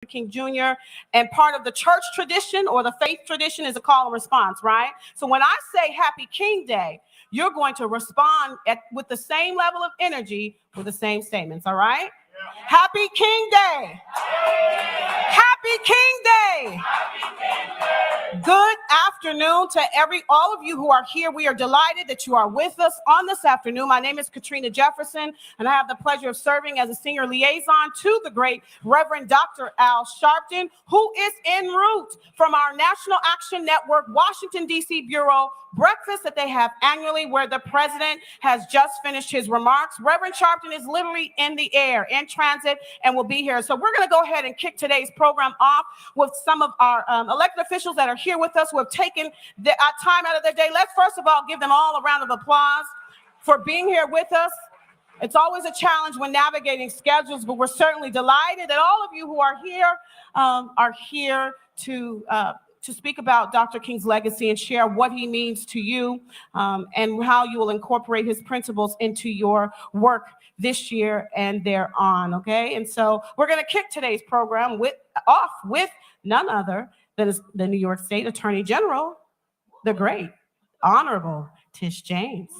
King Jr. And part of the church tradition or the faith tradition is a call and response, right? So when I say Happy King Day, you're going to respond with the same level of energy with the same statements, all right? Yeah. Happy King Day. Happy King Day. Happy King Day. Good afternoon to all of you who are here. We are delighted that you are with us on this afternoon. My name is Katrina Jefferson, and I have the pleasure of serving as a senior liaison to the great Reverend Dr. Al Sharpton, who is en route from our National Action Network, Washington, D.C. Bureau breakfast that they have annually, where the president has just finished his remarks. Reverend Sharpton is literally in the air, in transit, and will be here. So we're going to go ahead and kick today's program off with some of our elected officials that are here with us, who have taken the time out of their day. Let's first of all give them all a round of applause for being here with us. It's always a challenge when navigating schedules, but we're certainly delighted that all of you who are here to speak about Dr. King's legacy and share what he means to you, and how you will incorporate his principles into your work this year and thereon, okay? And so we're going to kick today's program off with none other than the New York State Attorney General, the great, Honorable Tish James.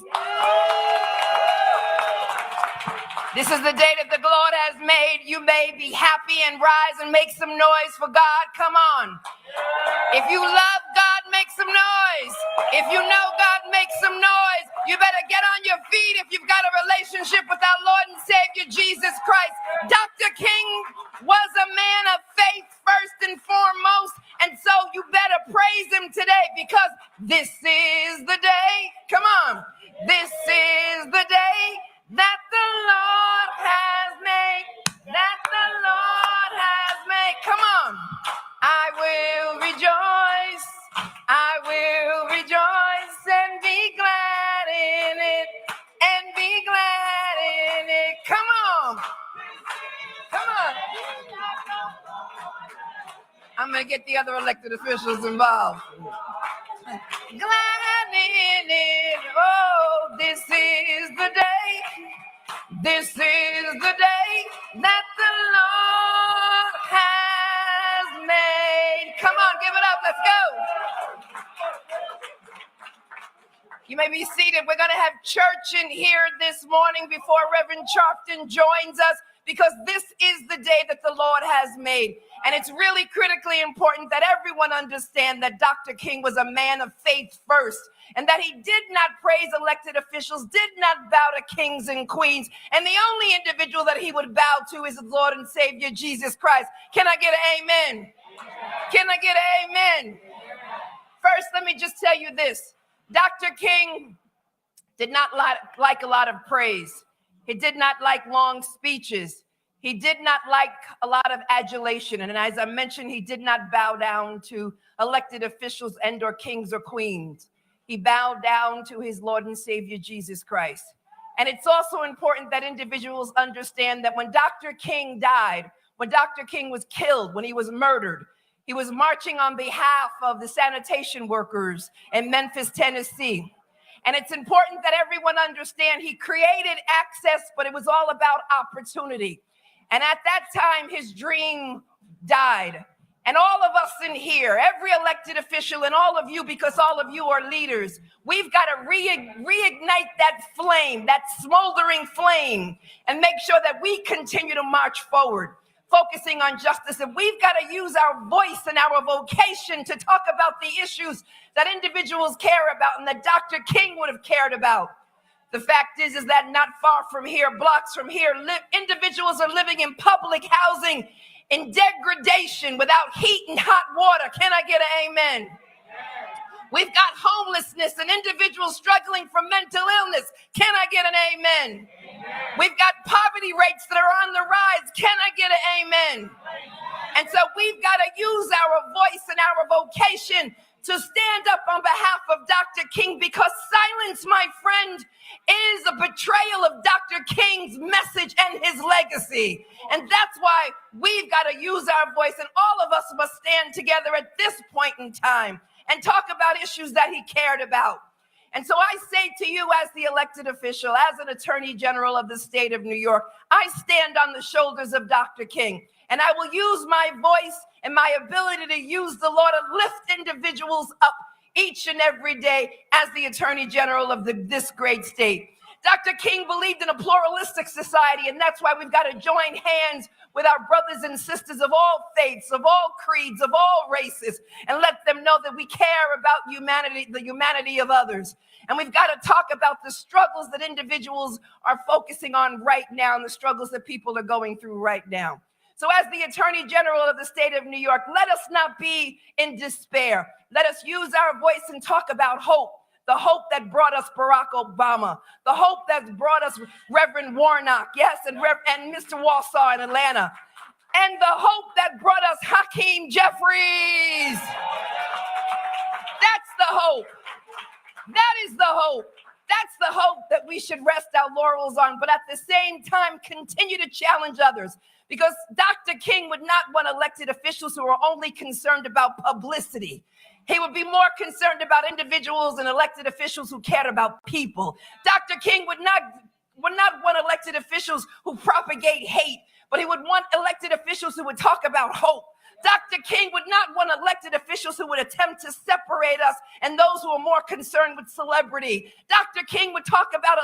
This is the day that the Lord has made. You may be happy and rise and make some noise for God. Come on. If you love God, make some noise. If you know God, make some noise. You better get on your feet if you've got a relationship with our Lord and Savior, Jesus Christ. Dr. King was a man of faith first and foremost. And so you better praise him today, because this is the day. Come on. This is the day that the Lord has made, that the Lord has made. Come on. I will rejoice, I will rejoice and be glad in it, and be glad in it. Come on. Come on. I'm going to get the other elected officials involved. Glad in it. Oh, this is the day. This is the day that the Lord has made. Come on, give it up. Let's go. You may be seated. We're going to have church in here this morning before Reverend Sharpton joins us, because this is the day that the Lord has made. And it's really critically important that everyone understand that Dr. King was a man of faith first, and that he did not praise elected officials, did not bow to kings and queens. And the only individual that he would bow to is his Lord and Savior, Jesus Christ. Can I get an amen? Can I get an amen? First, let me just tell you this. Dr. King did not like a lot of praise. He did not like long speeches. He did not like a lot of adulation. And as I mentioned, he did not bow down to elected officials and or kings or queens. He bowed down to his Lord and Savior, Jesus Christ. And it's also important that individuals understand that when Dr. King died, when Dr. King was killed, when he was murdered, he was marching on behalf of the sanitation workers in Memphis, Tennessee. And it's important that everyone understand he created access, but it was all about opportunity. And at that time, his dream died. And all of us in here, every elected official and all of you, because all of you are leaders, we've got to reignite that flame, that smoldering flame, and make sure that we continue to march forward, focusing on justice. And we've got to use our voice and our vocation to talk about the issues that individuals care about and that Dr. King would have cared about. The fact is that not far from here, blocks from here, individuals are living in public housing in degradation without heat and hot water. Can I get an amen? We've got homelessness and individuals struggling from mental illness. Can I get an amen? We've got poverty rates that are on the rise. Can I get an amen? And so we've got to use our voice and our vocation to stand up on behalf of Dr. King, because silence, my friend, is a betrayal of Dr. King's message and his legacy. And that's why we've got to use our voice, and all of us must stand together at this point in time and talk about issues that he cared about. And so I say to you, as the elected official, as an attorney general of the state of New York, I stand on the shoulders of Dr. King. And I will use my voice and my ability to use the law to lift individuals up each and every day as the Attorney General of this great state. Dr. King believed in a pluralistic society, and that's why we've got to join hands with our brothers and sisters of all faiths, of all creeds, of all races, and let them know that we care about humanity, the humanity of others. And we've got to talk about the struggles that individuals are focusing on right now and the struggles that people are going through right now. So as the Attorney General of the state of New York, let us not be in despair. Let us use our voice and talk about hope. The hope that brought us Barack Obama, the hope that brought us Reverend Warnock, yes, and Mr. Walsall in Atlanta, and the hope that brought us Hakeem Jeffries. That's the hope. That is the hope. That's the hope that we should rest our laurels on, but at the same time, continue to challenge others. Because Dr. King would not want elected officials who are only concerned about publicity. He would be more concerned about individuals and elected officials who cared about people. Dr. King would not want elected officials who propagate hate, but he would want elected officials who would talk about hope. Dr. King would not want elected officials who would attempt to separate us and those who are more concerned with celebrity. Dr. King would talk about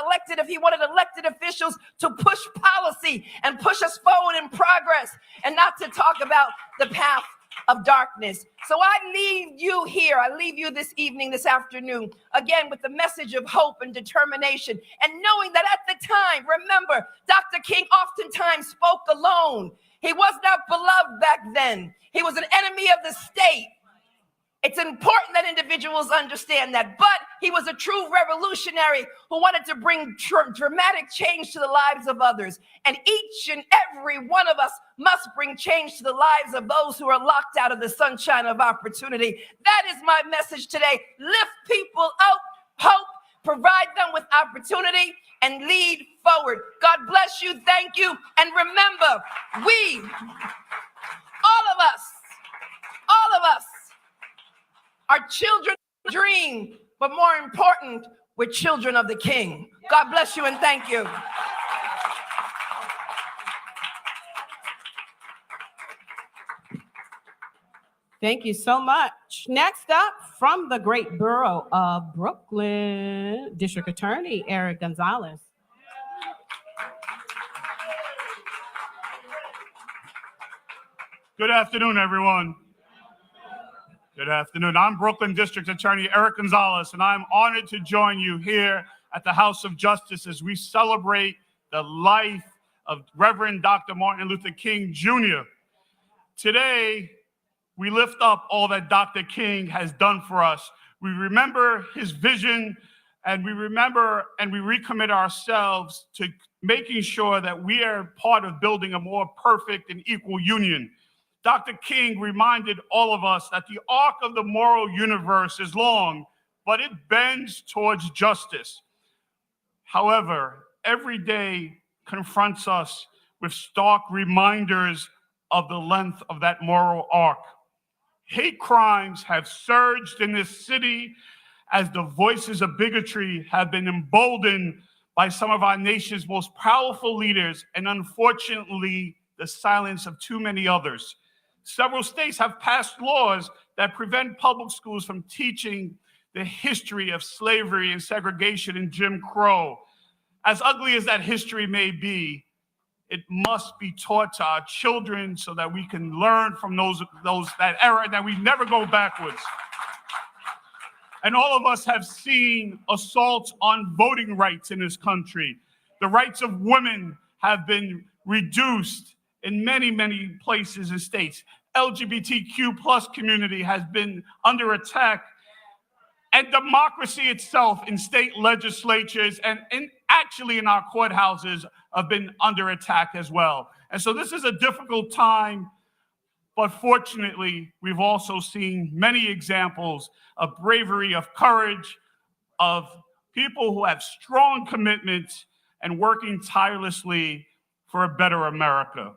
he wanted elected officials to push policy and push us forward in progress and not to talk about the path of darkness. So I leave you here. I leave you this evening, this afternoon, again with the message of hope and determination. And knowing that at the time, remember, Dr. King oftentimes spoke alone. He was not beloved back then. He was an enemy of the state. It's important that individuals understand that. But he was a true revolutionary who wanted to bring dramatic change to the lives of others. And each and every one of us must bring change to the lives of those who are locked out of the sunshine of opportunity. That is my message today. Lift people up, hope, provide them with opportunity, and lead forward. God bless you. Thank you. And remember, we, all of us, are children of the dream, but more important, we're children of the King. God bless you and thank you. Thank you so much. Next up, from the great borough of Brooklyn, District Attorney Eric Gonzalez. Good afternoon, everyone. Good afternoon. I'm Brooklyn District Attorney Eric Gonzalez, and I'm honored to join you here at the House of Justice as we celebrate the life of Reverend Dr. Martin Luther King Jr. Today, we lift up all that Dr. King has done for us. We remember his vision, and we remember and we recommit ourselves to making sure that we are part of building a more perfect and equal union. Dr. King reminded all of us that the arc of the moral universe is long, but it bends towards justice. However, every day confronts us with stark reminders of the length of that moral arc. Hate crimes have surged in this city as the voices of bigotry have been emboldened by some of our nation's most powerful leaders, and unfortunately, the silence of too many others. Several states have passed laws that prevent public schools from teaching the history of slavery and segregation and Jim Crow. As ugly as that history may be, it must be taught to our children so that we can learn from that era and that we never go backwards. And all of us have seen assaults on voting rights in this country. The rights of women have been reduced in many, many places and states. LGBTQ plus community has been under attack, and democracy itself in state legislatures and actually in our courthouses have been under attack as well. And so this is a difficult time, but fortunately, we've also seen many examples of bravery, of courage, of people who have strong commitments and working tirelessly for a better America,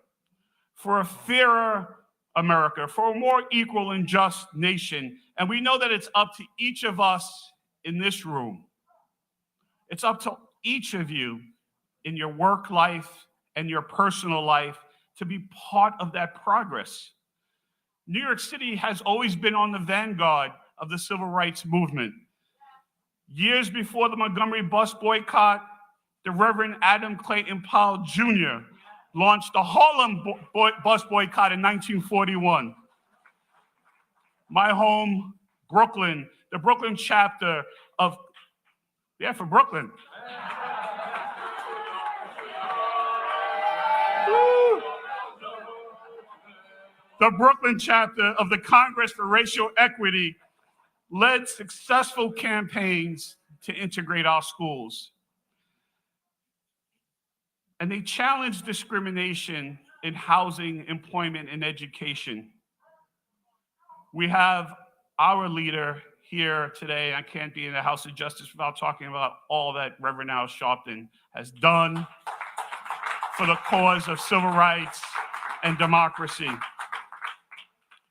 for a fairer America, for a more equal and just nation. And we know that it's up to each of us in this room. It's up to each of you in your work life and your personal life to be part of that progress. New York City has always been on the vanguard of the civil rights movement. Years before the Montgomery bus boycott, the Reverend Adam Clayton Powell Jr. launched the Harlem bus boycott in 1941. My home, Brooklyn, the Brooklyn chapter of, for Brooklyn. The Brooklyn chapter of the Congress for Racial Equity led successful campaigns to integrate our schools. And they challenged discrimination in housing, employment, and education. We have our leader here today. I can't be in the House of Justice without talking about all that Reverend Al Sharpton has done for the cause of civil rights and democracy.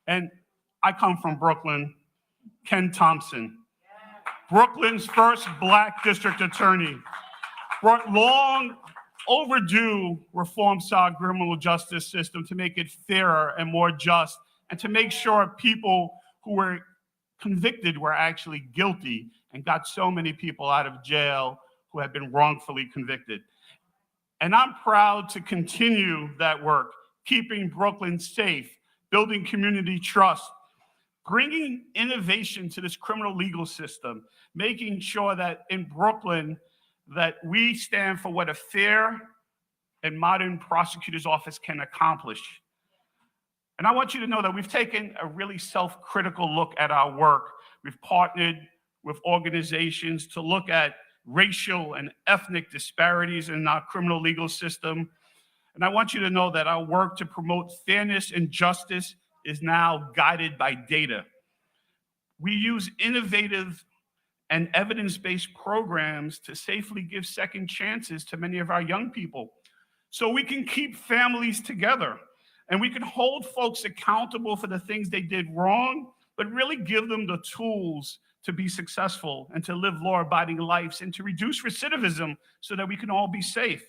And I come from Brooklyn. Ken Thompson, Brooklyn's first Black district attorney, brought long overdue reforms to our criminal justice system to make it fairer and more just, and to make sure people who were convicted were actually guilty, and got so many people out of jail who had been wrongfully convicted. And I'm proud to continue that work, keeping Brooklyn safe, building community trust, bringing innovation to this criminal legal system, making sure that in Brooklyn that we stand for what a fair and modern prosecutor's office can accomplish. And I want you to know that we've taken a really self-critical look at our work. We've partnered with organizations to look at racial and ethnic disparities in our criminal legal system. And I want you to know that our work to promote fairness and justice is now guided by data. We use innovative and evidence-based programs to safely give second chances to many of our young people, so we can keep families together and we can hold folks accountable for the things they did wrong, but really give them the tools to be successful and to live law-abiding lives and to reduce recidivism so that we can all be safe.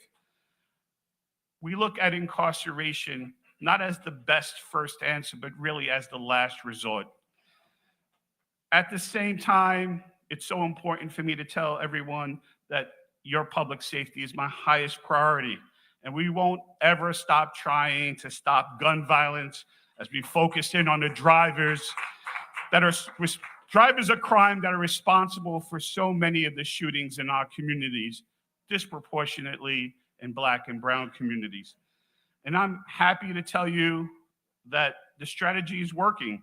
We look at incarceration not as the best first answer, but really as the last resort. At the same time, it's so important for me to tell everyone that your public safety is my highest priority. And we won't ever stop trying to stop gun violence as we focus in on the drivers of crime that are responsible for so many of the shootings in our communities, disproportionately in Black and brown communities. And I'm happy to tell you that the strategy is working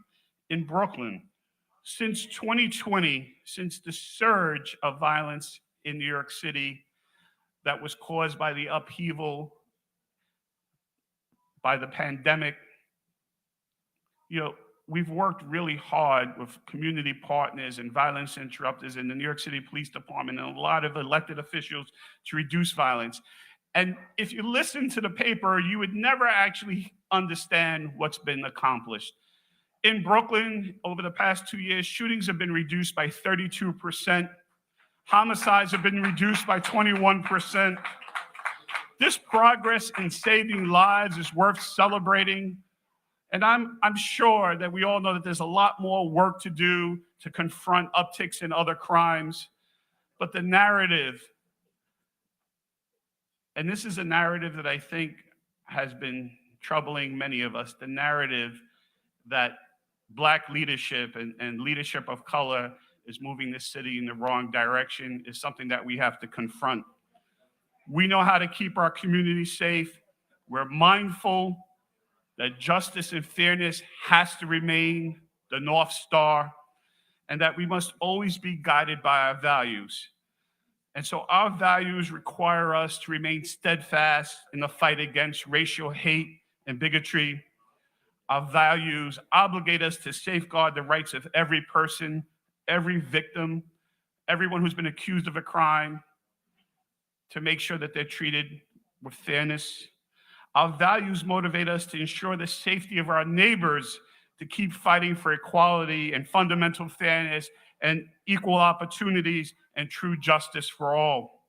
in Brooklyn. Since 2020, since the surge of violence in New York City that was caused by the upheaval, by the pandemic, we've worked really hard with community partners and violence interrupters in the New York City Police Department and a lot of elected officials to reduce violence. And if you listen to the paper, you would never actually understand what's been accomplished. In Brooklyn, over the past 2 years, shootings have been reduced by 32%. Homicides have been reduced by 21%. This progress in saving lives is worth celebrating. And I'm sure that we all know that there's a lot more work to do to confront upticks in other crimes. But the narrative, and this is a narrative that I think has been troubling many of us, the narrative that Black leadership and leadership of color is moving this city in the wrong direction is something that we have to confront. We know how to keep our community safe. We're mindful that justice and fairness has to remain the North Star, and that we must always be guided by our values. And so our values require us to remain steadfast in the fight against racial hate and bigotry. Our values obligate us to safeguard the rights of every person, every victim, everyone who's been accused of a crime, to make sure that they're treated with fairness. Our values motivate us to ensure the safety of our neighbors, to keep fighting for equality and fundamental fairness and equal opportunities and true justice for all.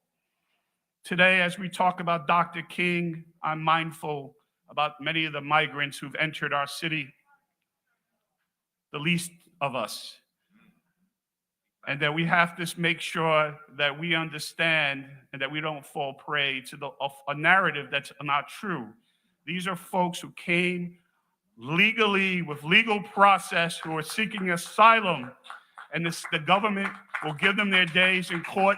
Today, as we talk about Dr. King, I'm mindful about many of the migrants who've entered our city, the least of us. And that we have to make sure that we understand and that we don't fall prey to a narrative that's not true. These are folks who came legally with legal process, who are seeking asylum, and the government will give them their days in court,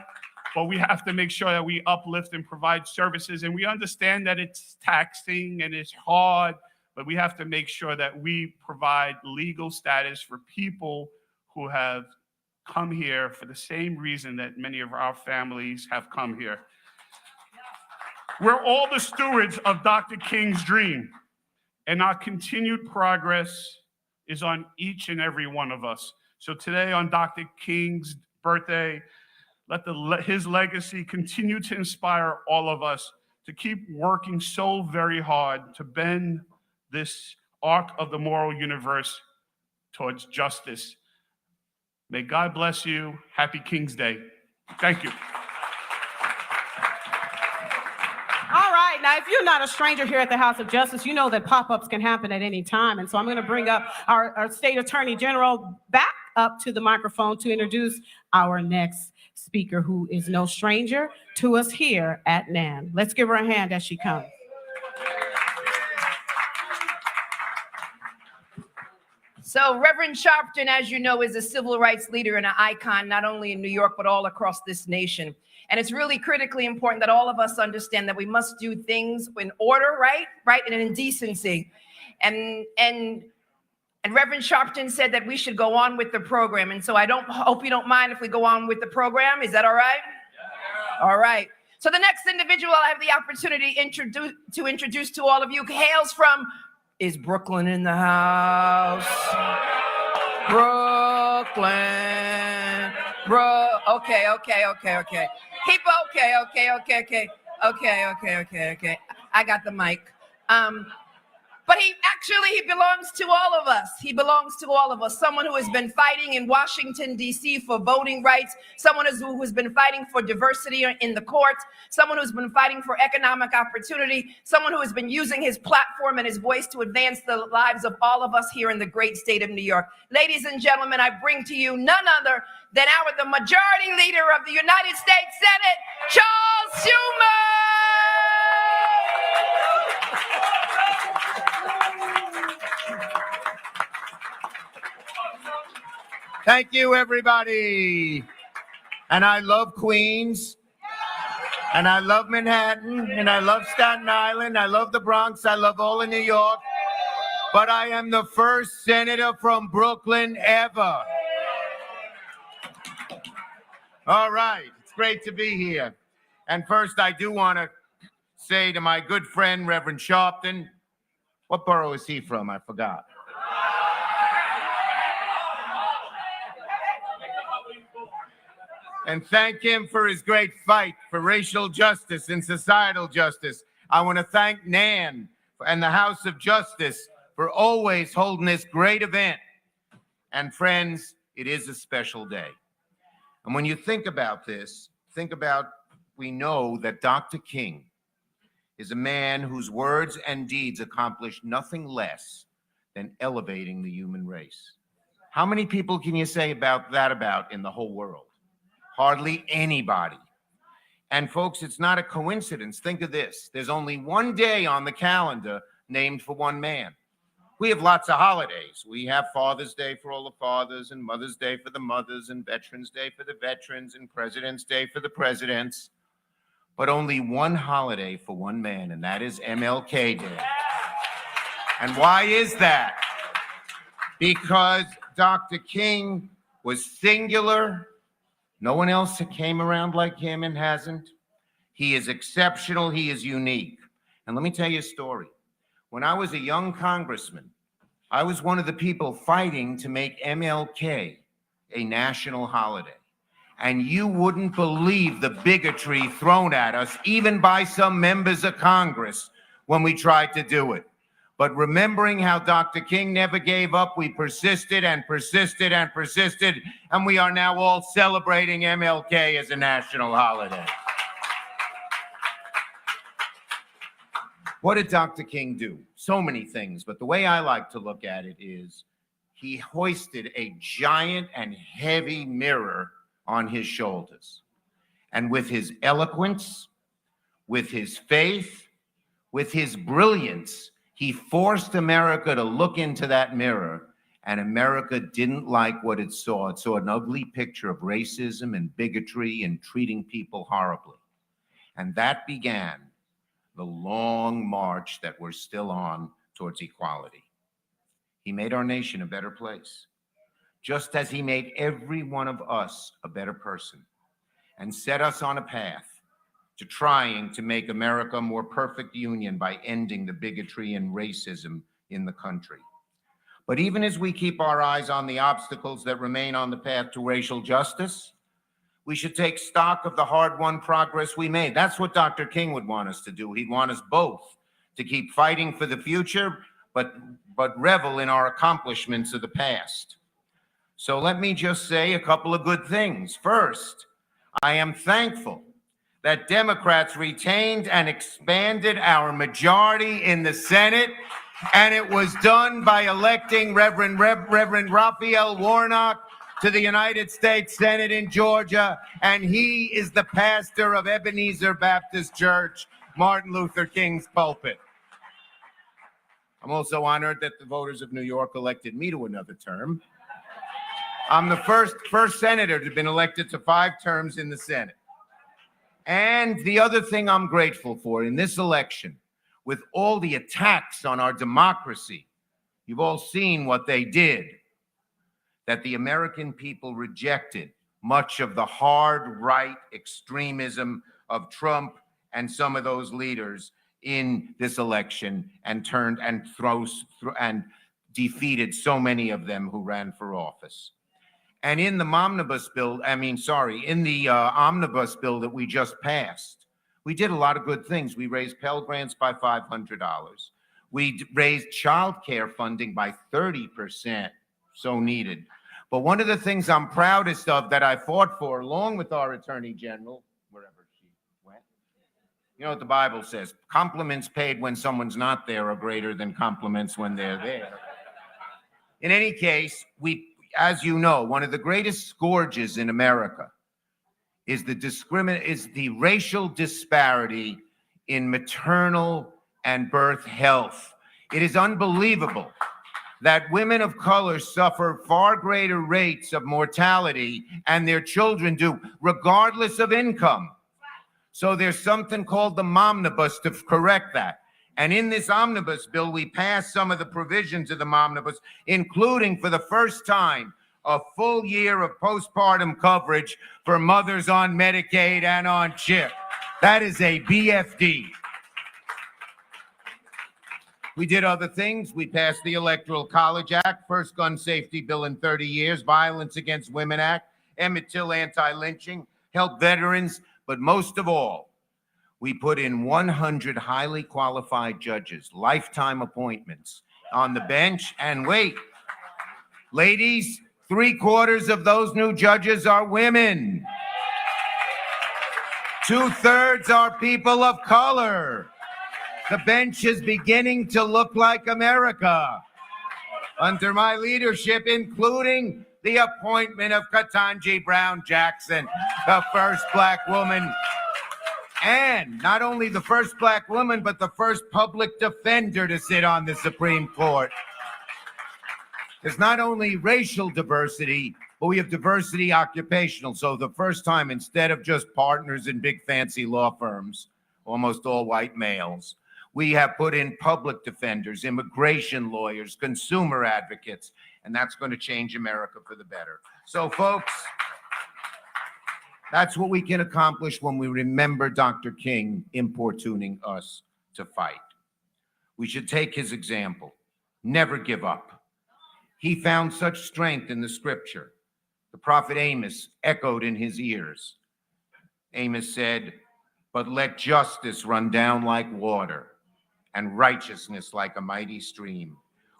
but we have to make sure that we uplift and provide services. And we understand that it's taxing and it's hard, but we have to make sure that we provide legal status for people who have come here for the same reason that many of our families have come here. We're all the stewards of Dr. King's dream, and our continued progress is on each and every one of us. So today, on Dr. King's birthday, let his legacy continue to inspire all of us to keep working so very hard to bend this arc of the moral universe towards justice. May God bless you. Happy King's Day. Thank you. All right. Now, if you're not a stranger here at the House of Justice, you know that pop-ups can happen at any time. And so I'm going to bring up our State Attorney General back up to the microphone to introduce our next speaker, who is no stranger to us here at NAN. Let's give her a hand as she comes. So Reverend Sharpton, as you know, is a civil rights leader and an icon, not only in New York, but all across this nation. And it's really critically important that all of us understand that we must do things in order, right? And in decency. And Reverend Sharpton said that we should go on with the program. And so I hope you don't mind if we go on with the program. Is that all right? Yeah. All right. So the next individual I have the opportunity to introduce to all of you hails from, is Brooklyn in the house? Brooklyn. Okay. Okay. I got the mic. But he belongs to all of us. He belongs to all of us. Someone who has been fighting in Washington, D.C. for voting rights. Someone who has been fighting for diversity in the courts. Someone who's been fighting for economic opportunity. Someone who has been using his platform and his voice to advance the lives of all of us here in the great state of New York. Ladies and gentlemen, I bring to you none other than the majority leader of the United States Senate, Charles Schumer. Thank you, everybody. And I love Queens, and I love Manhattan, and I love Staten Island. I love the Bronx. I love all of New York. But I am the first senator from Brooklyn ever. All right. It's great to be here. And first, I do want to say to my good friend, Reverend Sharpton, what borough is he from? I forgot. And thank him for his great fight for racial justice and societal justice. I want to thank Nan and the House of Justice for always holding this great event. And friends, it is a special day. And when you think about this, we know that Dr. King is a man whose words and deeds accomplished nothing less than elevating the human race. How many people can you say about in the whole world? Hardly anybody. And folks, it's not a coincidence. Think of this. There's only one day on the calendar named for one man. We have lots of holidays. We have Father's Day for all the fathers, and Mother's Day for the mothers, and Veterans Day for the veterans, and President's Day for the presidents. But only one holiday for one man, and that is MLK Day. And why is that? Because Dr. King was singular. No one else came around like him and hasn't. He is exceptional. He is unique. And let me tell you a story. When I was a young congressman, I was one of the people fighting to make MLK a national holiday. And you wouldn't believe the bigotry thrown at us, even by some members of Congress, when we tried to do it. But remembering how Dr. King never gave up, we persisted and persisted and persisted, and we are now all celebrating MLK as a national holiday. What did Dr. King do? So many things, but the way I like to look at it is he hoisted a giant and heavy mirror on his shoulders. And with his eloquence, with his faith, with his brilliance, he forced America to look into that mirror, and America didn't like what it saw. It saw an ugly picture of racism and bigotry and treating people horribly. And that began the long march that we're still on towards equality. He made our nation a better place, just as he made every one of us a better person, and set us on a path to trying to make America a more perfect union by ending the bigotry and racism in the country. But even as we keep our eyes on the obstacles that remain on the path to racial justice, we should take stock of the hard-won progress we made. That's what Dr. King would want us to do. He'd want us both to keep fighting for the future, but revel in our accomplishments of the past. So let me just say a couple of good things. First, I am thankful that Democrats retained and expanded our majority in the Senate, and it was done by electing Reverend Raphael Warnock to the United States Senate in Georgia, and he is the pastor of Ebenezer Baptist Church, Martin Luther King's pulpit. I'm also honored that the voters of New York elected me to another term. I'm the first senator to have been elected to 5 terms in the Senate. And the other thing I'm grateful for in this election, with all the attacks on our democracy, you've all seen what they did, that the American people rejected much of the hard right extremism of Trump and some of those leaders in this election, and turned and defeated so many of them who ran for office. And in the omnibus bill that we just passed, we did a lot of good things. We raised Pell Grants by $500. We raised child care funding by 30%, so needed. But one of the things I'm proudest of that I fought for, along with our Attorney General, wherever she went, you know what the Bible says, compliments paid when someone's not there are greater than compliments when they're there. In any case, as you know, one of the greatest scourges in America is the racial disparity in maternal and birth health. It is unbelievable that women of color suffer far greater rates of mortality, and their children do, regardless of income. So there's something called the Momnibus to correct that. And in this omnibus bill, we passed some of the provisions of the Momnibus, including, for the first time, a full year of postpartum coverage for mothers on Medicaid and on CHIP. That is a BFD. We did other things. We passed the Electoral College Act, first gun safety bill in 30 years, Violence Against Women Act, Emmett Till anti-lynching, helped veterans, but most of all, we put in 100 highly qualified judges, lifetime appointments on the bench. And wait, ladies, 3/4 of those new judges are women. 2/3 are people of color. The bench is beginning to look like America under my leadership, including the appointment of Ketanji Brown Jackson, the first Black woman, and not only the first Black woman, but the first public defender to sit on the Supreme Court. There's not only racial diversity, but we have diversity occupational. So the first time, instead of just partners in big fancy law firms, almost all white males, we have put in public defenders, immigration lawyers, consumer advocates, and that's going to change America for the better. So folks, that's what we can accomplish when we remember Dr. King importuning us to fight. We should take his example. Never give up. He found such strength in the scripture. The prophet Amos echoed in his ears. Amos said, "But let justice run down like water and righteousness like a mighty stream."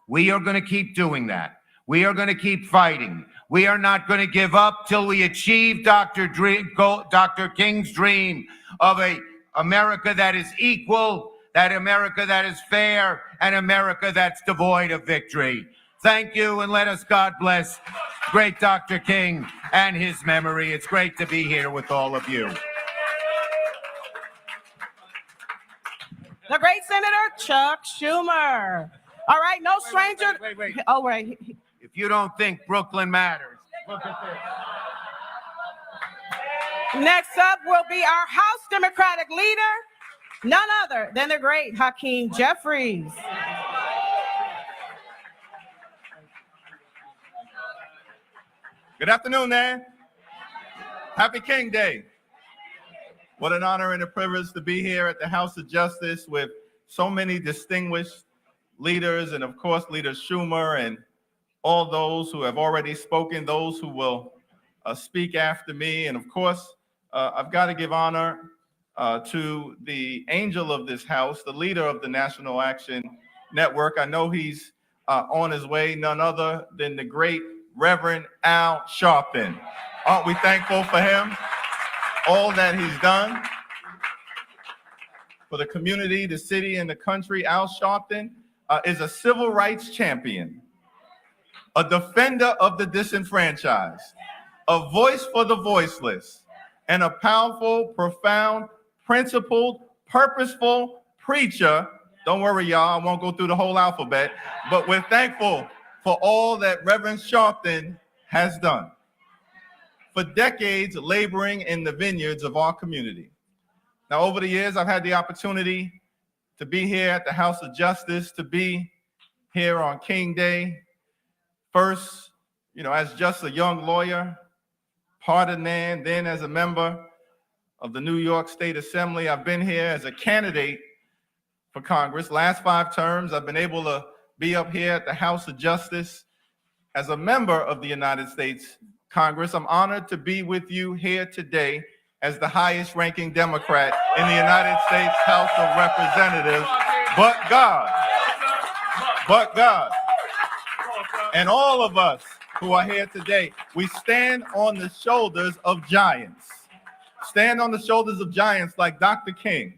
We are going to keep doing that. We are going to keep fighting. We are not going to give up till we achieve Dr. King's dream of a America that is equal, that America that is fair, and America that's devoid of victory. Thank you, and let us God bless great Dr. King and his memory. It's great to be here with all of you. The great Senator Chuck Schumer. All right, no stranger. Wait. Oh, right. If you don't think Brooklyn matters, look at this. Next up will be our House Democratic leader, none other than the great Hakeem Jeffries. Good afternoon, man. Happy King Day. What an honor and a privilege to be here at the House of Justice with so many distinguished leaders, and of course, Leader Schumer and all those who have already spoken, those who will speak after me. And of course, I've got to give honor to the angel of this house, the leader of the National Action Network. I know he's on his way, none other than the great Reverend Al Sharpton. Aren't we thankful for him? All that he's done for the community, the city, and the country. Al Sharpton is a civil rights champion, a defender of the disenfranchised, a voice for the voiceless, and a powerful, profound, principled, purposeful preacher. Don't worry, y'all, I won't go through the whole alphabet, but we're thankful for all that Reverend Sharpton has done. For decades, laboring in the vineyards of our community. Now, over the years, I've had the opportunity to be here at the House of Justice, to be here on King Day. First, as just a young lawyer, pardon man, then as a member of the New York State Assembly. I've been here as a candidate for Congress. Last 5 terms, I've been able to be up here at the House of Justice as a member of the United States Congress. I'm honored to be with you here today as the highest ranking Democrat in the United States House of Representatives. But God, and all of us who are here today, we stand on the shoulders of giants. Stand on the shoulders of giants like Dr. King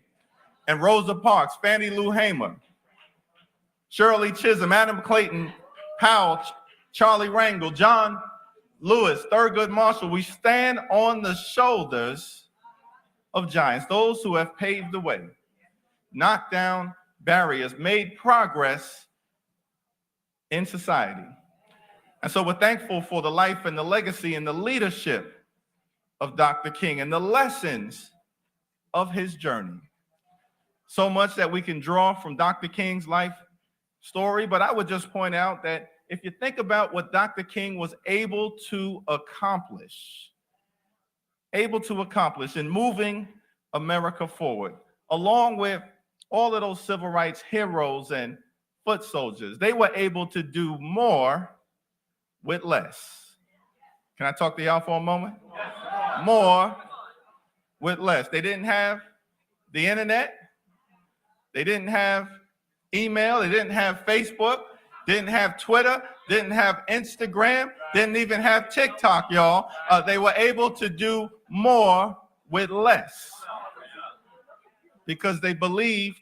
and Rosa Parks, Fannie Lou Hamer, Shirley Chisholm, Adam Clayton Powell, Charlie Rangel, John Lewis, Thurgood Marshall. We stand on the shoulders of giants, those who have paved the way, knocked down barriers, made progress in society. And so we're thankful for the life and the legacy and the leadership of Dr. King and the lessons of his journey. So much that we can draw from Dr. King's life story, but I would just point out that if you think about what Dr. King was able to accomplish in moving America forward, along with all of those civil rights heroes and foot soldiers, they were able to do more with less. Can I talk to y'all for a moment? More with less. They didn't have the internet. They didn't have email. They didn't have Facebook. Didn't have Twitter, didn't have Instagram, didn't even have TikTok, y'all. They were able to do more with less because they believed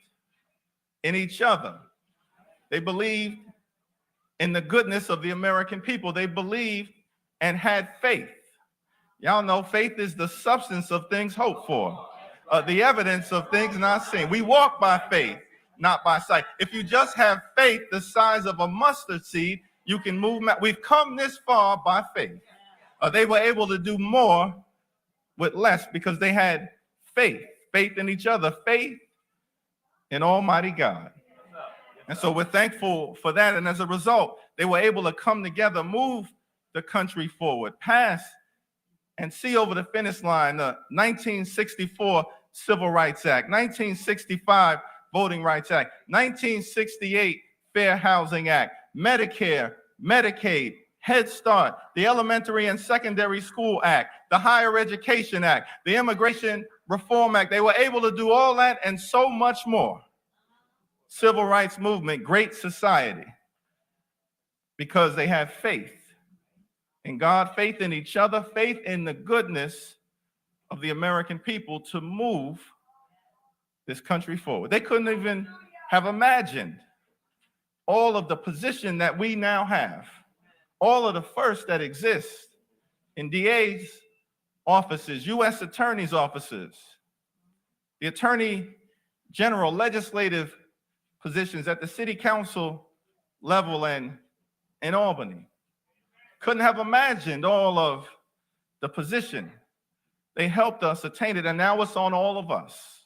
in each other. They believed in the goodness of the American people. They believed and had faith. Y'all know faith is the substance of things hoped for, the evidence of things not seen. We walk by faith, not by sight. If you just have faith the size of a mustard seed, you can move. We've come this far by faith. They were able to do more with less because they had faith in each other, faith in Almighty God. And so we're thankful for that. And as a result, they were able to come together, move the country forward, pass and see over the finish line the 1964 Civil Rights Act, 1965 Voting Rights Act, 1968 Fair Housing Act, Medicare, Medicaid, Head Start, the Elementary and Secondary School Act, the Higher Education Act, the Immigration Reform Act. They were able to do all that and so much more. Civil rights movement, great society, because they have faith in God, faith in each other, faith in the goodness of the American people to move this country forward. They couldn't even have imagined all of the position that we now have, all of the firsts that exist in DA's offices, U.S. attorney's offices, the attorney general, legislative positions at the city council level and in Albany. Couldn't have imagined all of the position. They helped us attain it, and now it's on all of us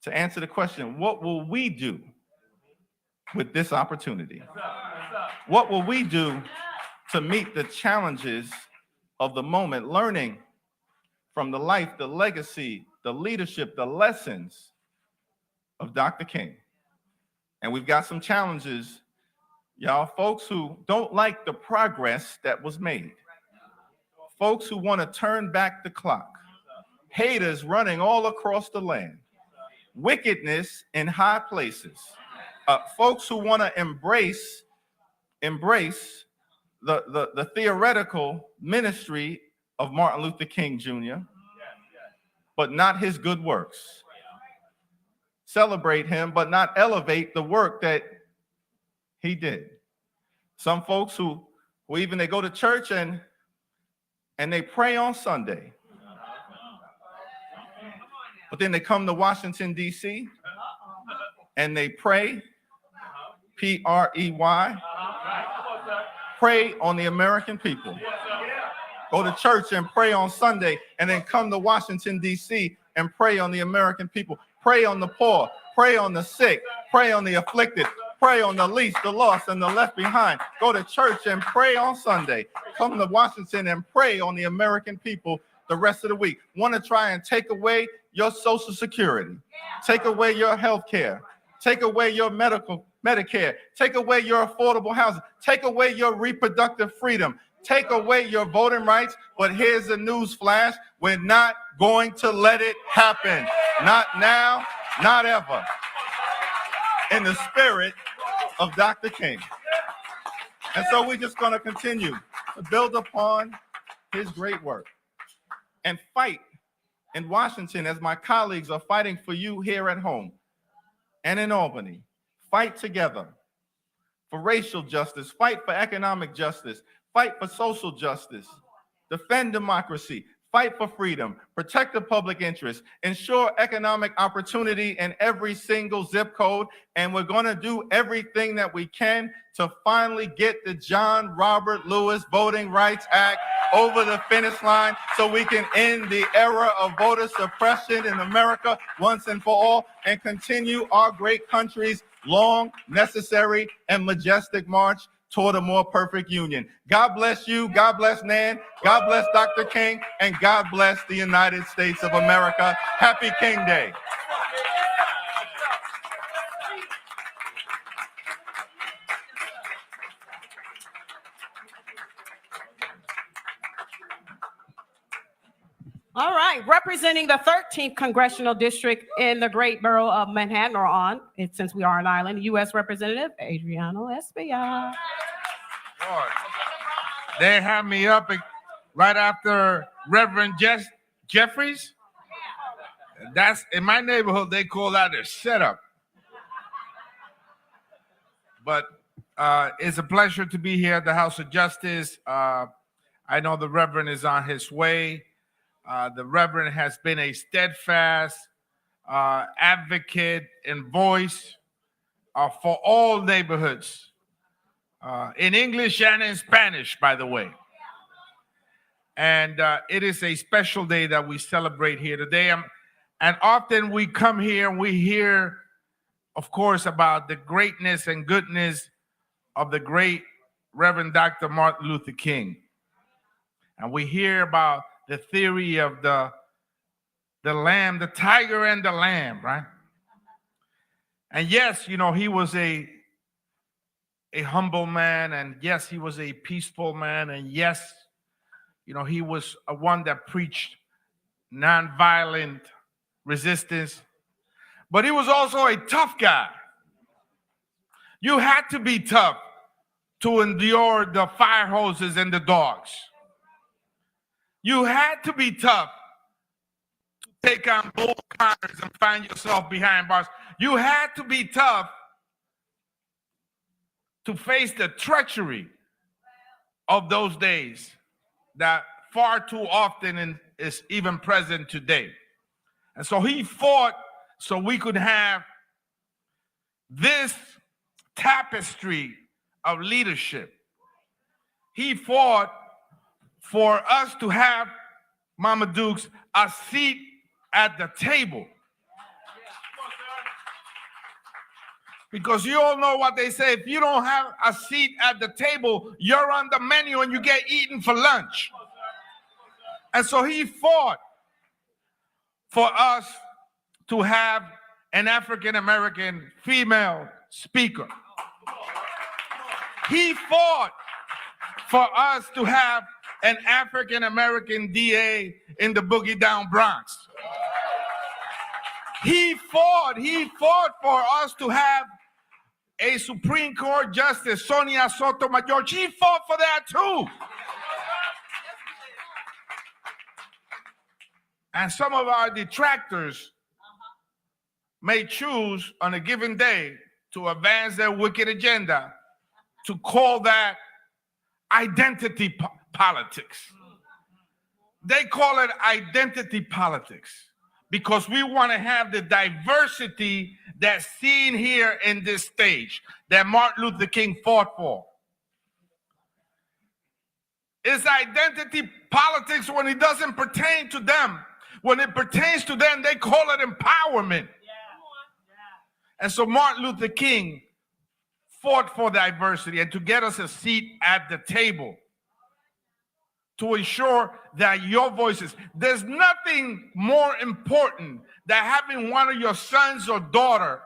to answer the question, what will we do with this opportunity? What will we do to meet the challenges of the moment, learning from the life, the legacy, the leadership, the lessons of Dr. King? And we've got some challenges, y'all, folks who don't like the progress that was made, folks who want to turn back the clock, haters running all across the land, wickedness in high places, folks who want to embrace the theoretical ministry of Martin Luther King Jr., but not his good works. Celebrate him, but not elevate the work that he did. Some folks who even they go to church and they pray on Sunday, but then they come to Washington, D.C., and they pray, P-R-E-Y, pray on the American people. Go to church and pray on Sunday, and then come to Washington, D.C., and pray on the American people. Pray on the poor, pray on the sick, pray on the afflicted, pray on the least, the lost, and the left behind. Go to church and pray on Sunday. Come to Washington and pray on the American people the rest of the week. Want to try and take away your Social Security, take away your health care, take away your Medicare, take away your affordable housing, take away your reproductive freedom, take away your voting rights. But here's the news flash: we're not going to let it happen. Not now, not ever. In the spirit of Dr. King. And so we're just going to continue to build upon his great work and fight in Washington as my colleagues are fighting for you here at home and in Albany. Fight together for racial justice, fight for economic justice, fight for social justice, defend democracy, fight for freedom, protect the public interest, ensure economic opportunity in every single zip code. And we're going to do everything that we can to finally get the John Robert Lewis Voting Rights Act over the finish line so we can end the era of voter suppression in America once and for all and continue our great country's long, necessary, and majestic march toward a more perfect union. God bless you. God bless Nan. God bless Dr. King. And God bless the United States of America. Happy King Day. All right, representing the 13th Congressional District in the Great Borough of Manhattan, or on, since we are an island, U.S. Representative Adriano Espaillat. Lord, they have me up right after Reverend Jeffries. That's in my neighborhood. They call that a setup. But it's a pleasure to be here at the House of Justice. I know the Reverend is on his way. The Reverend has been a steadfast advocate and voice for all neighborhoods, in English and in Spanish, by the way. And it is a special day that we celebrate here today. And often we come here and we hear, of course, about the greatness and goodness of the great Reverend Dr. Martin Luther King. And we hear about the theory of the lamb, the tiger and the lamb, right? And yes, you know, he was a humble man, and yes, he was a peaceful man, and yes, you know, he was one that preached nonviolent resistance, but he was also a tough guy. You had to be tough to endure the fire hoses and the dogs. You had to be tough to take on bold corners and find yourself behind bars. You had to be tough to face the treachery of those days that far too often is even present today. And so he fought so we could have this tapestry of leadership. He fought for us to have, Mama Dukes, a seat at the table. Because you all know what they say, if you don't have a seat at the table, you're on the menu and you get eaten for lunch. And so he fought for us to have an African-American female speaker. He fought for us to have an African-American DA in the Boogie Down Bronx. He fought for us to have a Supreme Court Justice, Sonia Sotomayor. She fought for that too. And some of our detractors may choose on a given day to advance their wicked agenda to call that identity politics. They call it identity politics because we want to have the diversity that's seen here in this stage that Martin Luther King fought for. It's identity politics when it doesn't pertain to them. When it pertains to them, they call it empowerment. And so Martin Luther King fought for diversity and to get us a seat at the table to ensure that your voices, there's nothing more important than having one of your sons or daughter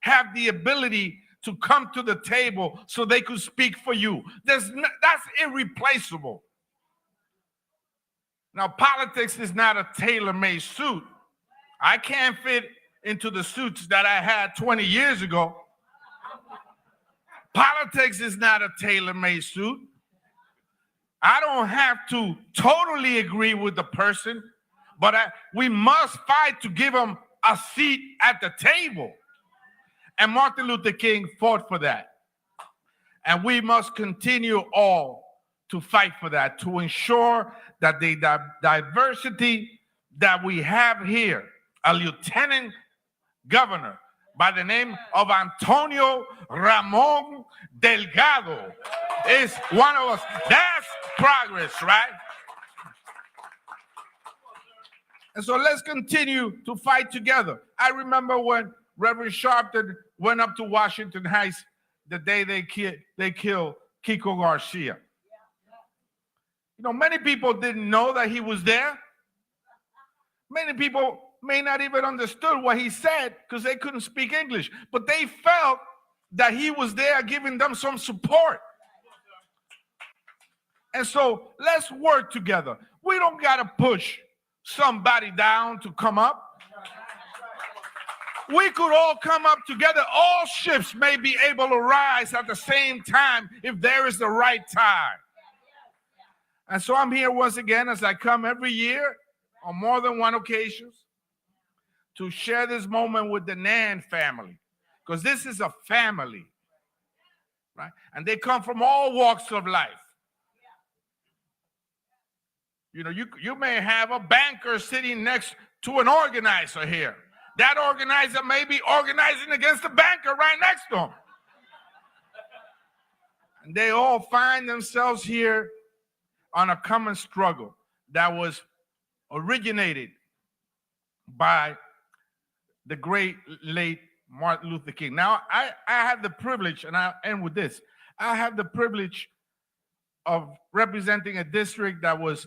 have the ability to come to the table so they could speak for you. That's irreplaceable. Now, politics is not a tailor-made suit. I can't fit into the suits that I had 20 years ago. Politics is not a tailor-made suit. I don't have to totally agree with the person, but we must fight to give them a seat at the table. And Martin Luther King fought for that. And we must continue all to fight for that, to ensure that the diversity that we have here, a lieutenant governor by the name of Antonio Ramon Delgado is one of us. That's progress, right? And so let's continue to fight together. I remember when Reverend Sharpton went up to Washington Heights the day they killed Kiko Garcia. You know, many people didn't know that he was there. Many people may not even understood what he said because they couldn't speak English, but they felt that he was there giving them some support. And so let's work together. We don't got to push somebody down to come up. We could all come up together. All ships may be able to rise at the same time if there is the right time. And so I'm here once again, as I come every year on more than one occasion, to share this moment with the Nan family, because this is a family, right? And they come from all walks of life. You know, you may have a banker sitting next to an organizer here. That organizer may be organizing against the banker right next to him. And they all find themselves here on a common struggle that was originated by the great late Martin Luther King. Now, I had the privilege, and I'll end with this. I had the privilege of representing a district that was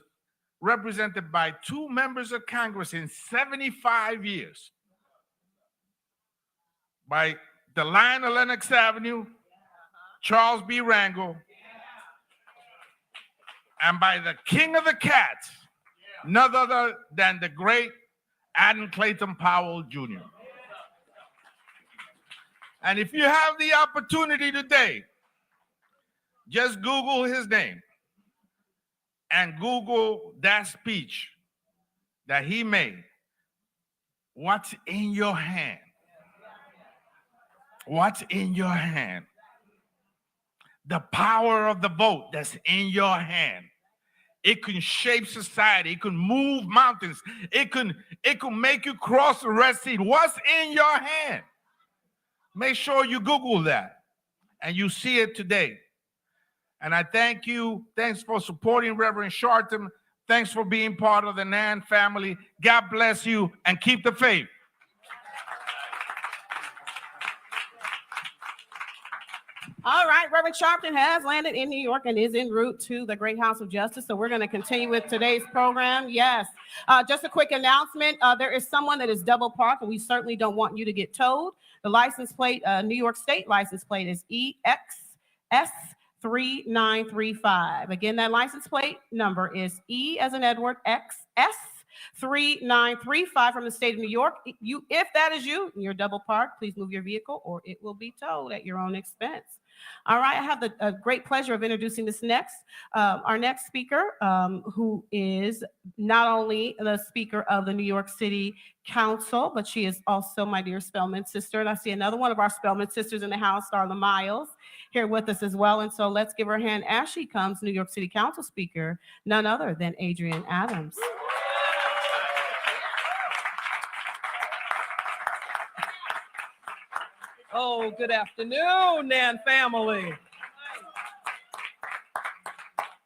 represented by 2 members of Congress in 75 years. By the Lion of Lenox Avenue, Charles B. Rangel, and by the king of the cats, none other than the great Adam Clayton Powell Jr. And if you have the opportunity today, just Google his name and Google that speech that he made what's in your hand? What's in your hand? The power of the vote that's in your hand. It can shape society. It can move mountains. It can make you cross the Red Sea. What's in your hand? Make sure you Google that and you see it today. And I thank you. Thanks for supporting Reverend Sharpton. Thanks for being part of the Nan family. God bless you and keep the faith. All right, Reverend Sharpton has landed in New York and is en route to the Great House of Justice. So we're going to continue with today's program. Yes. Just a quick announcement. There is someone that is double parked, and we certainly don't want you to get towed. The license plate, New York State license plate is EXS3935. Again, that license plate number is E as in Edward, XS3935 from the state of New York. If that is you, and you're double parked, please move your vehicle or it will be towed at your own expense. All right, I have the great pleasure of introducing our next speaker, who is not only the speaker of the New York City Council, but she is also my dear Spelman sister. And I see another one of our Spelman sisters in the house, Darla Miles, here with us as well. And so let's give her a hand as she comes, New York City Council speaker, none other than Adrienne Adams. Oh, good afternoon, Nan family.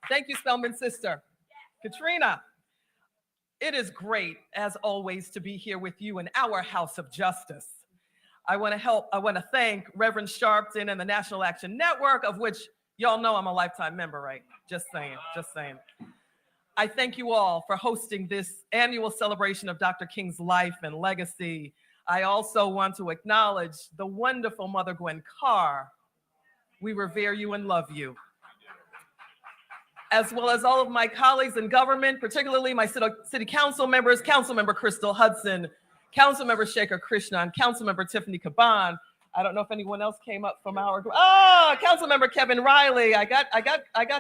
Thank you, Spelman sister. Katrina, it is great, as always, to be here with you in our House of Justice. I want to thank Reverend Sharpton and the National Action Network, of which y'all know I'm a lifetime member, right? Just saying. I thank you all for hosting this annual celebration of Dr. King's life and legacy. I also want to acknowledge the wonderful Mother Gwen Carr. We revere you and love you. As well as all of my colleagues in government, particularly my city council members, Councilmember Crystal Hudson, Councilmember Shekhar Krishna, and Councilmember Tiffany Caban. I don't know if anyone else came up from our group. Oh, Councilmember Kevin Riley. I got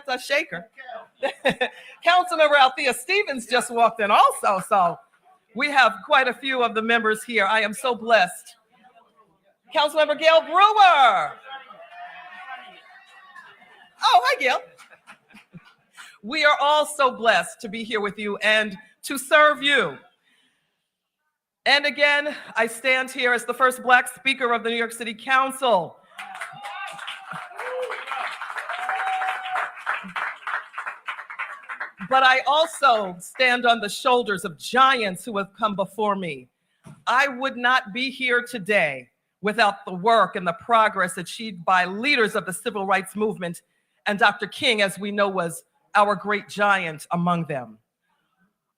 the Shaker. Councilmember Althea Stevens just walked in also, so we have quite a few of the members here. I am so blessed. Councilmember Gail Brewer. Oh, hi, Gail. We are all so blessed to be here with you and to serve you. And again, I stand here as the first Black speaker of the New York City Council. But I also stand on the shoulders of giants who have come before me. I would not be here today without the work and the progress achieved by leaders of the civil rights movement, and Dr. King, as we know, was our great giant among them.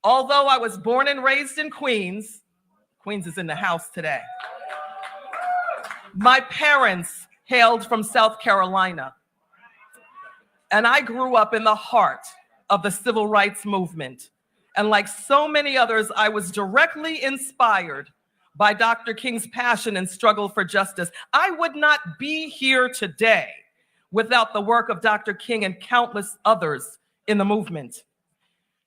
Although I was born and raised in Queens is in the house today. My parents hailed from South Carolina, and I grew up in the heart of the civil rights movement. And like so many others, I was directly inspired by Dr. King's passion and struggle for justice. I would not be here today without the work of Dr. King and countless others in the movement.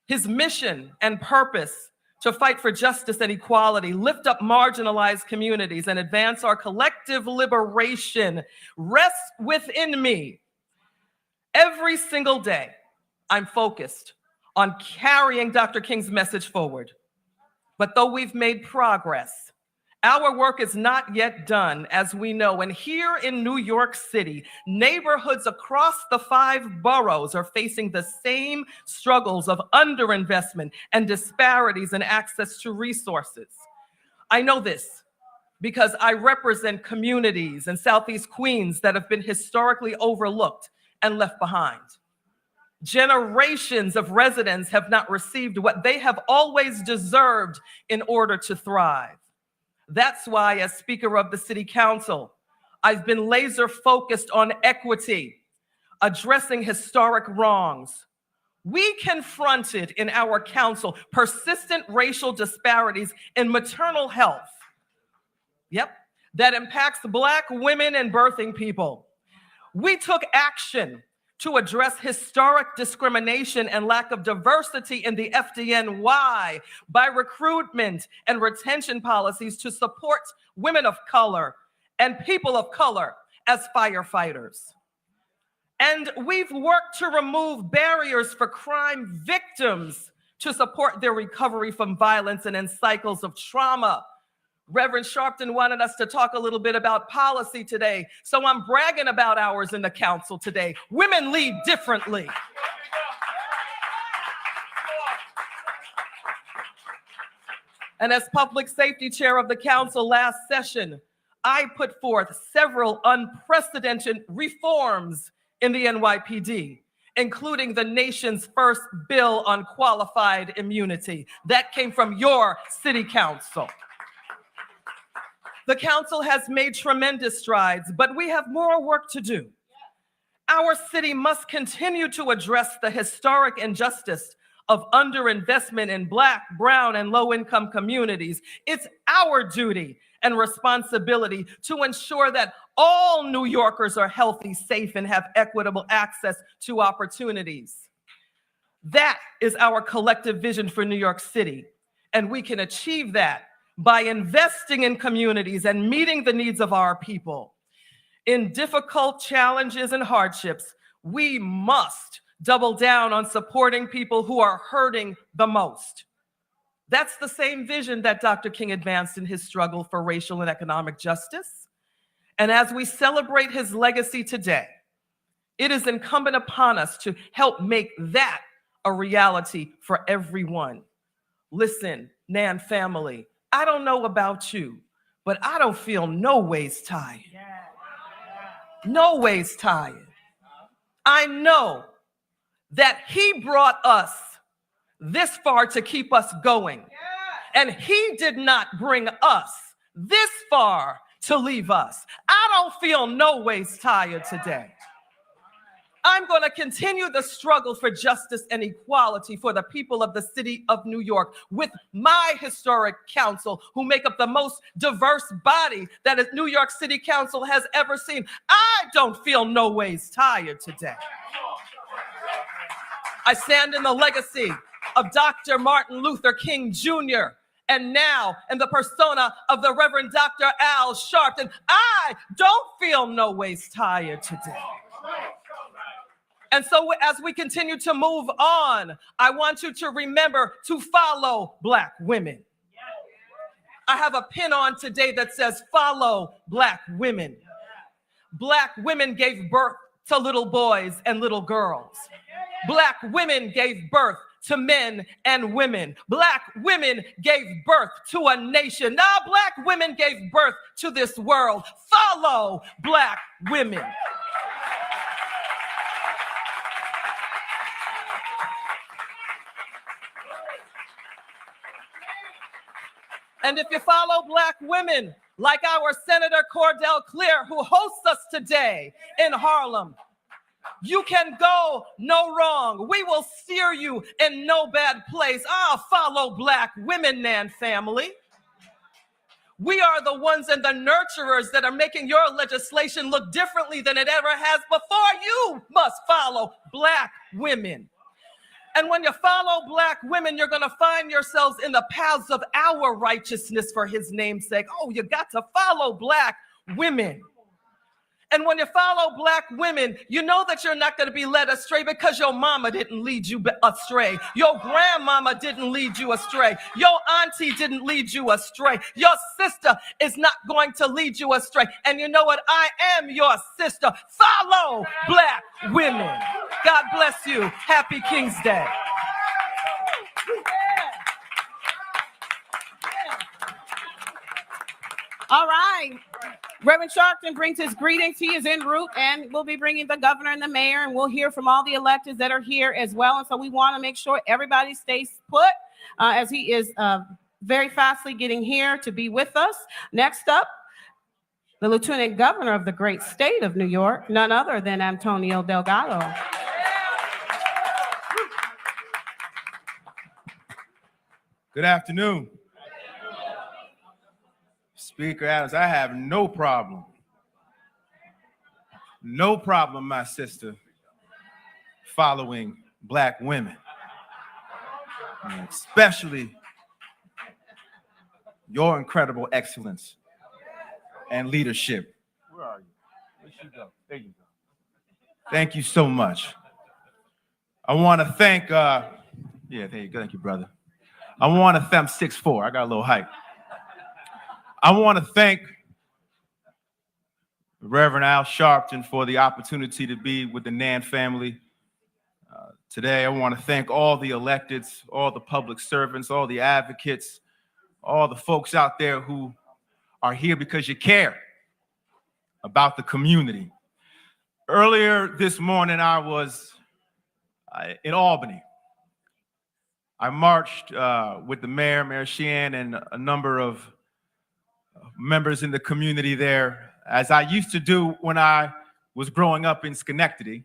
His mission and purpose to fight for justice and equality, lift up marginalized communities, and advance our collective liberation rests within me. Every single day, I'm focused on carrying Dr. King's message forward. But though we've made progress, our work is not yet done, as we know. And here in New York City, neighborhoods across the 5 boroughs are facing the same struggles of underinvestment and disparities in access to resources. I know this because I represent communities in Southeast Queens that have been historically overlooked and left behind. Generations of residents have not received what they have always deserved in order to thrive. That's why, as Speaker of the City Council, I've been laser focused on equity, addressing historic wrongs. We confronted in our council persistent racial disparities in maternal health. That impacts Black women and birthing people. We took action to address historic discrimination and lack of diversity in the FDNY by recruitment and retention policies to support women of color and people of color as firefighters. And we've worked to remove barriers for crime victims to support their recovery from violence and in cycles of trauma. Reverend Sharpton wanted us to talk a little bit about policy today, so I'm bragging about ours in the council today. Women lead differently. And as public safety chair of the council last session, I put forth several unprecedented reforms in the NYPD, including the nation's first bill on qualified immunity. That came from your city council. The council has made tremendous strides, but we have more work to do. Our city must continue to address the historic injustice of underinvestment in Black, brown, and low-income communities. It's our duty and responsibility to ensure that all New Yorkers are healthy, safe, and have equitable access to opportunities. That is our collective vision for New York City, and we can achieve that by investing in communities and meeting the needs of our people. In difficult challenges and hardships, we must double down on supporting people who are hurting the most. That's the same vision that Dr. King advanced in his struggle for racial and economic justice. And as we celebrate his legacy today, it is incumbent upon us to help make that a reality for everyone. Listen, Nan family, I don't know about you, but I don't feel no ways tired. No ways tired. I know that he brought us this far to keep us going. And he did not bring us this far to leave us. I don't feel no ways tired today. I'm going to continue the struggle for justice and equality for the people of the city of New York with my historic council, who make up the most diverse body that a New York City Council has ever seen. I don't feel no ways tired today. I stand in the legacy of Dr. Martin Luther King Jr., and now in the persona of the Reverend Dr. Al Sharpton. I don't feel no ways tired today. And so as we continue to move on, I want you to remember to follow Black women. I have a pin on today that says, follow Black women. Black women gave birth to little boys and little girls. Black women gave birth to men and women. Black women gave birth to a nation. Now Black women gave birth to this world. Follow Black women. And if you follow Black women, like our Senator Cordell Clear, who hosts us today in Harlem, you can go no wrong. We will steer you in no bad place. Follow Black women, Nan family. We are the ones and the nurturers that are making your legislation look differently than it ever has before. You must follow Black women. And when you follow Black women, you're going to find yourselves in the paths of our righteousness for his name's sake. Oh, you got to follow Black women. And when you follow Black women, you know that you're not going to be led astray because your mama didn't lead you astray. Your grandmama didn't lead you astray. Your auntie didn't lead you astray. Your sister is not going to lead you astray. And you know what? I am your sister. Follow Black women. God bless you. Happy King's Day. All right. Reverend Sharpton brings his greetings. He is en route, and we'll be bringing the governor and the mayor, and we'll hear from all the electeds that are here as well. And so we want to make sure everybody stays put as he is very fastly getting here to be with us. Next up, the lieutenant governor of the great state of New York, none other than Antonio Delgado. Good afternoon. Speaker Adams, I have no problem, my sister, following Black women, and especially your incredible excellence and leadership. Where are you? Where'd she go? There you go. Thank you so much. I want to thank, yeah, there you go. Thank you, brother. I want to thank, I'm 6'4". I got a little height. I want to thank Reverend Al Sharpton for the opportunity to be with the Nan family today. I want to thank all the electeds, all the public servants, all the advocates, all the folks out there who are here because you care about the community. Earlier this morning, I was in Albany. I marched with the mayor, Mayor Sheehan, and a number of members in the community there, as I used to do when I was growing up in Schenectady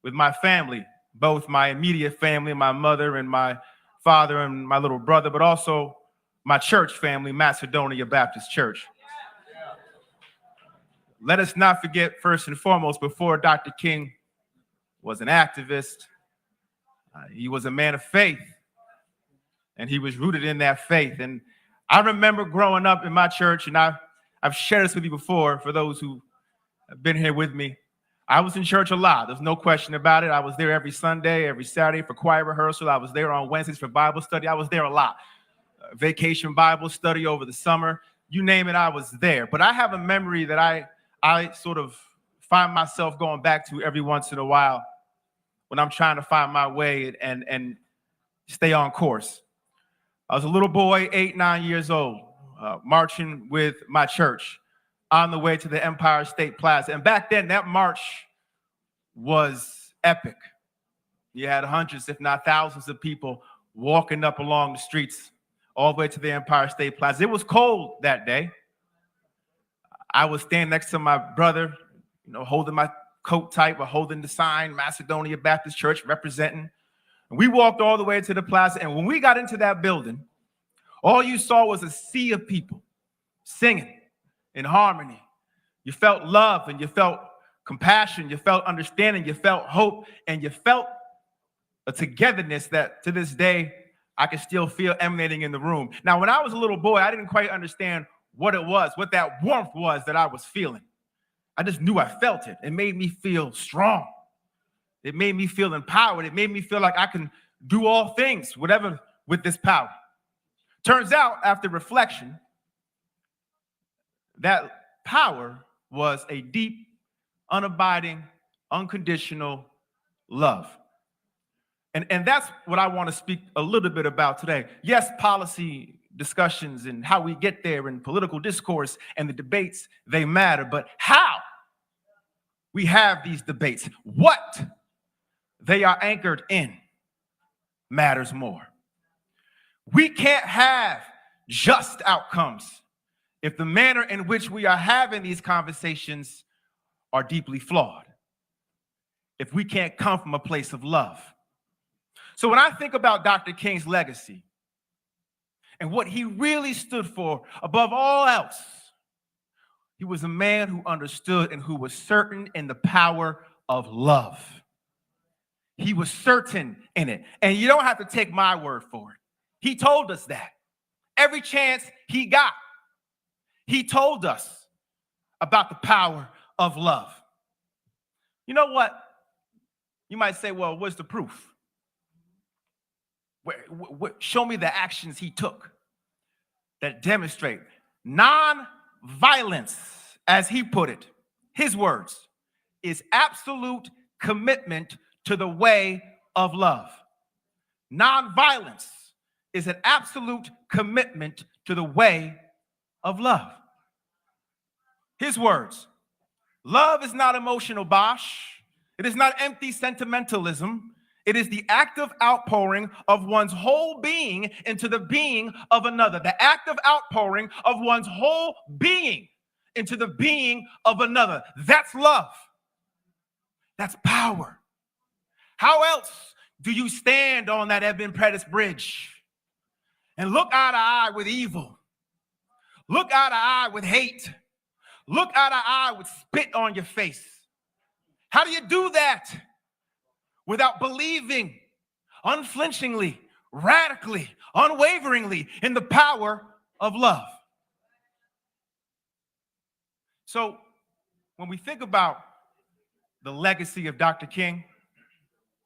with my family, both my immediate family, my mother and my father and my little brother, but also my church family, Macedonia Baptist Church. Let us not forget, first and foremost, before Dr. King was an activist, he was a man of faith, and he was rooted in that faith. And I remember growing up in my church, and I've shared this with you before, for those who have been here with me. I was in church a lot. There's no question about it. I was there every Sunday, every Saturday for choir rehearsal. I was there on Wednesdays for Bible study. I was there a lot. Vacation Bible study over the summer. You name it, I was there. But I have a memory that I sort of find myself going back to every once in a while when I'm trying to find my way and stay on course. I was a little boy, 8, 9 years old, marching with my church on the way to the Empire State Plaza. And back then, that march was epic. You had hundreds, if not thousands of people walking up along the streets all the way to the Empire State Plaza. It was cold that day. I was standing next to my brother, holding my coat tight, but holding the sign, Macedonia Baptist Church, representing. And we walked all the way to the plaza, and when we got into that building, all you saw was a sea of people singing in harmony. You felt love, and you felt compassion, you felt understanding, you felt hope, and you felt a togetherness that to this day I can still feel emanating in the room. Now, when I was a little boy, I didn't quite understand what it was, what that warmth was that I was feeling. I just knew I felt it. It made me feel strong. It made me feel empowered. It made me feel like I can do all things, whatever, with this power. Turns out, after reflection, that power was a deep, unabiding, unconditional love. And that's what I want to speak a little bit about today. Yes, policy discussions and how we get there and political discourse and the debates, they matter. But how we have these debates, what they are anchored in, matters more. We can't have just outcomes if the manner in which we are having these conversations are deeply flawed, if we can't come from a place of love. So when I think about Dr. King's legacy and what he really stood for above all else, he was a man who understood and who was certain in the power of love. He was certain in it. And you don't have to take my word for it. He told us that. Every chance he got, he told us about the power of love. You know what? You might say, well, what's the proof? Show me the actions he took that demonstrate non-violence, as he put it, his words, is absolute commitment to the way of love. Non-violence is an absolute commitment to the way of love. His words, love is not emotional bosh. It is not empty sentimentalism. It is the active outpouring of one's whole being into the being of another. The active outpouring of one's whole being into the being of another. That's love. That's power. How else do you stand on that Eben Pettus bridge and look eye to eye with evil? Look eye to eye with hate. Look eye to eye with spit on your face. How do you do that without believing unflinchingly, radically, unwaveringly in the power of love. So when we think about the legacy of Dr. King,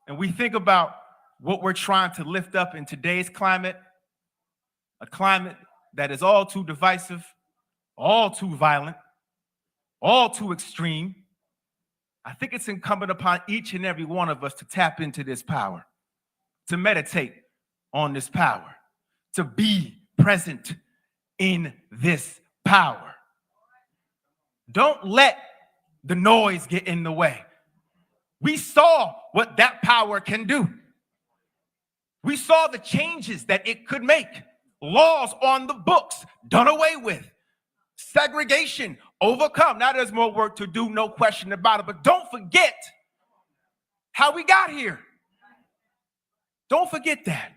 and we think about what we're trying to lift up in today's climate, a climate that is all too divisive, all too violent, all too extreme, I think it's incumbent upon each and every one of us to tap into this power, to meditate on this power, to be present in this power. Don't let the noise get in the way. We saw what that power can do. We saw the changes that it could make. Laws on the books done away with. Segregation overcome. Now there's more work to do, no question about it, but don't forget how we got here. Don't forget that.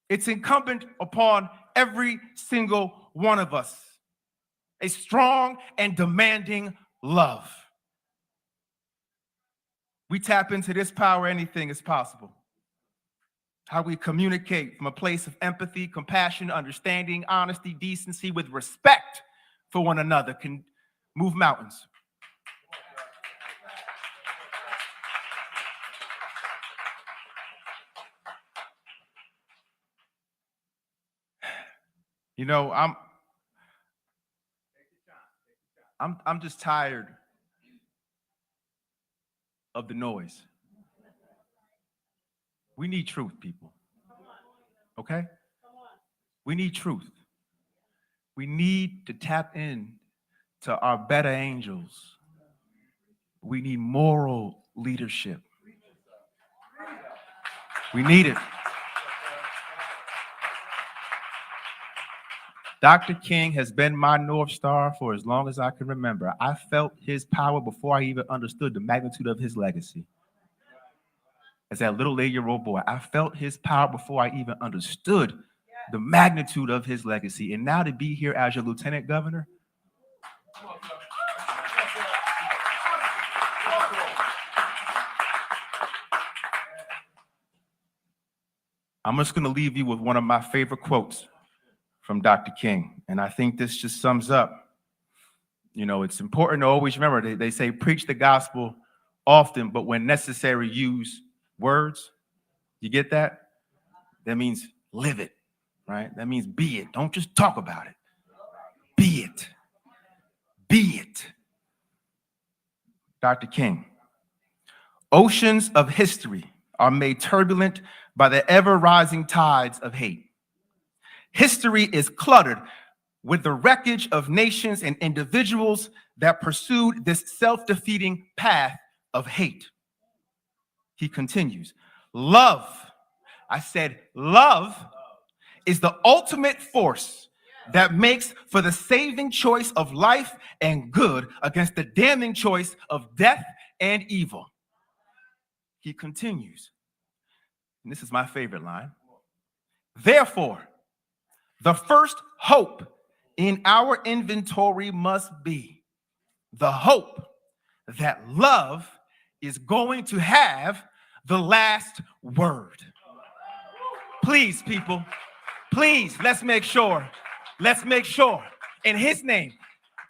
It's incumbent upon every single one of us. A strong and demanding love. We tap into this power, anything is possible. How we communicate from a place of empathy, compassion, understanding, honesty, decency, with respect for one another can move mountains. You know, I'm just tired of the noise. We need truth, people. Okay? We need truth. We need to tap in to our better angels. We need moral leadership. We need it. Dr. King has been my North Star for as long as I can remember. I felt his power before I even understood the magnitude of his legacy. As that little 8-year-old boy, I felt his power before I even understood the magnitude of his legacy. And now to be here as your lieutenant governor, I'm just going to leave you with one of my favorite quotes from Dr. King. And I think this just sums up, you know, it's important to always remember, they say preach the gospel often, but when necessary, use words. You get that? That means live it, right? That means be it. Don't just talk about it. Be it. Be it. Dr. King. Oceans of history are made turbulent by the ever-rising tides of hate. History is cluttered with the wreckage of nations and individuals that pursued this self-defeating path of hate. He continues, love, I said love, is the ultimate force that makes for the saving choice of life and good against the damning choice of death and evil. He continues, and this is my favorite line, therefore, the first hope in our inventory must be the hope that love is going to have the last word. Please, people, please, let's make sure in his name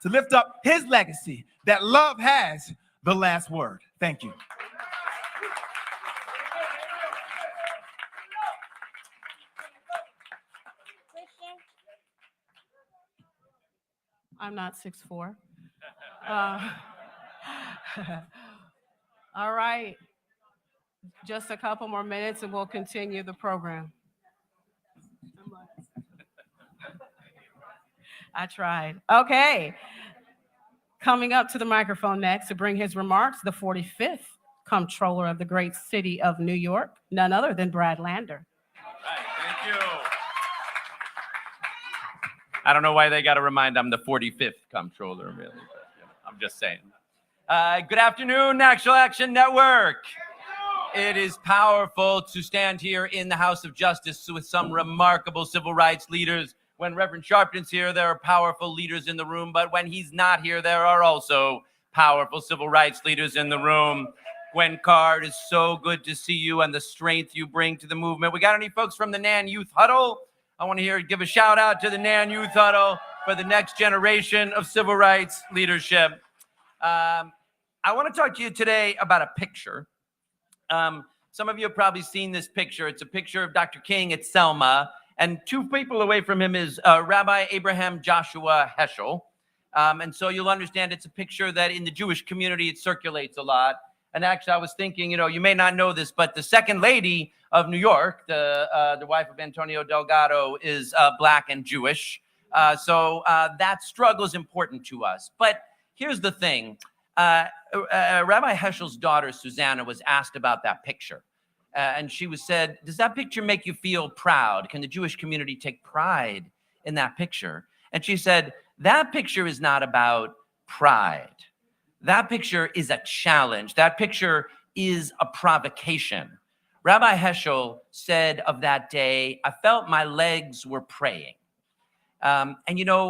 to lift up his legacy that love has the last word. Thank you. I'm not 6'4". All right. Just a couple more minutes and we'll continue the program. I tried. Okay. Coming up to the microphone next to bring his remarks, the 45th Comptroller of the great city of New York, none other than Brad Lander. All right, thank you. I don't know why they got to remind I'm the 45th comptroller, really. But, you know, I'm just saying. Good afternoon, National Action Network. It is powerful to stand here in the House of Justice with some remarkable civil rights leaders. When Reverend Sharpton's here, there are powerful leaders in the room. But when he's not here, there are also powerful civil rights leaders in the room. Gwen Card, it's so good to see you and the strength you bring to the movement. We got any folks from the NAN Youth Huddle? I want to give a shout out to the NAN Youth Huddle for the next generation of civil rights leadership. I want to talk to you today about a picture. Some of you have probably seen this picture. It's a picture of Dr. King at Selma, and 2 people away from him is Rabbi Abraham Joshua Heschel. And so you'll understand it's a picture that in the Jewish community, it circulates a lot. And actually, I was thinking, you may not know this, but the second lady of New York, the wife of Antonio Delgado, is Black and Jewish. So that struggle is important to us. But here's the thing. Rabbi Heschel's daughter, Susanna, was asked about that picture. And she said, does that picture make you feel proud? Can the Jewish community take pride in that picture? And she said, that picture is not about pride. That picture is a challenge. That picture is a provocation. Rabbi Heschel said of that day, I felt my legs were praying. And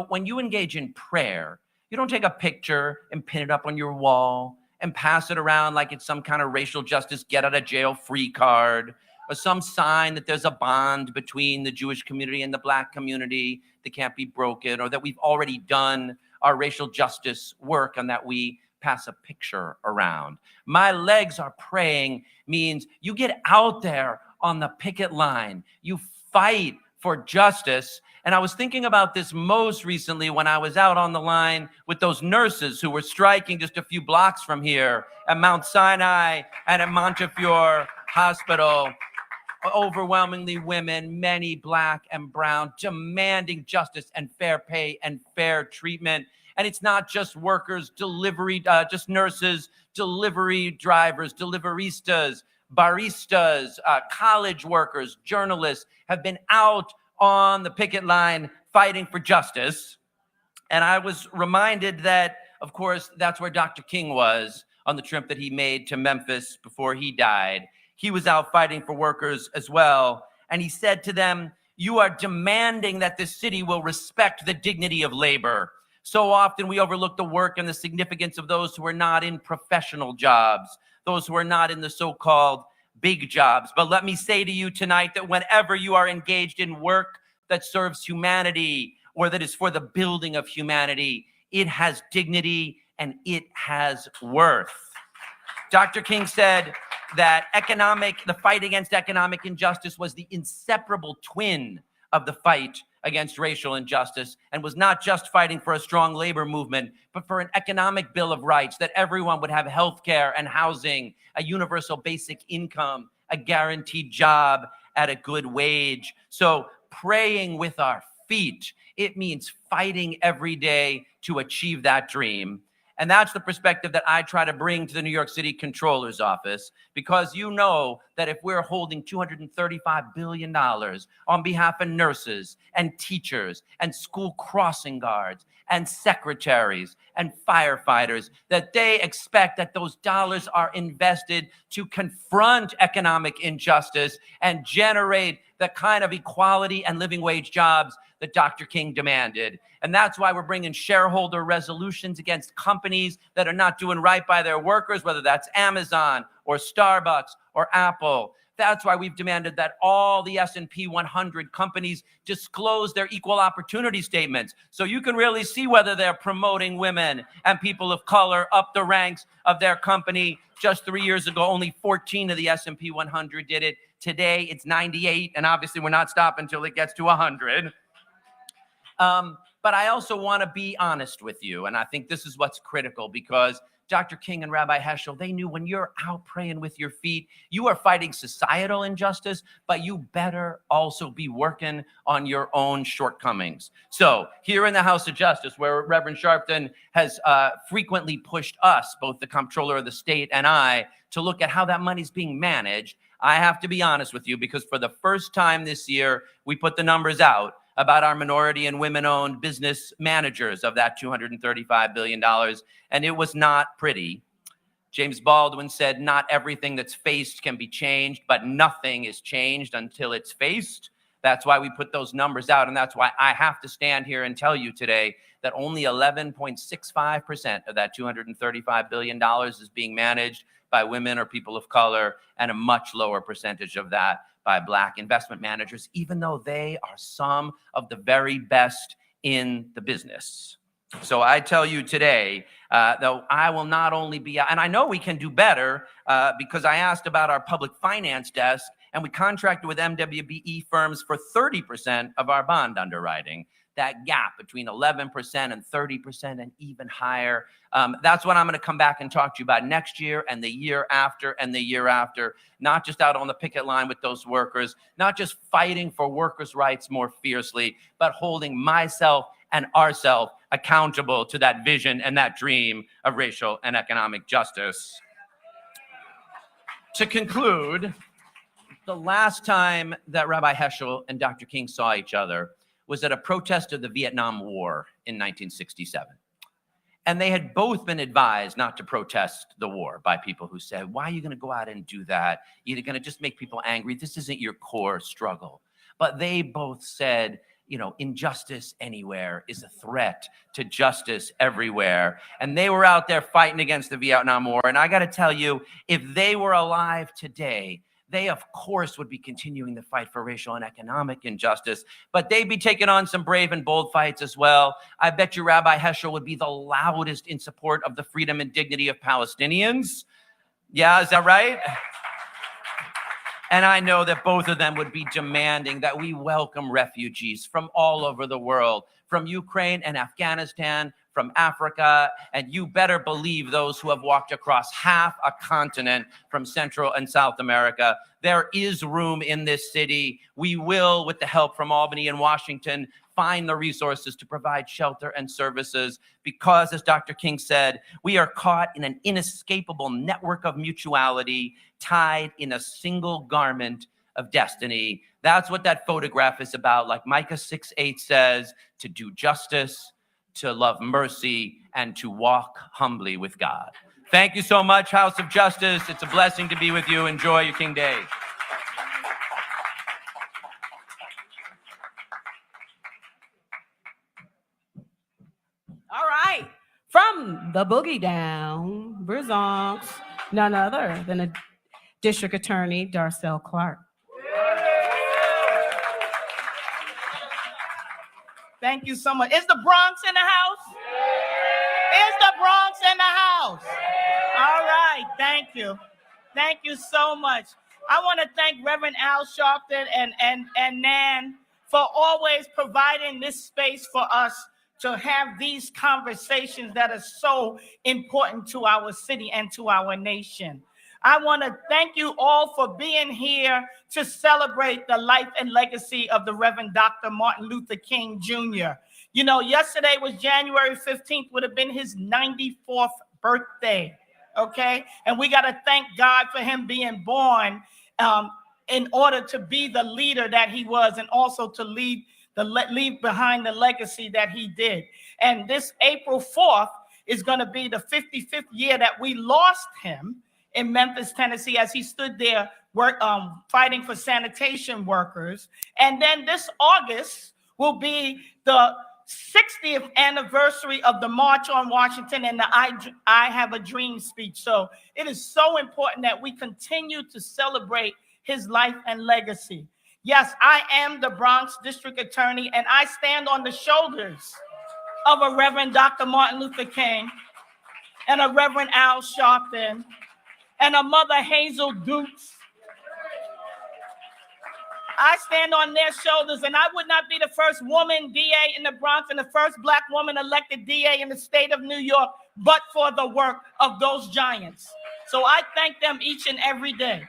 when you engage in prayer, you don't take a picture and pin it up on your wall and pass it around like it's some kind of racial justice get out of jail free card or some sign that there's a bond between the Jewish community and the Black community that can't be broken, or that we've already done our racial justice work and that we pass a picture around. My legs are praying means you get out there on the picket line, you fight for justice. And I was thinking about this most recently when I was out on the line with those nurses who were striking just a few blocks from here at Mount Sinai and at Montefiore Hospital. Overwhelmingly women, many Black and brown, demanding justice and fair pay and fair treatment. And it's not just workers, just nurses, delivery drivers, deliveristas, baristas, college workers, journalists have been out on the picket line fighting for justice. And I was reminded that, of course, that's where Dr. King was on the trip that he made to Memphis before he died. He was out fighting for workers as well. And he said to them, you are demanding that this city will respect the dignity of labor. So often we overlook the work and the significance of those who are not in professional jobs, those who are not in the so-called big jobs. But let me say to you tonight that whenever you are engaged in work that serves humanity or that is for the building of humanity, it has dignity and it has worth. Dr. King said that the fight against economic injustice was the inseparable twin of the fight against racial injustice, and was not just fighting for a strong labor movement, but for an economic bill of rights, that everyone would have health care and housing, a universal basic income, a guaranteed job at a good wage. So praying with our feet, it means fighting every day to achieve that dream. And that's the perspective that I try to bring to the New York City Comptroller's office, because you know that if we're holding $235 billion on behalf of nurses and teachers and school crossing guards and secretaries and firefighters, that they expect that those dollars are invested to confront economic injustice and generate the kind of equality and living wage jobs that Dr. King demanded. And that's why we're bringing shareholder resolutions against companies that are not doing right by their workers, whether that's Amazon or Starbucks or Apple. That's why we've demanded that all the S&P 100 companies disclose their equal opportunity statements, so you can really see whether they're promoting women and people of color up the ranks of their company. Just 3 years ago, only 14 of the S&P 100 did it. Today, it's 98, and obviously we're not stopping until it gets to 100. But I also want to be honest with you, and I think this is what's critical, because Dr. King and Rabbi Heschel, they knew when you're out praying with your feet, you are fighting societal injustice, but you better also be working on your own shortcomings. So here in the House of Justice, where Reverend Sharpton has frequently pushed us, both the Comptroller of the State and I, to look at how that money's being managed, I have to be honest with you, because for the first time this year, we put the numbers out about our minority and women-owned business managers of that $235 billion, and it was not pretty. James Baldwin said, not everything that's faced can be changed, but nothing is changed until it's faced. That's why we put those numbers out, and that's why I have to stand here and tell you today that only 11.65% of that $235 billion is being managed by women or people of color, and a much lower percentage of that by Black investment managers, even though they are some of the very best in the business. So I tell you today, though, I will not only be, and I know we can do better because I asked about our public finance desk, and we contracted with MWBE firms for 30% of our bond underwriting. That gap between 11% and 30% and even higher. That's what I'm going to come back and talk to you about next year and the year after and the year after, not just out on the picket line with those workers, not just fighting for workers' rights more fiercely, but holding myself and ourselves accountable to that vision and that dream of racial and economic justice. To conclude, the last time that Rabbi Heschel and Dr. King saw each other was at a protest of the Vietnam War in 1967. And they had both been advised not to protest the war by people who said, why are you going to go out and do that? You're going to just make people angry. This isn't your core struggle. But they both said, you know, injustice anywhere is a threat to justice everywhere. And they were out there fighting against the Vietnam War. And I got to tell you, if they were alive today, they, of course, would be continuing the fight for racial and economic injustice, but they'd be taking on some brave and bold fights as well. I bet you Rabbi Heschel would be the loudest in support of the freedom and dignity of Palestinians. Yeah, is that right? And I know that both of them would be demanding that we welcome refugees from all over the world, from Ukraine and Afghanistan, from Africa, and you better believe those who have walked across half a continent from Central and South America. There is room in this city. We will, with the help from Albany and Washington, find the resources to provide shelter and services because, as Dr. King said, we are caught in an inescapable network of mutuality, tied in a single garment of destiny. That's what that photograph is about. Like Micah 6:8 says, to do justice, to love mercy, and to walk humbly with God. Thank you so much, House of Justice. It's a blessing to be with you. Enjoy your King Day. All right. From the boogie down, Bronx, none other than a District Attorney, Darcel Clark. Thank you so much. Is the Bronx in the house? Is the Bronx in the house? All right. Thank you. Thank you so much. I want to thank Reverend Al Sharpton and Nan for always providing this space for us to have these conversations that are so important to our city and to our nation. I want to thank you all for being here to celebrate the life and legacy of the Reverend Dr. Martin Luther King Jr. You know, yesterday was January 15th, would have been his 94th birthday, okay? And we got to thank God for him being born in order to be the leader that he was and also to leave behind the legacy that he did. And this April 4th is going to be the 55th year that we lost him in Memphis, Tennessee, as he stood there fighting for sanitation workers. And then this August will be the 60th anniversary of the March on Washington and the I Have a Dream speech. So it is so important that we continue to celebrate his life and legacy. Yes, I am the Bronx District Attorney, and I stand on the shoulders of a Reverend Dr. Martin Luther King and a Reverend Al Sharpton and a Mother Hazel Dukes. I stand on their shoulders, and I would not be the first woman DA in the Bronx and the first Black woman elected DA in the state of New York, but for the work of those giants. So I thank them each and every day.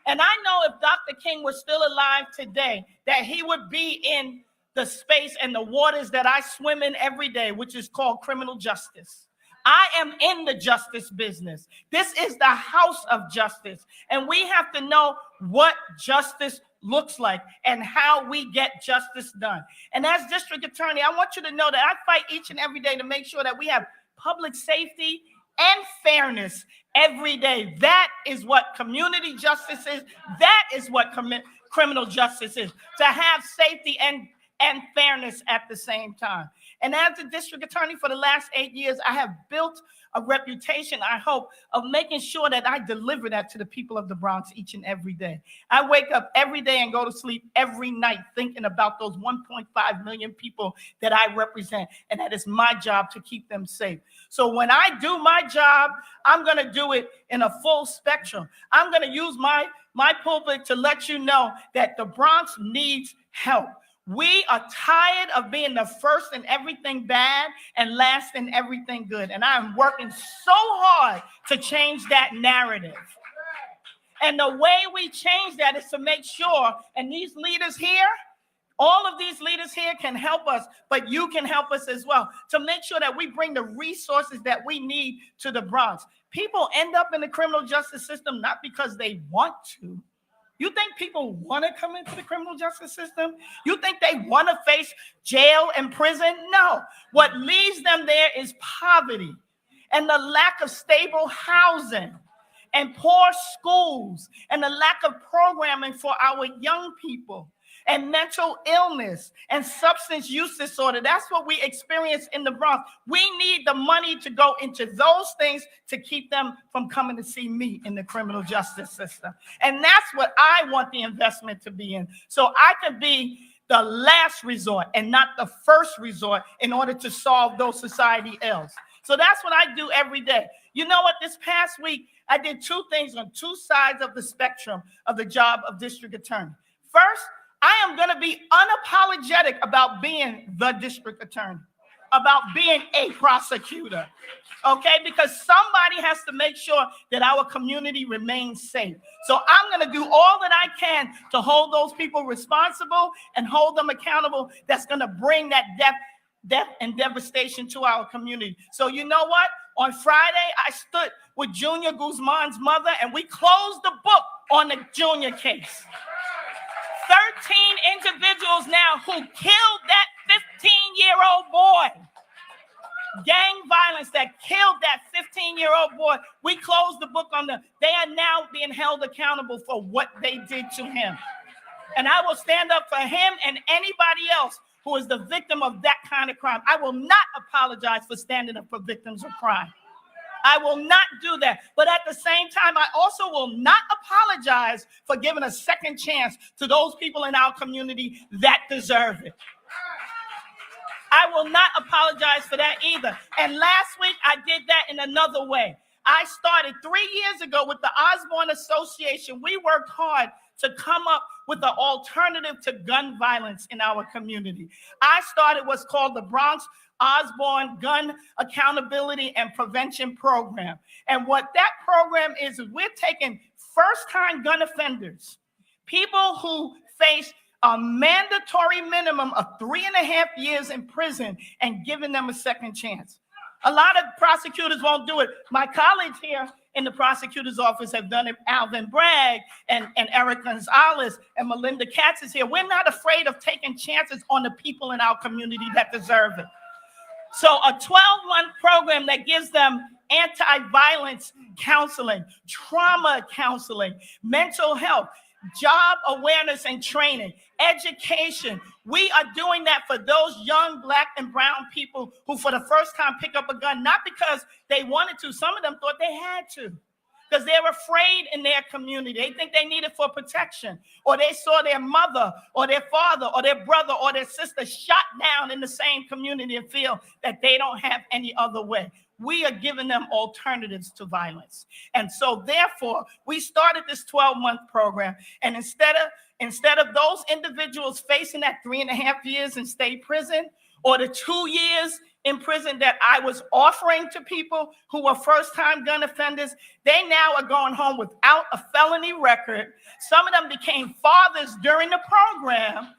And I know if Dr. King was still alive today, that he would be in the space and the waters that I swim in every day, which is called criminal justice. I am in the justice business. This is the house of justice. And we have to know what justice looks like and how we get justice done. And as district attorney, I want you to know that I fight each and every day to make sure that we have public safety and fairness every day. That is what community justice is. That is what criminal justice is, to have safety and fairness at the same time. And as a district attorney for the last 8 years, I have built a reputation, I hope, of making sure that I deliver that to the people of the Bronx each and every day. I wake up every day and go to sleep every night thinking about those 1.5 million people that I represent, and that is my job to keep them safe. So when I do my job, I'm going to do it in a full spectrum. I'm going to use my pulpit to let you know that the Bronx needs help. We are tired of being the first in everything bad and last in everything good. And I'm working so hard to change that narrative. And the way we change that is to make sure, and these leaders here, all of these leaders here can help us, but you can help us as well, to make sure that we bring the resources that we need to the Bronx. People end up in the criminal justice system not because they want to. You think people want to come into the criminal justice system? You think they want to face jail and prison? No. What leads them there is poverty and the lack of stable housing and poor schools and the lack of programming for our young people and mental illness and substance use disorder. That's what we experience in the Bronx. We need the money to go into those things to keep them from coming to see me in the criminal justice system. And that's what I want the investment to be in. So I can be the last resort and not the first resort in order to solve those society ills. So that's what I do every day. You know what? This past week, I did two things on two sides of the spectrum of the job of district attorney. First, I am going to be unapologetic about being the district attorney, about being a prosecutor, okay? Because somebody has to make sure that our community remains safe. So I'm going to do all that I can to hold those people responsible and hold them accountable. That's going to bring that death and devastation to our community. So you know what? On Friday, I stood with Junior Guzman's mother, and we closed the book on the Junior case. 13 individuals now who killed that 15-year-old boy. Gang violence that killed that 15-year-old boy. We closed the book on them. They are now being held accountable for what they did to him. And I will stand up for him and anybody else who is the victim of that kind of crime. I will not apologize for standing up for victims of crime. I will not do that. But at the same time, I also will not apologize for giving a second chance to those people in our community that deserve it. I will not apologize for that either. And last week, I did that in another way. I started 3 years ago with the Osborne Association. We worked hard to come up with an alternative to gun violence in our community. I started what's called the Bronx Osborne Gun Accountability and Prevention Program. And what that program is we're taking first-time gun offenders, people who face a mandatory minimum of 3.5 years in prison, and giving them a second chance. A lot of prosecutors won't do it. My colleagues here in the prosecutor's office have done it. Alvin Bragg and Eric Gonzalez and Melinda Katz is here. We're not afraid of taking chances on the people in our community that deserve it. So a 12-month program that gives them anti-violence counseling, trauma counseling, mental health, job awareness and training, education. We are doing that for those young Black and brown people who for the first time pick up a gun, not because they wanted to. Some of them thought they had to because they're afraid in their community. They think they need it for protection, or they saw their mother or their father or their brother or their sister shot down in the same community and feel that they don't have any other way. We are giving them alternatives to violence. And so therefore, we started this 12-month program. And instead of those individuals facing that 3.5 years in state prison, or the 2 years in prison that I was offering to people who were first-time gun offenders, they now are going home without a felony record. Some of them became fathers during the program.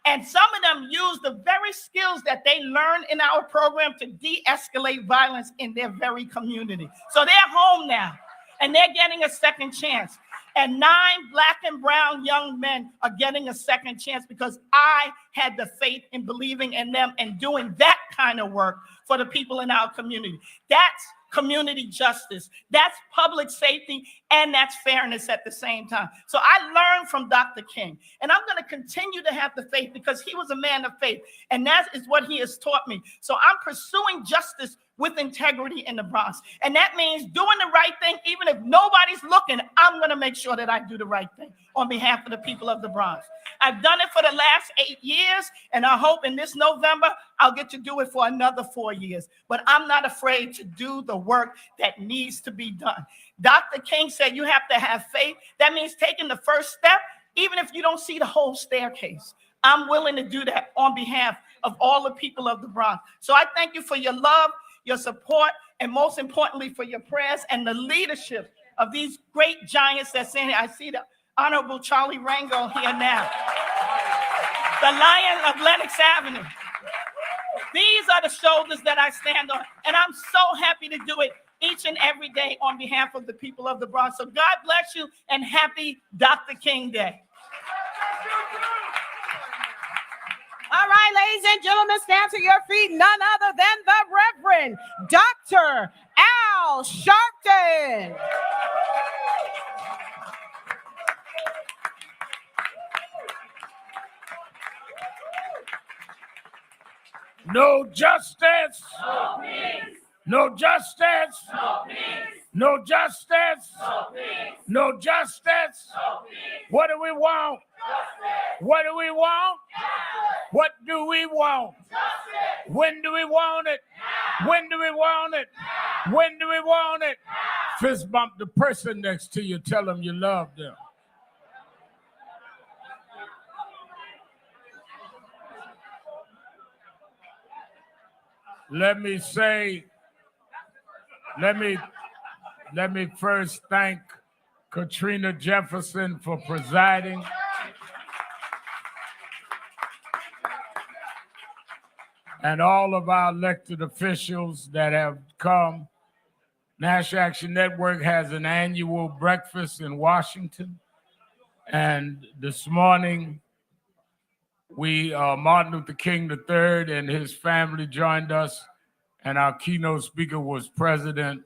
And some of them use the very skills that they learned in our program to de-escalate violence in their very community. So they're home now, and they're getting a second chance. And 9 Black and brown young men are getting a second chance because I had the faith in believing in them and doing that kind of work for the people in our community. That's community justice. That's public safety and that's fairness at the same time. So I learned from Dr. King, and I'm going to continue to have the faith because he was a man of faith, and that is what he has taught me. So I'm pursuing justice with integrity in the Bronx, and that means doing the right thing. Even if nobody's looking, I'm going to make sure that I do the right thing on behalf of the people of the Bronx. I've done it for the last 8 years, and I hope in this November I'll get to do it for another 4 years. But I'm not afraid to do the work that needs to be done. Dr. King said you have to have faith. That means taking the first step, even if you don't see the whole staircase. I'm willing to do that on behalf of all the people of the Bronx. So I thank you for your love, your support, and most importantly for your prayers and the leadership of these great giants that's in here. I see the Honorable Charlie Rango here now, the Lion of Lenox Avenue. These are the shoulders that I stand on, and I'm so happy to do it each and every day on behalf of the people of the Bronx. So God bless you, and happy Dr. King Day. All right, ladies and gentlemen, stand to your feet. None other than the Reverend Dr. Al Sharpton. No justice. No peace. No justice. No peace. No justice. No peace. No justice. No peace. What do we want? Justice. What do we want? Justice. What do we want? Justice. When do we want it? Now. When do we want it? Now. When do we want it? Now. Fist bump the person next to you. Tell them you love them. Let me first thank Katrina Jefferson for presiding. And all of our elected officials that have come. National Action Network has an annual breakfast in Washington. And this morning, Martin Luther King III and his family joined us, and our keynote speaker was President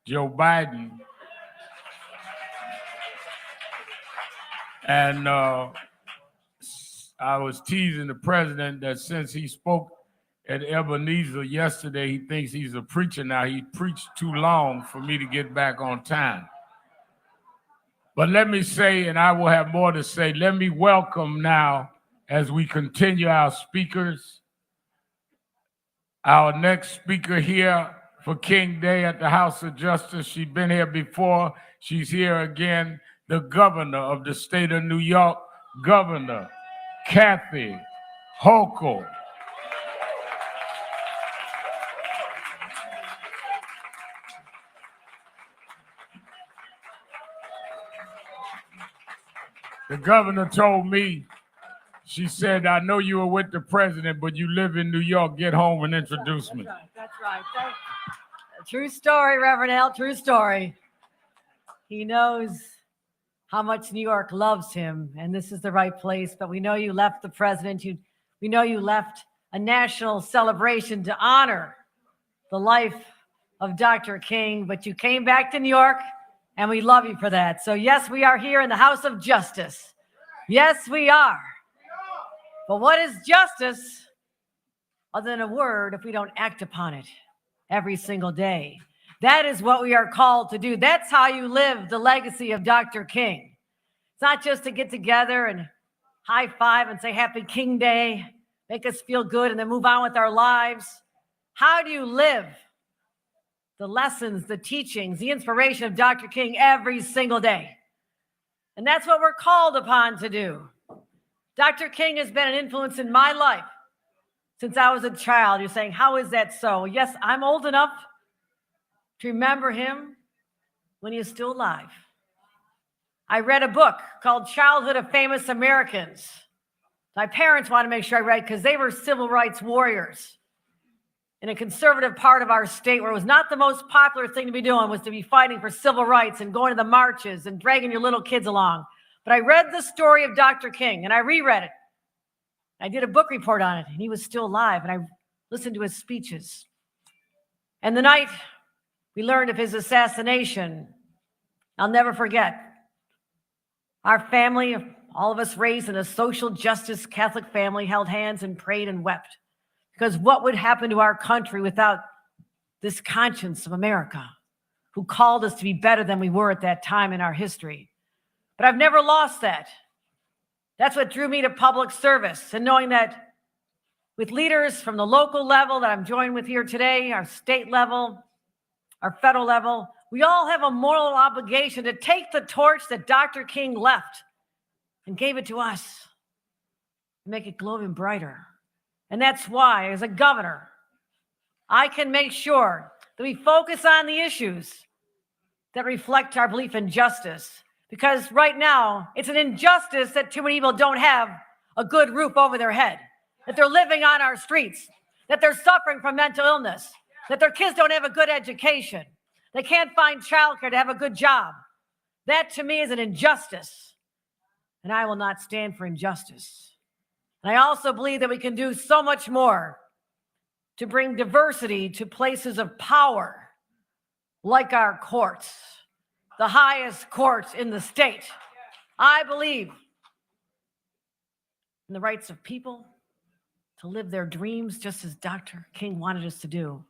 Joe Biden. And I was teasing the president that since he spoke at Ebenezer yesterday, he thinks he's a preacher now. He preached too long for me to get back on time. But let me say, and I will have more to say, let me welcome now, as we continue our speakers, our next speaker here for King Day at the House of Justice. She's been here before. She's here again. The governor of the state of New York, Governor Kathy Hochul. The governor told me, she said, I know you were with the president, but you live in New York. Get home and introduce me. That's right. True story, Reverend Al, true story. He knows how much New York loves him, and this is the right place. But we know you left the president. We know you left a national celebration to honor the life of Dr. King, but you came back to New York, and we love you for that. So yes, we are here in the House of Justice. Yes, we are. But what is justice other than a word if we don't act upon it every single day? That is what we are called to do. That's how you live the legacy of Dr. King. It's not just to get together and high five and say Happy King Day, make us feel good, and then move on with our lives. How do you live the lessons, the teachings, the inspiration of Dr. King every single day? And that's what we're called upon to do. Dr. King has been an influence in my life since I was a child. You're saying, how is that so? Yes, I'm old enough to remember him when he is still alive. I read a book called Childhood of Famous Americans. My parents wanted to make sure I read because they were civil rights warriors in a conservative part of our state where it was not the most popular thing to be doing was to be fighting for civil rights and going to the marches and dragging your little kids along. But I read the story of Dr. King, and I reread it. I did a book report on it, and he was still alive, and I listened to his speeches. And the night we learned of his assassination, I'll never forget our family, all of us raised in a social justice Catholic family, held hands and prayed and wept. Because what would happen to our country without this conscience of America, who called us to be better than we were at that time in our history? But I've never lost that. That's what drew me to public service, and knowing that with leaders from the local level that I'm joined with here today, our state level, our federal level, we all have a moral obligation to take the torch that Dr. King left and gave it to us and make it glow even brighter. And that's why, as a governor, I can make sure that we focus on the issues that reflect our belief in justice. Because right now, it's an injustice that too many people don't have a good roof over their head, that they're living on our streets, that they're suffering from mental illness, that their kids don't have a good education, they can't find childcare to have a good job. That to me is an injustice, and I will not stand for injustice. And I also believe that we can do so much more to bring diversity to places of power, like our courts, the highest courts in the state. I believe in the rights of people to live their dreams just as Dr. King wanted us to do.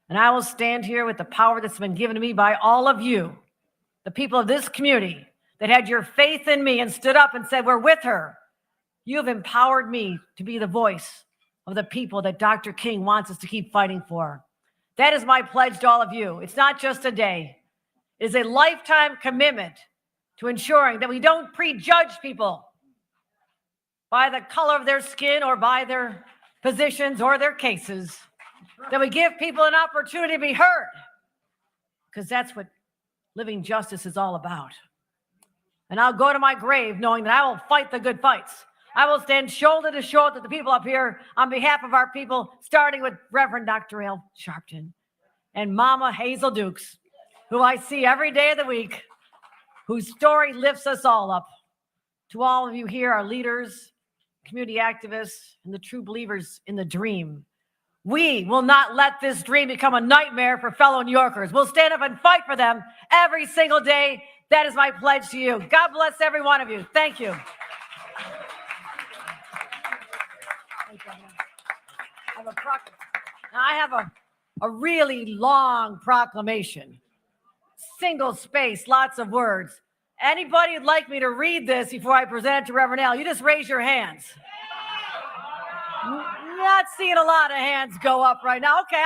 And I will stand here with the power that's been given to me by all of you, the people of this community that had your faith in me and stood up and said, we're with her. You have empowered me to be the voice of the people that Dr. King wants us to keep fighting for. That is my pledge to all of you. It's not just a day. It is a lifetime commitment to ensuring that we don't prejudge people by the color of their skin or by their positions or their cases, that we give people an opportunity to be heard, because that's what living justice is all about. And I'll go to my grave knowing that I will fight the good fights. I will stand shoulder to shoulder with the people up here on behalf of our people, starting with Reverend Dr. Al Sharpton and Mama Hazel Dukes, who I see every day of the week, whose story lifts us all up. To all of you here, our leaders, community activists, and the true believers in the dream, we will not let this dream become a nightmare for fellow New Yorkers. We'll stand up and fight for them every single day. That is my pledge to you. God bless every one of you. Thank you. I have a really long proclamation. Single space, lots of words. Anybody who'd like me to read this before I present it to Reverend Al, you just raise your hands. Not seeing a lot of hands go up right now. Okay,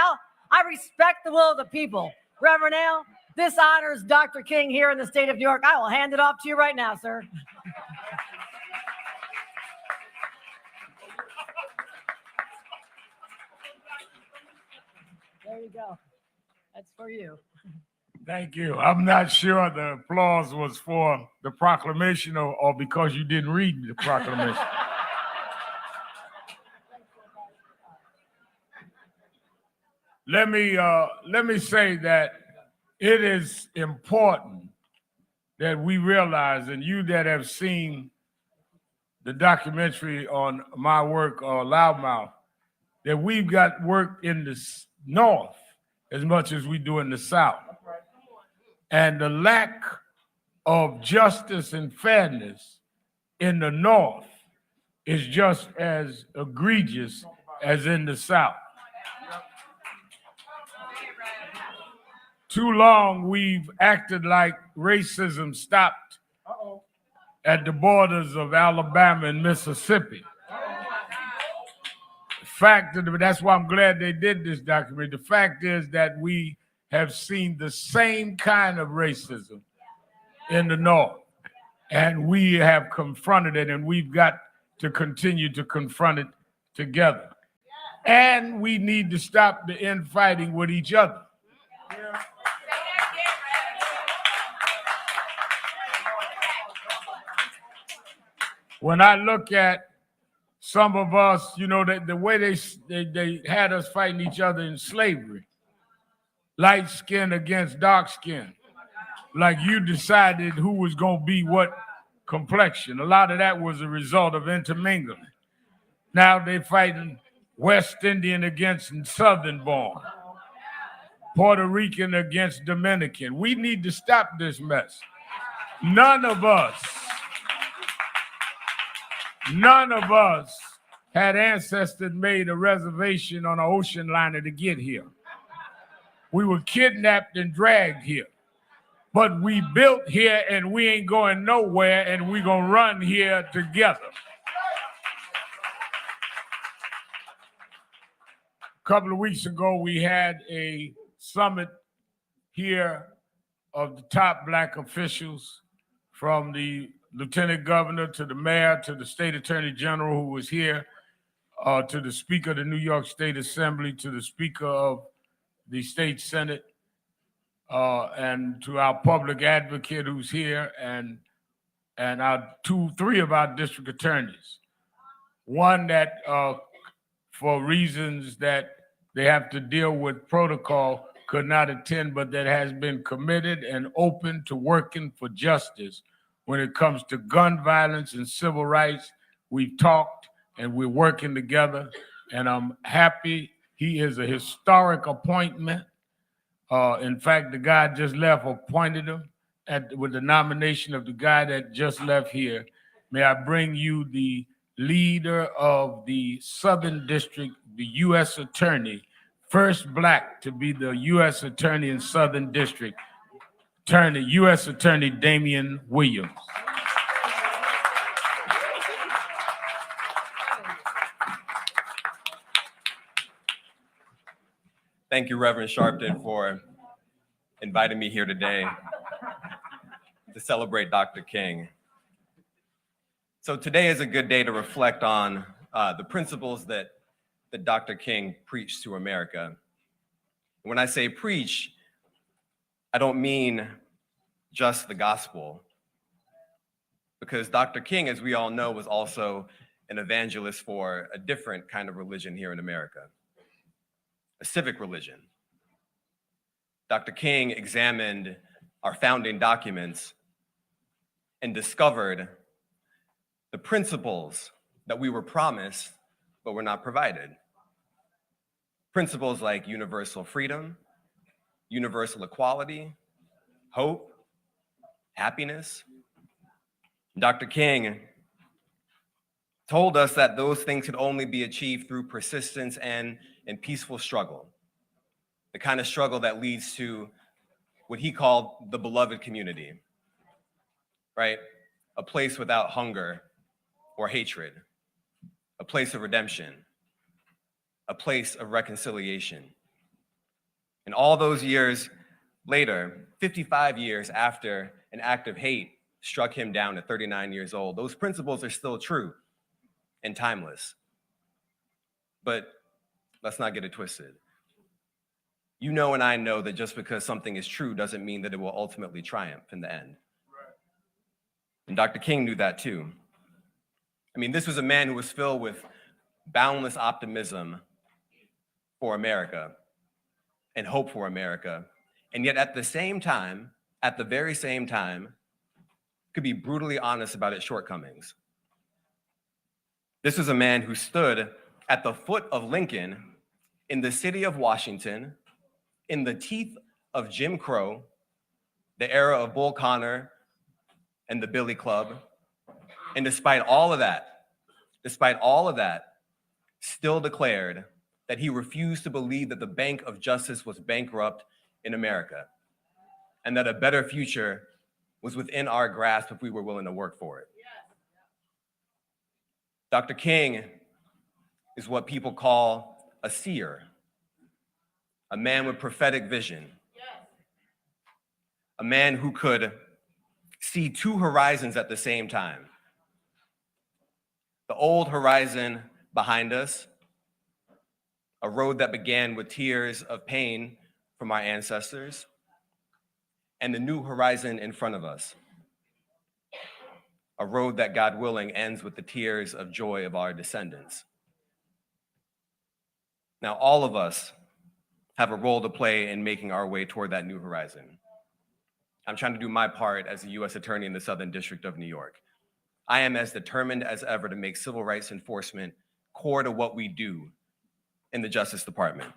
I respect the will of the people. Reverend Al, this honors Dr. King here in the state of New York. I will hand it off to you right now, sir. There you go. That's for you. Thank you. I'm not sure the applause was for the proclamation or because you didn't read the proclamation. Let me say that it is important that we realize, and you that have seen the documentary on my work or Loudmouth, that we've got work in the North as much as we do in the South. And the lack of justice and fairness in the North is just as egregious as in the South. Too long we've acted like racism stopped at the borders of Alabama and Mississippi. That's why I'm glad they did this documentary. The fact is that we have seen the same kind of racism in the North, and we have confronted it, and we've got to continue to confront it together. And we need to stop the infighting with each other. When I look at some of us, you know, the way they had us fighting each other in slavery, light skin against dark skin, like you decided who was going to be what complexion. A lot of that was a result of intermingling. Now they're fighting West Indian against Southern born, Puerto Rican against Dominican. We need to stop this mess. None of us had ancestors made a reservation on an ocean liner to get here. We were kidnapped and dragged here. But we built here and we ain't going nowhere, and we gonna run here together. A couple of weeks ago, we had a summit here of the top Black officials, from the lieutenant governor to the mayor to the state attorney general who was here, to the speaker of the New York State Assembly, to the speaker of the state senate, and to our public advocate who's here, and three of our district attorneys. One that, for reasons that they have to deal with protocol, could not attend, but that has been committed and open to working for justice when it comes to gun violence and civil rights. We've talked and we're working together, and I'm happy. He is a historic appointment. In fact, the guy just left appointed him with the nomination of the guy that just left here. May I bring you the leader of the Southern District, the U.S. Attorney, first Black to be the U.S. Attorney in Southern District, U.S. Attorney Damian Williams. Thank you, Reverend Sharpton, for inviting me here today to celebrate Dr. King. So today is a good day to reflect on the principles that Dr. King preached to America. When I say preach, I don't mean just the gospel, because Dr. King, as we all know, was also an evangelist for a different kind of religion here in America, a civic religion. Dr. King examined our founding documents and discovered the principles that we were promised but were not provided. Principles like universal freedom, universal equality, hope, happiness. Dr. King told us that those things could only be achieved through persistence and peaceful struggle, the kind of struggle that leads to what he called the beloved community, right? A place without hunger or hatred, a place of redemption, a place of reconciliation. And all those years later, 55 years after an act of hate struck him down at 39 years old, those principles are still true and timeless. But let's not get it twisted. You know and I know that just because something is true doesn't mean that it will ultimately triumph in the end. And Dr. King knew that too. I mean, this was a man who was filled with boundless optimism for America and hope for America. And yet at the same time, at the very same time, could be brutally honest about its shortcomings. This was a man who stood at the foot of Lincoln in the city of Washington, in the teeth of Jim Crow, the era of Bull Connor and the Billy Club. And despite all of that, still declared that he refused to believe that the Bank of Justice was bankrupt in America and that a better future was within our grasp if we were willing to work for it. Dr. King is what people call a seer, a man with prophetic vision, a man who could see two horizons at the same time. The old horizon behind us, a road that began with tears of pain from our ancestors, and the new horizon in front of us, a road that, God willing, ends with the tears of joy of our descendants. Now, all of us have a role to play in making our way toward that new horizon. I'm trying to do my part as a U.S. Attorney in the Southern District of New York. I am as determined as ever to make civil rights enforcement core to what we do in the Justice Department.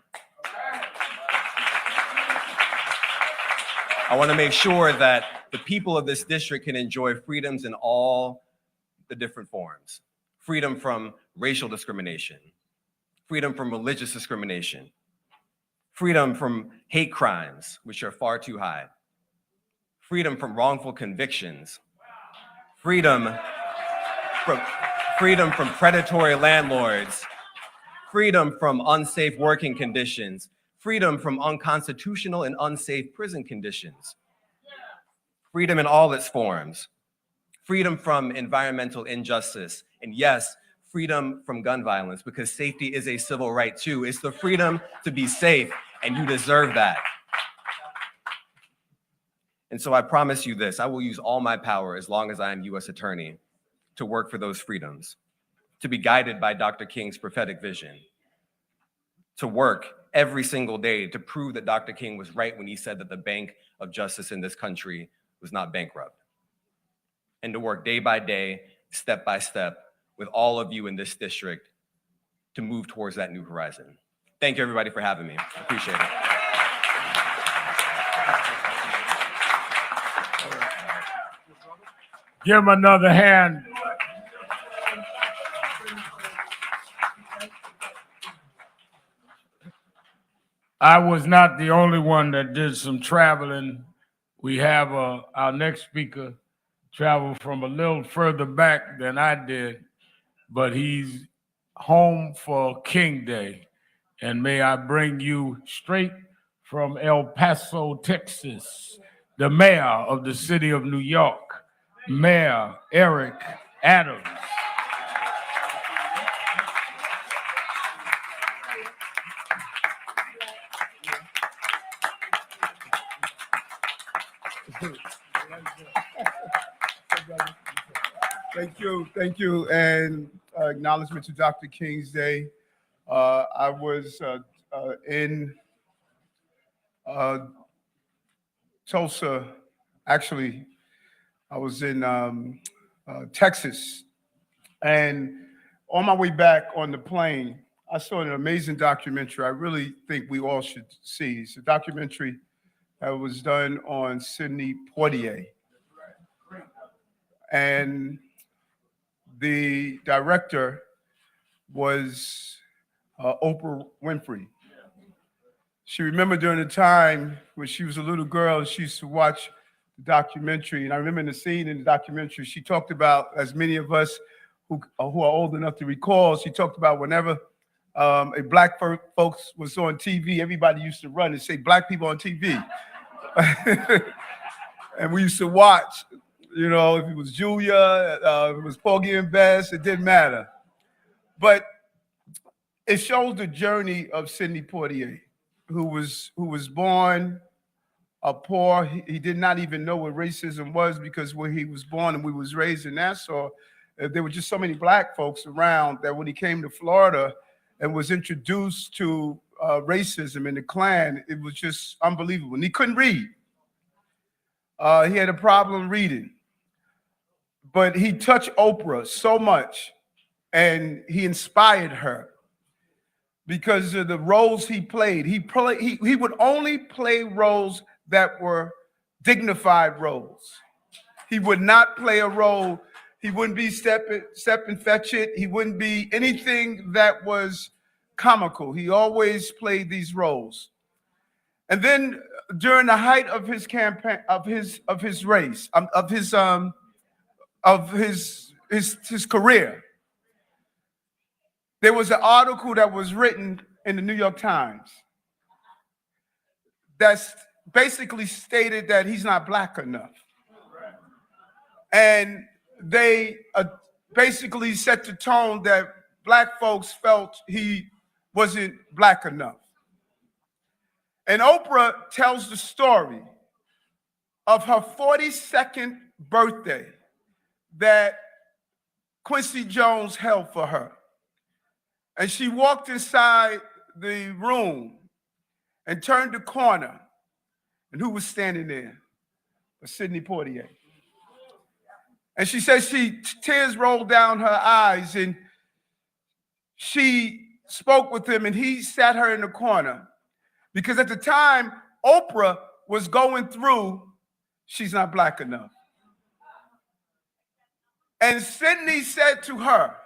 I want to make sure that the people of this district can enjoy freedoms in all the different forms. Freedom from racial discrimination, freedom from religious discrimination, freedom from hate crimes, which are far too high, freedom from wrongful convictions, freedom from predatory landlords, freedom from unsafe working conditions, freedom from unconstitutional and unsafe prison conditions, freedom in all its forms, freedom from environmental injustice, and yes, freedom from gun violence, because safety is a civil right too. It's the freedom to be safe, and you deserve that. And so I promise you this, I will use all my power as long as I am U.S. Attorney to work for those freedoms, to be guided by Dr. King's prophetic vision, to work every single day to prove that Dr. King was right when he said that the bank of justice in this country was not bankrupt, and to work day by day, step by step, with all of you in this district to move towards that new horizon. Thank you, everybody, for having me. I appreciate it. Give him another hand. I was not the only one that did some traveling. We have our next speaker traveled from a little further back than I did, but he's home for King Day. And may I bring you straight from El Paso, Texas, the mayor of the city of New York, Mayor Eric Adams. Thank you, and acknowledgement to Dr. King's Day. I was in Tulsa, actually, I was in Texas, and on my way back on the plane, I saw an amazing documentary I really think we all should see. It's a documentary that was done on Sidney Poitier. And the director was Oprah Winfrey. She remembered during the time when she was a little girl, she used to watch the documentary. And I remember in the scene in the documentary, she talked about, as many of us who are old enough to recall, she talked about whenever a black folks was on TV, everybody used to run and say, "Black people on TV." And we used to watch, you know, if it was Julia, if it was Porgy and Bess, it didn't matter. But it shows the journey of Sidney Poitier, who was born poor. He did not even know what racism was, because where he was born and we was raised in Nassau, there were just so many black folks around that when he came to Florida and was introduced to racism in the Klan, it was just unbelievable. And he couldn't read. He had a problem reading. But he touched Oprah so much, and he inspired her because of the roles he played. He would only play roles that were dignified roles. He would not play a role. He wouldn't be step and fetch it. He wouldn't be anything that was comical. He always played these roles. And then during the height of his campaign, of his career, there was an article that was written in the New York Times that's basically stated that he's not black enough. And they basically set the tone that black folks felt he wasn't black enough. And Oprah tells the story of her 42nd birthday that Quincy Jones held for her. And she walked inside the room and turned the corner. And who was standing there? But Sidney Poitier. And she says tears rolled down her eyes, and she spoke with him, and he sat her in the corner. Because at the time, Oprah was going through she's not black enough. And Sydney said to her,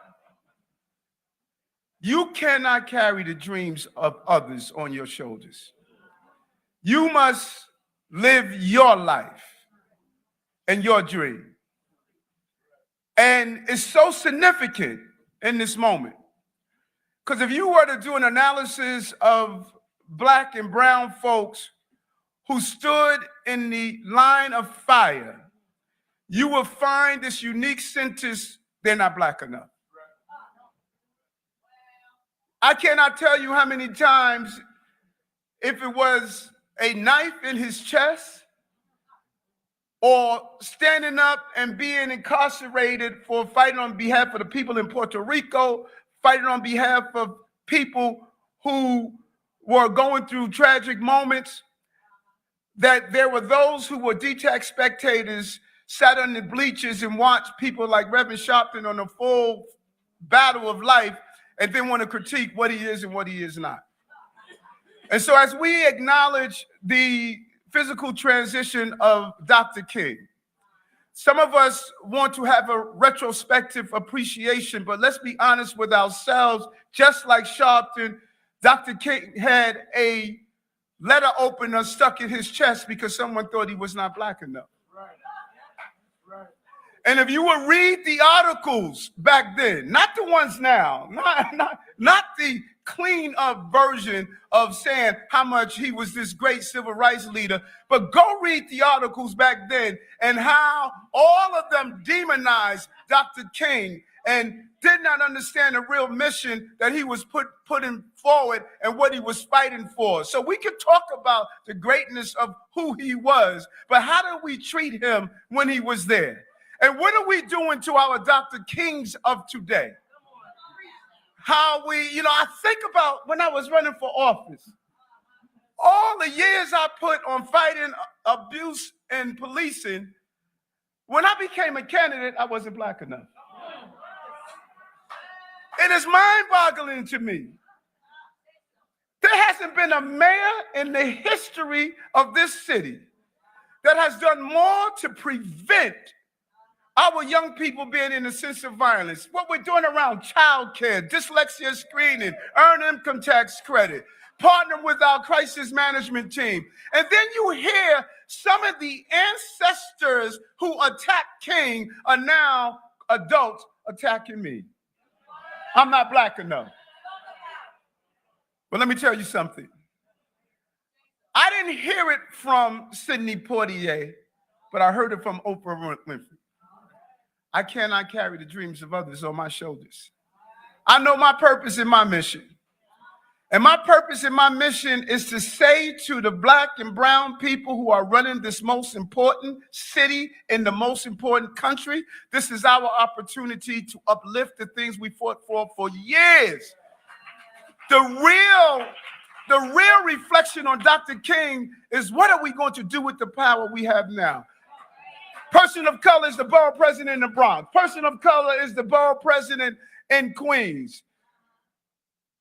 you cannot carry the dreams of others on your shoulders. You must live your life and your dream. And it's so significant in this moment. Because if you were to do an analysis of black and brown folks who stood in the line of fire, you will find this unique sentence, they're not black enough. I cannot tell you how many times, if it was a knife in his chest or standing up and being incarcerated for fighting on behalf of the people in Puerto Rico, fighting on behalf of people who were going through tragic moments, that there were those who were detached spectators, sat on the bleachers and watched people like Reverend Sharpton on the full battle of life, and then want to critique what he is and what he is not. And so as we acknowledge the physical transition of Dr. King, some of us want to have a retrospective appreciation, but let's be honest with ourselves. Just like Sharpton, Dr. King had a letter opener stuck in his chest because someone thought he was not black enough. And if you would read the articles back then, not the ones now, not the clean up version of saying how much he was this great civil rights leader, but go read the articles back then and how all of them demonized Dr. King and did not understand the real mission that he was putting forward and what he was fighting for. So we can talk about the greatness of who he was, but how did we treat him when he was there? And what are we doing to our Dr. Kings of today? How we, I think about when I was running for office, all the years I put on fighting abuse and policing, when I became a candidate, I wasn't black enough. It is mind-boggling to me. There hasn't been a mayor in the history of this city that has done more to prevent our young people being in a sense of violence. What we're doing around childcare, dyslexia screening, earned income tax credit, partner with our crisis management team. And then you hear some of the ancestors who attacked King are now adults attacking me. I'm not black enough. But let me tell you something. I didn't hear it from Sidney Poitier, but I heard it from Oprah Winfrey. I cannot carry the dreams of others on my shoulders. I know my purpose and my mission. And my purpose and my mission is to say to the black and brown people who are running this most important city in the most important country, this is our opportunity to uplift the things we fought for years. The real reflection on Dr. King is, what are we going to do with the power we have now? Person of color is the borough president in the Bronx. Person of color is the borough president in Queens.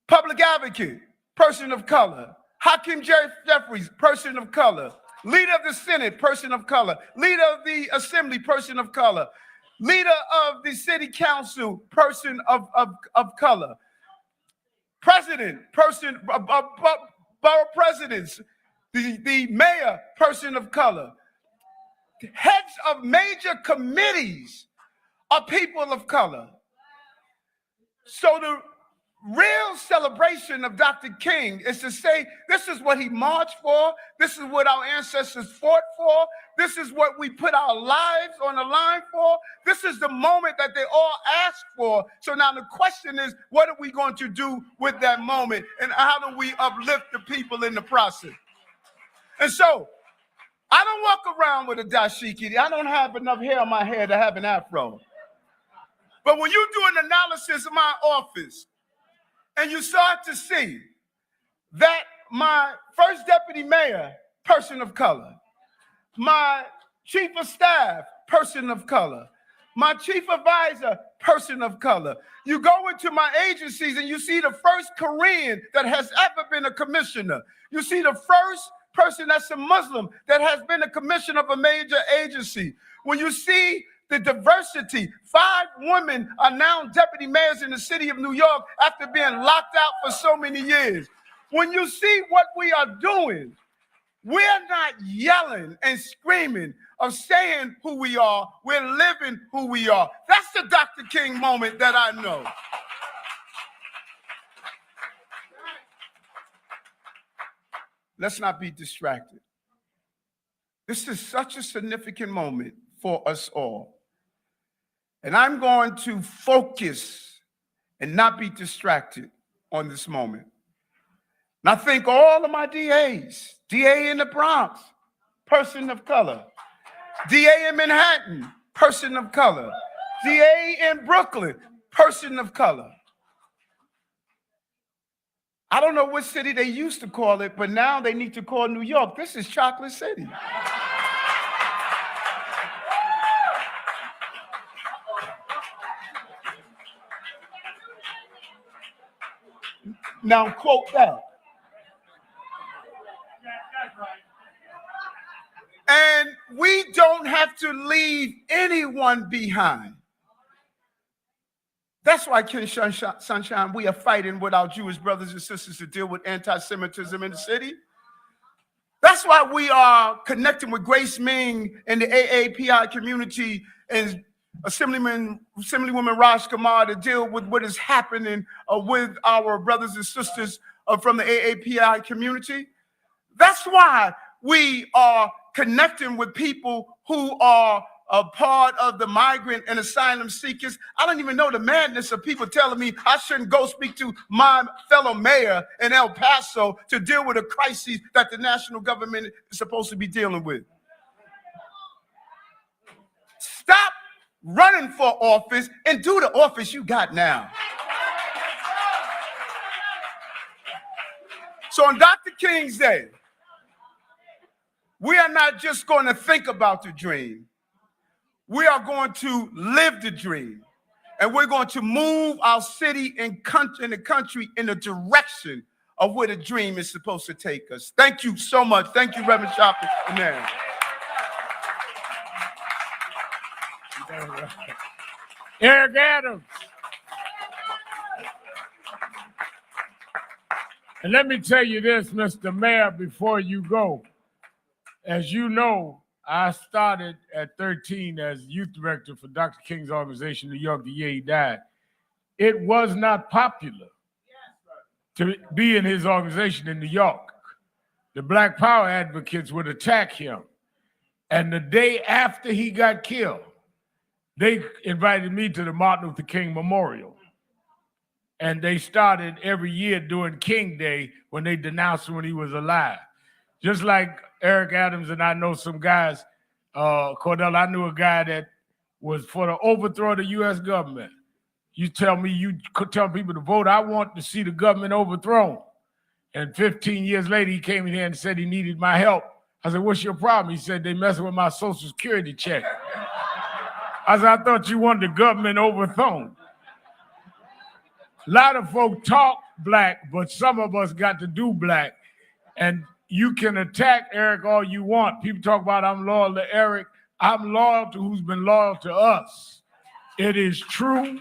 Public advocate, person of color. Hakeem Jeffries, person of color. Leader of the Senate, person of color. Leader of the Assembly, person of color. Leader of the City Council, person of color. President, borough presidents. The mayor, person of color. Heads of major committees are people of color. So the real celebration of Dr. King is to say, this is what he marched for. This is what our ancestors fought for. This is what we put our lives on the line for. This is the moment that they all asked for. So now the question is, what are we going to do with that moment? And how do we uplift the people in the process? And so, I don't walk around with a dashiki. I don't have enough hair on my head to have an afro. But when you do an analysis of my office and you start to see that my first deputy mayor, person of color, my chief of staff, person of color, my chief advisor, person of color. You go into my agencies and you see the first Korean that has ever been a commissioner. You see the first person that's a Muslim that has been a commissioner of a major agency. When you see the diversity, 5 women are now deputy mayors in the city of New York after being locked out for so many years. When you see what we are doing, we're not yelling and screaming of saying who we are. We're living who we are. That's the Dr. King moment that I know. Let's not be distracted. This is such a significant moment for us all. And I'm going to focus and not be distracted on this moment. And I thank all of my DAs, DA in the Bronx, person of color, DA in Manhattan, person of color, DA in Brooklyn, person of color. I don't know what city they used to call it, but now they need to call New York. This is Chocolate City. Now quote that. And we don't have to leave anyone behind. That's why, King Sunshine, we are fighting with our Jewish brothers and sisters to deal with anti-Semitism in the city. That's why we are connecting with Grace Ming and the AAPI community and Assemblywoman Raj Kumar to deal with what is happening with our brothers and sisters from the AAPI community. That's why we are connecting with people who are a part of the migrant and asylum seekers. I don't even know the madness of people telling me I shouldn't go speak to my fellow mayor in El Paso to deal with a crisis that the national government is supposed to be dealing with. Stop running for office and do the office you got now. So on Dr. King's Day, we are not just going to think about the dream. We are going to live the dream. And we're going to move our city and the country in the direction of where the dream is supposed to take us. Thank you so much. Thank you, Reverend Sharpton. Amen. Eric Adams. And let me tell you this, Mr. Mayor, before you go. As you know, I started at 13 as youth director for Dr. King's organization, New York, the year he died. It was not popular to be in his organization in New York. The Black Power advocates would attack him. And the day after he got killed, they invited me to the Martin Luther King Memorial. And they started every year doing King Day when they denounced him when he was alive. Just like Eric Adams and I know some guys, Cordell, I knew a guy that was for the overthrow of the U.S. government. You could tell people to vote, I want to see the government overthrown. And 15 years later, he came in here and said he needed my help. I said, what's your problem? He said, they messing with my Social Security check. I said, I thought you wanted the government overthrown. A lot of folk talk black, but some of us got to do black. And you can attack Eric all you want. People talk about I'm loyal to Eric. I'm loyal to who's been loyal to us. It is true.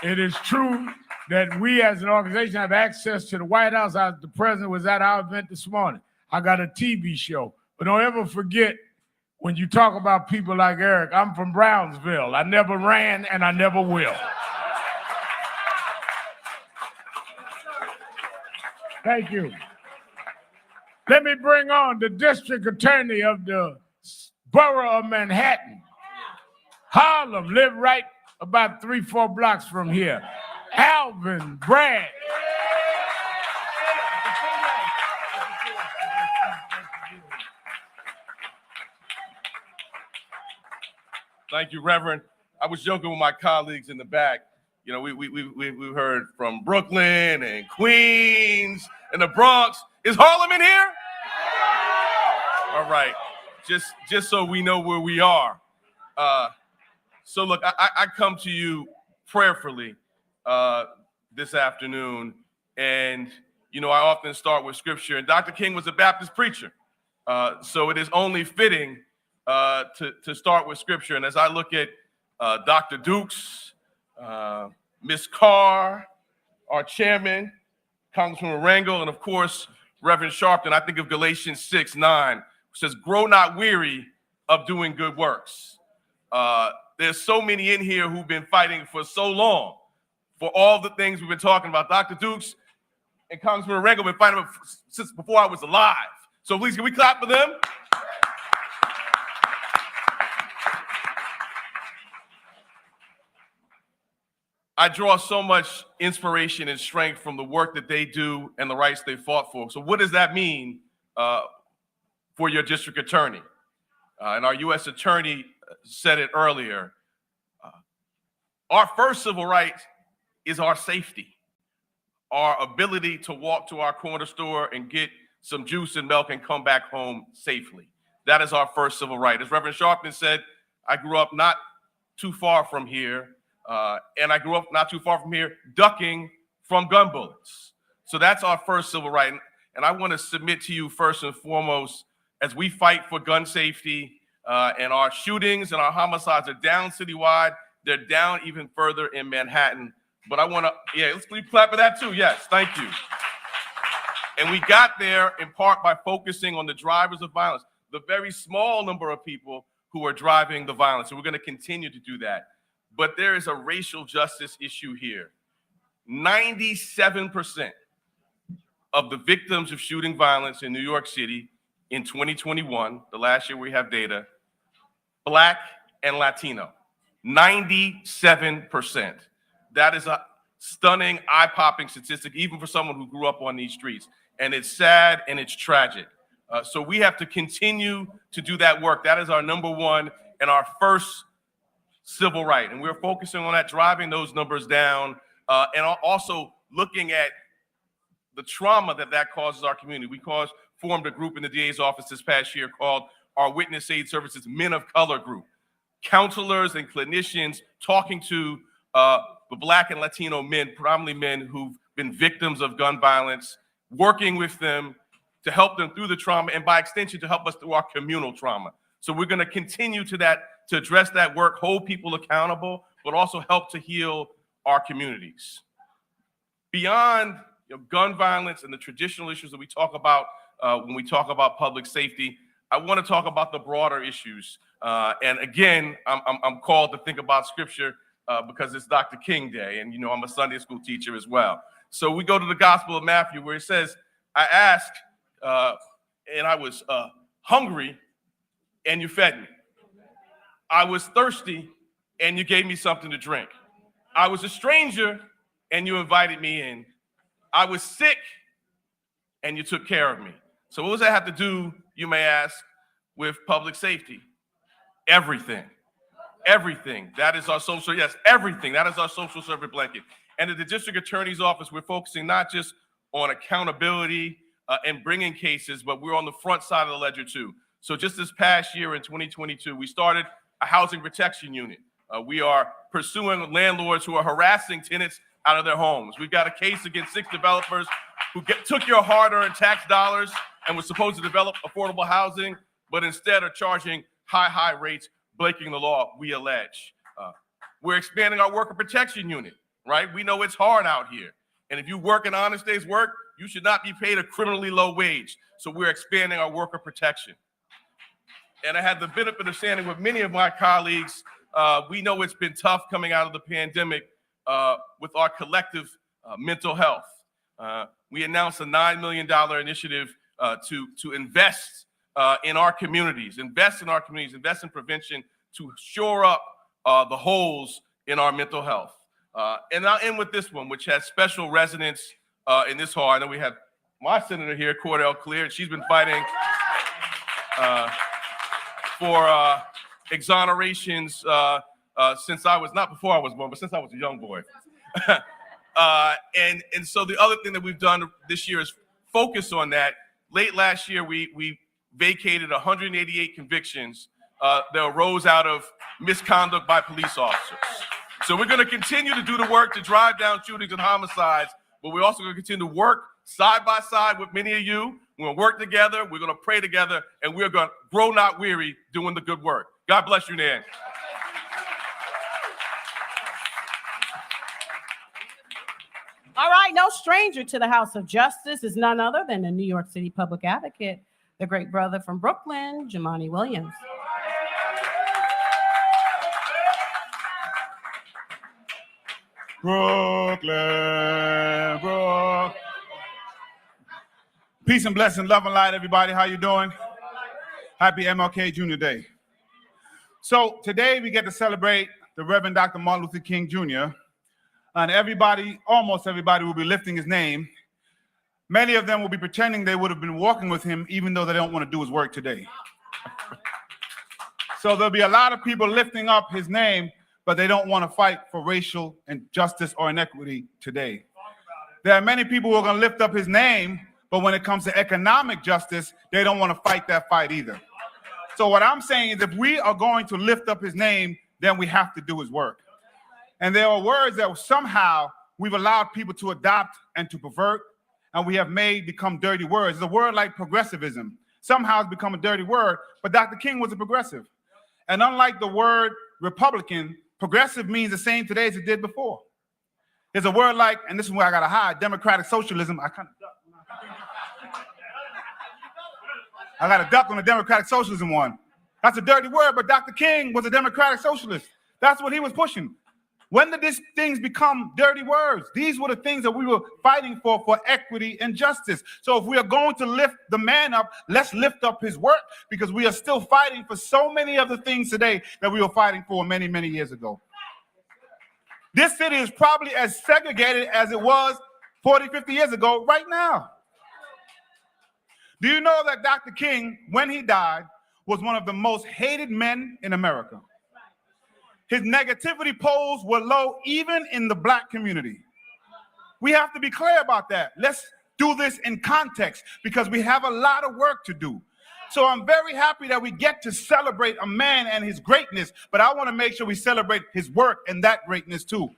It is true that we as an organization have access to the White House. The president was at our event this morning. I got a TV show. But don't ever forget, when you talk about people like Eric, I'm from Brownsville. I never ran and I never will. Thank you. Let me bring on the district attorney of the borough of Manhattan. Harlem, live right about 3-4 blocks from here. Alvin Bragg. Thank you, Reverend. I was joking with my colleagues in the back. You know, we heard from Brooklyn and Queens and the Bronx. Is Harlem in here? All right, just so we know where we are. So look, I come to you prayerfully this afternoon, and you know, I often start with scripture, and Dr. King was a Baptist preacher. So it is only fitting to start with scripture. And as I look at Dr. Dukes, Ms. Carr, our chairman, Congressman Rangel, and of course, Reverend Sharpton, I think of Galatians 6:9, which says, grow not weary of doing good works. There's so many in here who've been fighting for so long for all the things we've been talking about. Dr. Dukes and Congressman Rangel have been fighting since before I was alive. So please, can we clap for them? I draw so much inspiration and strength from the work that they do and the rights they fought for. So what does that mean for your district attorney? And our U.S. attorney said it earlier. Our first civil right is our safety, our ability to walk to our corner store and get some juice and milk and come back home safely. That is our first civil right. As Reverend Sharpton said, I grew up not too far from here, and I grew up not too far from here ducking from gun bullets. So that's our first civil right. And I want to submit to you first and foremost, as we fight for gun safety, and our shootings and our homicides are down citywide, they're down even further in Manhattan. But I want to, let's clap for that too. Yes, thank you. And we got there in part by focusing on the drivers of violence, the very small number of people who are driving the violence. And we're going to continue to do that. But there is a racial justice issue here. 97% of the victims of shooting violence in New York City in 2021, the last year we have data, Black and Latino. 97%. That is a stunning, eye-popping statistic, even for someone who grew up on these streets. And it's sad and it's tragic. So we have to continue to do that work. That is our number one and our first civil right. And we're focusing on that, driving those numbers down, and also looking at the trauma that causes our community. We formed a group in the DA's office this past year called our Witness Aid Services Men of Color Group. Counselors and clinicians talking to the Black and Latino men, predominantly men who've been victims of gun violence, working with them to help them through the trauma, and by extension, to help us through our communal trauma. So we're going to continue to address that work, hold people accountable, but also help to heal our communities. Beyond gun violence and the traditional issues that we talk about when we talk about public safety, I want to talk about the broader issues. And again, I'm called to think about scripture because it's Dr. King Day, and I'm a Sunday school teacher as well. So we go to the Gospel of Matthew, where it says, I asked, and I was hungry, and you fed me. I was thirsty, and you gave me something to drink. I was a stranger, and you invited me in. I was sick, and you took care of me. So what does that have to do, you may ask, with public safety? Everything. Everything. That is our social, yes, everything. That is our social service blanket. And at the district attorney's office, we're focusing not just on accountability and bringing cases, but we're on the front side of the ledger too. So just this past year in 2022, we started a housing protection unit. We are pursuing landlords who are harassing tenants out of their homes. We've got a case against 6 developers who took your hard-earned tax dollars and were supposed to develop affordable housing, but instead are charging high rates, breaking the law, we allege. We're expanding our worker protection unit, right? We know it's hard out here. And if you work an honest day's work, you should not be paid a criminally low wage. So we're expanding our worker protection. And I had the benefit of standing with many of my colleagues. We know it's been tough coming out of the pandemic with our collective mental health. We announced a $9 million initiative to invest in our communities, invest in prevention to shore up the holes in our mental health. And I'll end with this one, which has special resonance in this hall. I know we have my senator here, Cordell Clear, and she's been fighting for exonerations since I was, not before I was born, but since I was a young boy. And so the other thing that we've done this year is focus on that. Late last year, we vacated 188 convictions that arose out of misconduct by police officers. So we're going to continue to do the work to drive down shootings and homicides, but we're also going to continue to work side by side with many of you. We're going to work together. We're going to pray together, and we're going to grow not weary doing the good work. God bless you, Nan. All right, no stranger to the House of Justice is none other than the New York City Public Advocate, the great brother from Brooklyn, Jumaane Williams. Brooklyn, Brooklyn. Peace and blessing, love and light, everybody. How you doing? Happy MLK Jr. Day. So today we get to celebrate the Reverend Dr. Martin Luther King Jr. And everybody, almost everybody, will be lifting his name. Many of them will be pretending they would have been walking with him even though they don't want to do his work today. So there'll be a lot of people lifting up his name, but they don't want to fight for racial injustice or inequity today. There are many people who are going to lift up his name, but when it comes to economic justice, they don't want to fight that fight either. So what I'm saying is if we are going to lift up his name, then we have to do his work. And there are words that somehow we've allowed people to adopt and to pervert, and we have made become dirty words. It's a word like progressivism. Somehow it's become a dirty word, but Dr. King was a progressive. And unlike the word Republican, progressive means the same today as it did before. There's a word like, and this is where I gotta hide, democratic socialism. I got a duck on the democratic socialism one. That's a dirty word, but Dr. King was a democratic socialist. That's what he was pushing. When did these things become dirty words? These were the things that we were fighting for equity and justice. So if we are going to lift the man up, let's lift up his work, because we are still fighting for so many of the things today that we were fighting for many, many years ago. This city is probably as segregated as it was 40, 50 years ago right now. Do you know that Dr. King, when he died, was one of the most hated men in America? His negativity polls were low even in the Black community. We have to be clear about that. Let's do this in context because we have a lot of work to do. So I'm very happy that we get to celebrate a man and his greatness, but I want to make sure we celebrate his work and that greatness too,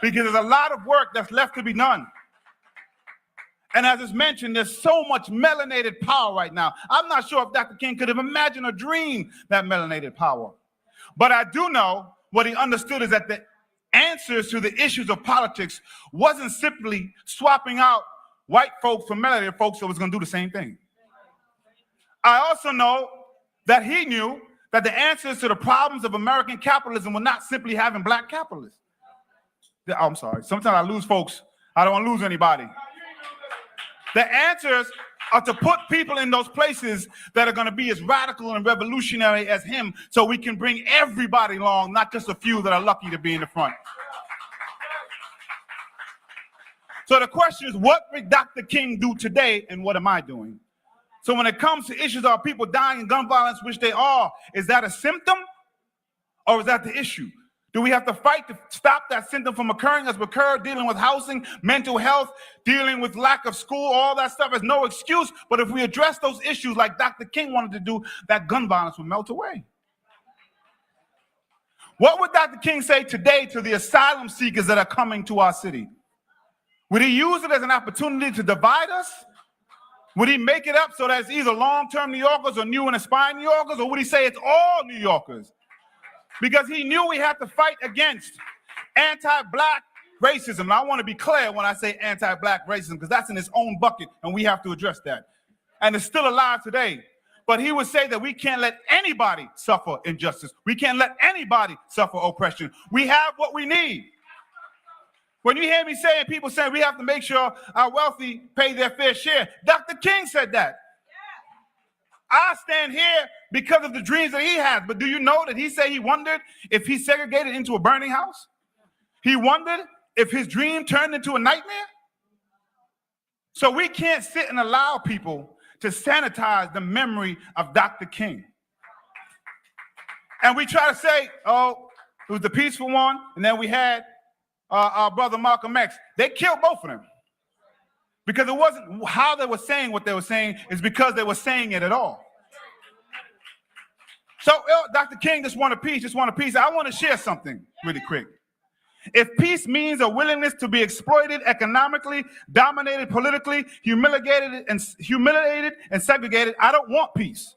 because there's a lot of work that's left to be done. And as is mentioned, there's so much melanated power right now. I'm not sure if Dr. King could have imagined or dreamed that melanated power. But I do know what he understood is that the answers to the issues of politics wasn't simply swapping out white folks for melanated folks that was going to do the same thing. I also know that he knew that the answers to the problems of American capitalism were not simply having Black capitalists. Oh, I'm sorry. Sometimes I lose folks. I don't want to lose anybody. The answers are to put people in those places that are going to be as radical and revolutionary as him, so we can bring everybody along, not just a few that are lucky to be in the front. So the question is, what did Dr. King do today, and what am I doing? So when it comes to issues of people dying in gun violence, which they are, is that a symptom or is that the issue? Do we have to fight to stop that symptom from occurring as occurred, dealing with housing, mental health, dealing with lack of school, all that stuff is no excuse. But if we address those issues like Dr. King wanted to do, that gun violence would melt away. What would Dr. King say today to the asylum seekers that are coming to our city? Would he use it as an opportunity to divide us? Would he make it up so that it's either long-term New Yorkers or new and aspiring New Yorkers? Or would he say it's all New Yorkers? Because he knew we had to fight against anti-Black racism. And I want to be clear when I say anti-Black racism, because that's in its own bucket, and we have to address that. And it's still alive today. But he would say that we can't let anybody suffer injustice. We can't let anybody suffer oppression. We have what we need. When you hear me saying, people saying we have to make sure our wealthy pay their fair share, Dr. King said that. I stand here because of the dreams that he has. But do you know that he said he wondered if he segregated into a burning house? He wondered if his dream turned into a nightmare. So we can't sit and allow people to sanitize the memory of Dr. King. And we try to say, oh, it was the peaceful one, and then we had our brother Malcolm X. They killed both of them. Because it wasn't how they were saying what they were saying, it's because they were saying it at all. So Dr. King just want a piece, I want to share something really quick. If peace means a willingness to be exploited economically, dominated politically, humiliated and segregated, I don't want peace.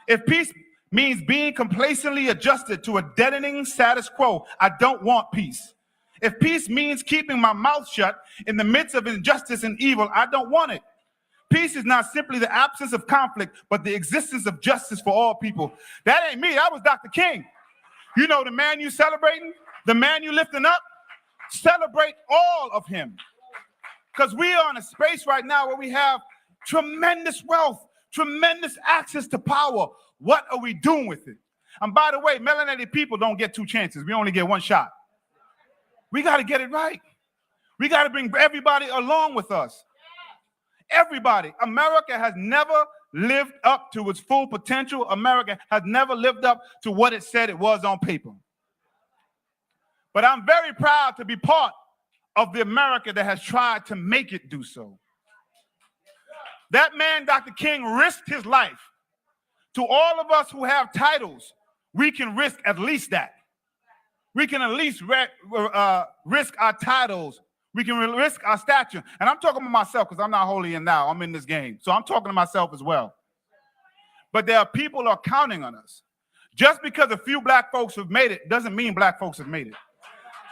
If peace means being complacently adjusted to a deadening status quo, I don't want peace. If peace means keeping my mouth shut in the midst of injustice and evil, I don't want it. Peace is not simply the absence of conflict, but the existence of justice for all people. That ain't me, that was Dr. King. You know the man you celebrating, the man you lifting up, celebrate all of him. Because we are in a space right now where we have tremendous wealth, tremendous access to power. What are we doing with it? And by the way, melanated people don't get two chances. We only get one shot. We got to get it right. We got to bring everybody along with us. Everybody. America has never lived up to its full potential. America has never lived up to what it said it was on paper. But I'm very proud to be part of the America that has tried to make it do so. That man, Dr. King, risked his life. To all of us who have titles, we can risk at least that. We can at least risk our titles. We can risk our stature. And I'm talking about myself because I'm not holy and thou. I'm in this game. So I'm talking to myself as well. But there are people who are counting on us. Just because a few black folks have made it doesn't mean black folks have made it.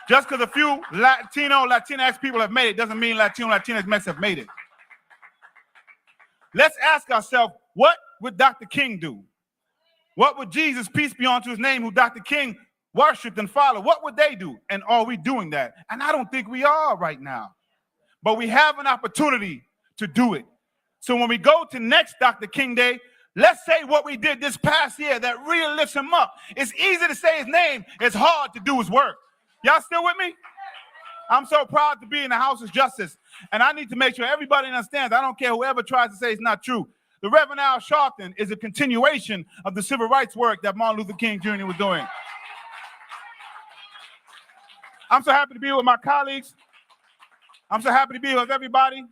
Just because a few Latinx people have made it doesn't mean Latinx have made it. Let's ask ourselves, what would Dr. King do? What would Jesus, peace be unto his name, who Dr. King worshiped and followed, what would they do? And are we doing that? And I don't think we are right now. But we have an opportunity to do it. So when we go to next Dr. King Day, let's say what we did this past year that really lifts him up. It's easy to say his name. It's hard to do his work. Y'all still with me? I'm so proud to be in the House of Justice. And I need to make sure everybody understands. I don't care whoever tries to say it's not true. The Reverend Al Sharpton is a continuation of the civil rights work that Martin Luther King Jr. was doing. I'm so happy to be with my colleagues. I'm so happy to be with everybody.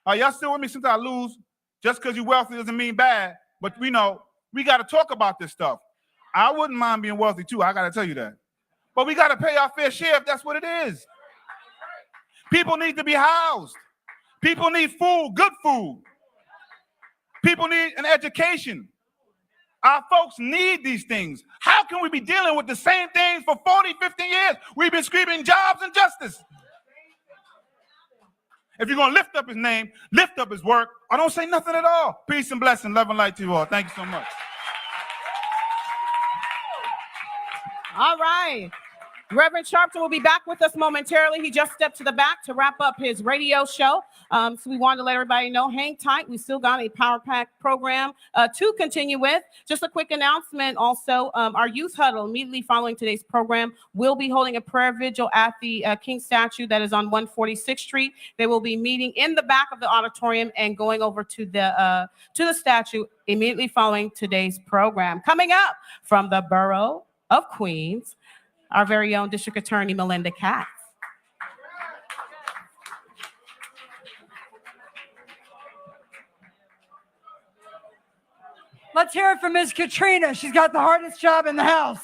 Y'all still with me? Since I lose, just because you're wealthy doesn't mean bad. But we know we got to talk about this stuff. I wouldn't mind being wealthy too. I got to tell you that. But we got to pay our fair share if that's what it is. People need to be housed. People need food, good food. People need an education. Our folks need these things. How can we be dealing with the same things for 40, 50 years? We've been screaming jobs and justice. If you're going to lift up his name, lift up his work, or don't say nothing at all. Peace and blessing, love and light to you all. Thank you so much. All right. Reverend Sharpton will be back with us momentarily. He just stepped to the back to wrap up his radio show. So we wanted to let everybody know, hang tight. We still got a Power Pack program to continue with. Just a quick announcement also, our youth huddle immediately following today's program will be holding a prayer vigil at the King statue that is on 146th Street. They will be meeting in the back of the auditorium and going over to the statue immediately following today's program. Coming up from the borough of Queens, our very own District Attorney, Melinda Katz. Let's hear it from Ms. Katrina. She's got the hardest job in the house.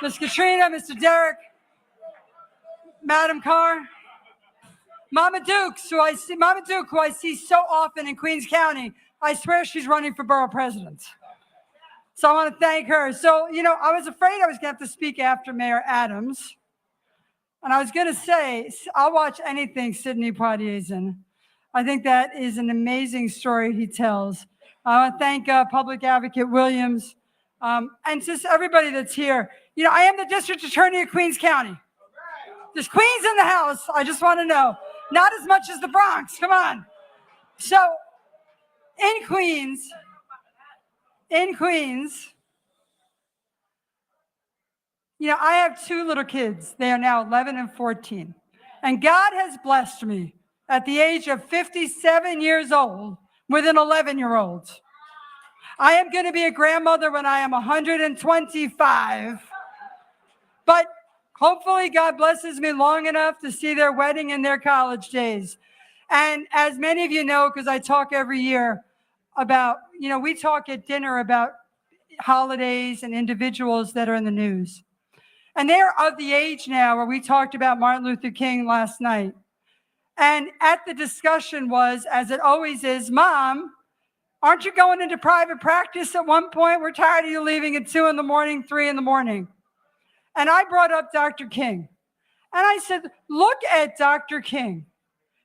Ms. Katrina, Mr. Derek, Madam Carr, Mama Duke, who I see so often in Queens County. I swear she's running for borough president. So I want to thank her. So, I was afraid I was going to have to speak after Mayor Adams. And I was going to say, I'll watch anything Sidney Poitier's in. I think that is an amazing story he tells. I want to thank Public Advocate Williams and just everybody that's here. I am the District Attorney of Queens County. There's Queens in the house. I just want to know. Not as much as the Bronx. Come on. So in Queens, I have two little kids. They are now 11 and 14. And God has blessed me at the age of 57 years old with an 11-year-old. I am going to be a grandmother when I am 125. But hopefully God blesses me long enough to see their wedding and their college days. And as many of you know, because I talk every year about, we talk at dinner about holidays and individuals that are in the news. And they're of the age now where we talked about Martin Luther King last night. And at the discussion was, as it always is, Mom, aren't you going into private practice at one point? We're tired of you leaving at 2 in the morning, 3 in the morning. And I brought up Dr. King. And I said, look at Dr. King.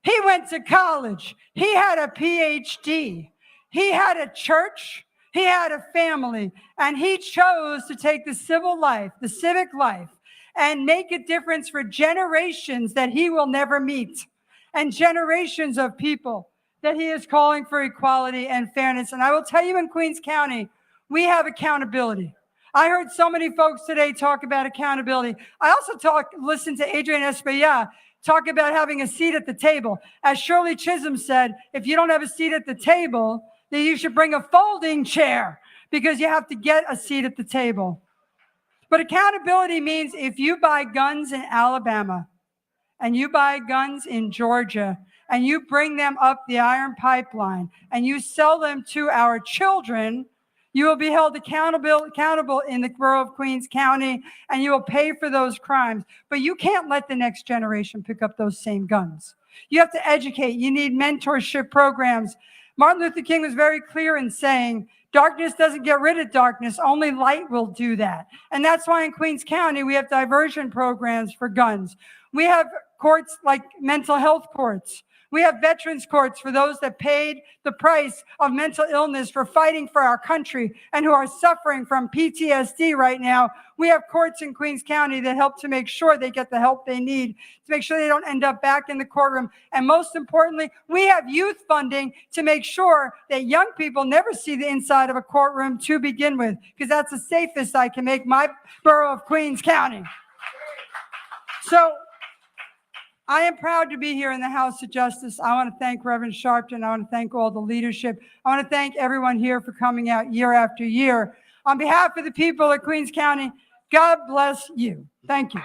He went to college. He had a PhD. He had a church. He had a family. And he chose to take the civil life, the civic life, and make a difference for generations that he will never meet, and generations of people that he is calling for equality and fairness. And I will tell you, in Queens County, we have accountability. I heard so many folks today talk about accountability. I also listened to Adrian Espaillat talk about having a seat at the table. As Shirley Chisholm said, if you don't have a seat at the table, then you should bring a folding chair because you have to get a seat at the table. But accountability means if you buy guns in Alabama and you buy guns in Georgia and you bring them up the iron pipeline and you sell them to our children, you will be held accountable in the borough of Queens County, and you will pay for those crimes. But you can't let the next generation pick up those same guns. You have to educate. You need mentorship programs. Martin Luther King was very clear in saying, darkness doesn't get rid of darkness, only light will do that. And that's why in Queens County, we have diversion programs for guns. We have courts like mental health courts. We have veterans courts for those that paid the price of mental illness for fighting for our country and who are suffering from PTSD right now. We have courts in Queens County that help to make sure they get the help they need, to make sure they don't end up back in the courtroom. And most importantly, we have youth funding to make sure that young people never see the inside of a courtroom to begin with, because that's the safest I can make my borough of Queens County. So I am proud to be here in the House of Justice. I want to thank Reverend Sharpton. I want to thank all the leadership. I want to thank everyone here for coming out year after year. On behalf of the people of Queens County, God bless you. Thank you.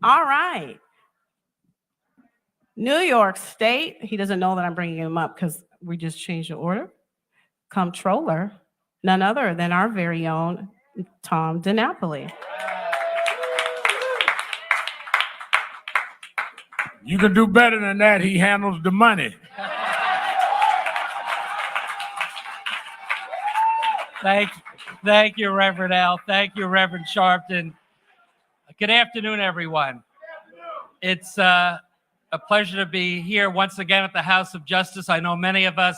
All right. New York State, he doesn't know that I'm bringing him up because we just changed the order. Comptroller, none other than our very own Tom DiNapoli. You can do better than that. He handles the money. Thank you, Reverend Al. Thank you, Reverend Sharpton. Good afternoon, everyone. It's a pleasure to be here once again at the House of Justice. I know many of us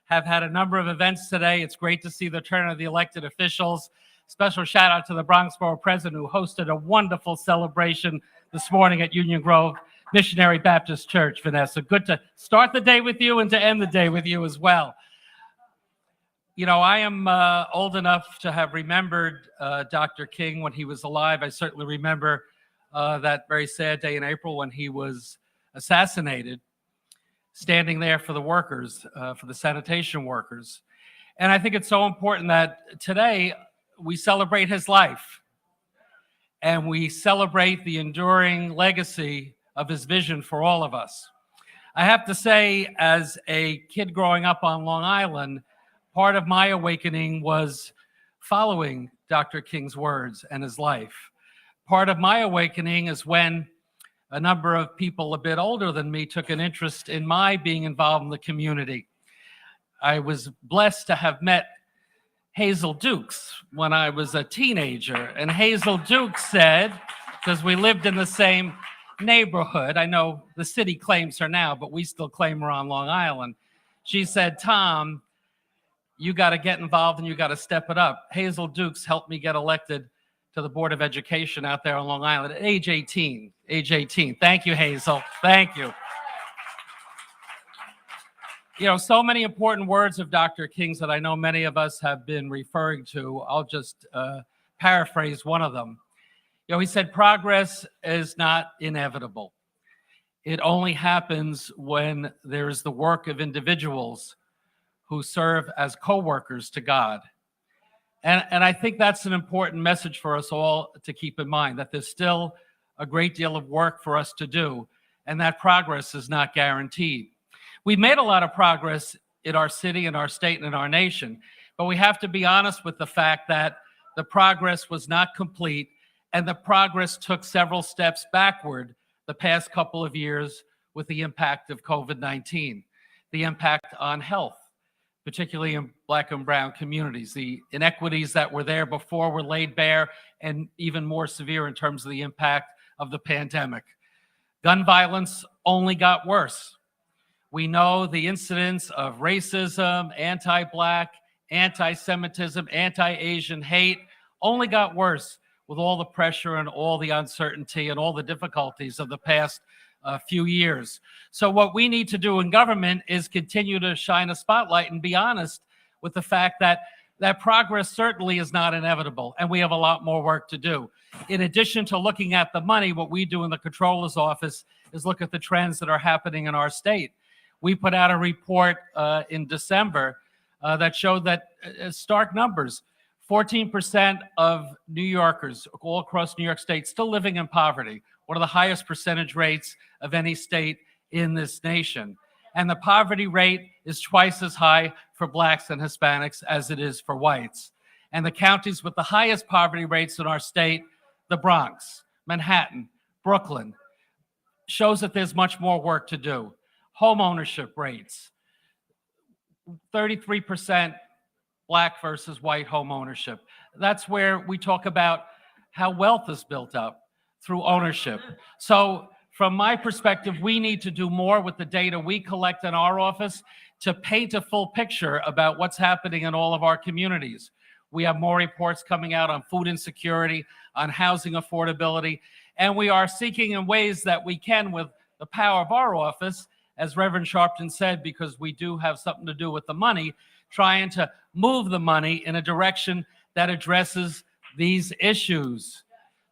have had a number of events today. It's great to see the turn of the elected officials. Special shout out to the Bronx Borough President, who hosted a wonderful celebration this morning at Union Grove Missionary Baptist Church. Vanessa, good to start the day with you and to end the day with you as well. You know, I am old enough to have remembered Dr. King when he was alive. I certainly remember that very sad day in April when he was assassinated, standing there for the workers, for the sanitation workers. And I think it's so important that today we celebrate his life and we celebrate the enduring legacy of his vision for all of us. I have to say, as a kid growing up on Long Island, part of my awakening was following Dr. King's words and his life. Part of my awakening is when a number of people a bit older than me took an interest in my being involved in the community. I was blessed to have met Hazel Dukes when I was a teenager. And Hazel Dukes said, because we lived in the same neighborhood, I know the city claims her now, but we still claim her on Long Island. She said, Tom, you got to get involved and you got to step it up. Hazel Dukes helped me get elected to the Board of Education out there on Long Island at age 18. Thank you, Hazel. Thank you. You know, so many important words of Dr. King's that I know many of us have been referring to. I'll just paraphrase one of them. You know, he said, progress is not inevitable. It only happens when there is the work of individuals who serve as co-workers to God. And I think that's an important message for us all to keep in mind, that there's still a great deal of work for us to do, and that progress is not guaranteed. We've made a lot of progress in our city, in our state, and in our nation. But we have to be honest with the fact that the progress was not complete, and the progress took several steps backward the past couple of years with the impact of COVID-19, the impact on health, particularly in Black and brown communities. The inequities that were there before were laid bare, and even more severe in terms of the impact of the pandemic. Gun violence only got worse. We know the incidence of racism, anti-Black, anti-Semitism, anti-Asian hate only got worse with all the pressure and all the uncertainty and all the difficulties of the past few years. So what we need to do in government is continue to shine a spotlight and be honest with the fact that that progress certainly is not inevitable, and we have a lot more work to do. In addition to looking at the money, what we do in the Comptroller's office is look at the trends that are happening in our state. We put out a report in December that showed that stark numbers, 14% of New Yorkers all across New York State still living in poverty, one of the highest percentage rates of any state in this nation. And the poverty rate is twice as high for Blacks and Hispanics as it is for whites. And the counties with the highest poverty rates in our state, the Bronx, Manhattan, Brooklyn, shows that there's much more work to do. Home ownership rates, 33% Black versus white home ownership. That's where we talk about how wealth is built up through ownership. So from my perspective, we need to do more with the data we collect in our office to paint a full picture about what's happening in all of our communities. We have more reports coming out on food insecurity, on housing affordability, and we are seeking in ways that we can with the power of our office, as Reverend Sharpton said, because we do have something to do with the money, trying to move the money in a direction that addresses these issues.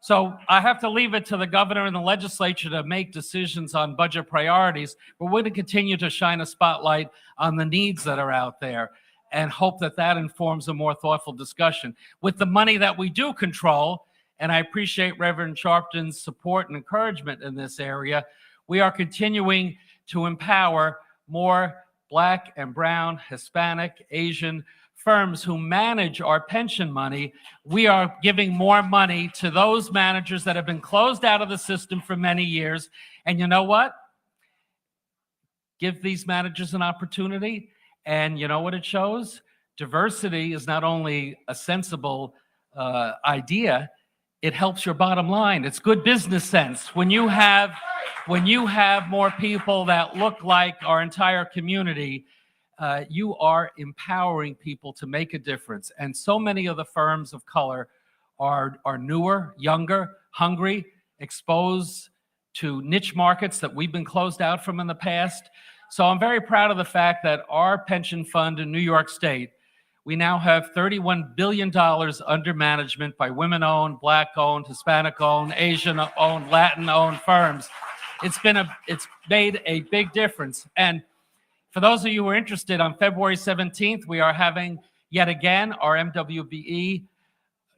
So I have to leave it to the governor and the legislature to make decisions on budget priorities, but we're going to continue to shine a spotlight on the needs that are out there and hope that that informs a more thoughtful discussion. With the money that we do control, and I appreciate Reverend Sharpton's support and encouragement in this area, we are continuing to empower more Black and brown, Hispanic, Asian firms who manage our pension money. We are giving more money to those managers that have been closed out of the system for many years. And you know what? Give these managers an opportunity. And you know what it shows? Diversity is not only a sensible idea, it helps your bottom line. It's good business sense. When you have more people that look like our entire community, you are empowering people to make a difference. And so many of the firms of color are newer, younger, hungry, exposed to niche markets that we've been closed out from in the past. So I'm very proud of the fact that our pension fund in New York State, we now have $31 billion under management by women-owned, Black-owned, Hispanic-owned, Asian-owned, Latin-owned firms. It's made a big difference. And for those of you who are interested, on February 17th, we are having yet again our MWBE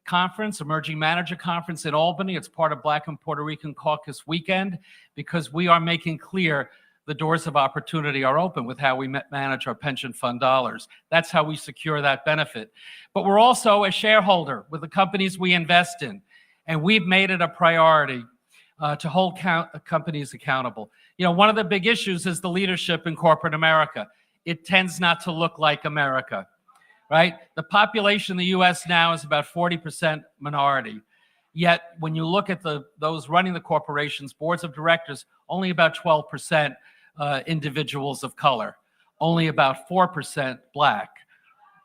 conference, Emerging Manager Conference in Albany. It's part of Black and Puerto Rican Caucus Weekend, because we are making clear the doors of opportunity are open with how we manage our pension fund dollars. That's how we secure that benefit. But we're also a shareholder with the companies we invest in, and we've made it a priority to hold companies accountable. You know, one of the big issues is the leadership in corporate America. It tends not to look like America, right? The population in the U.S. now is about 40% minority. Yet, when you look at those running the corporations, boards of directors, only about 12% individuals of color, only about 4% Black,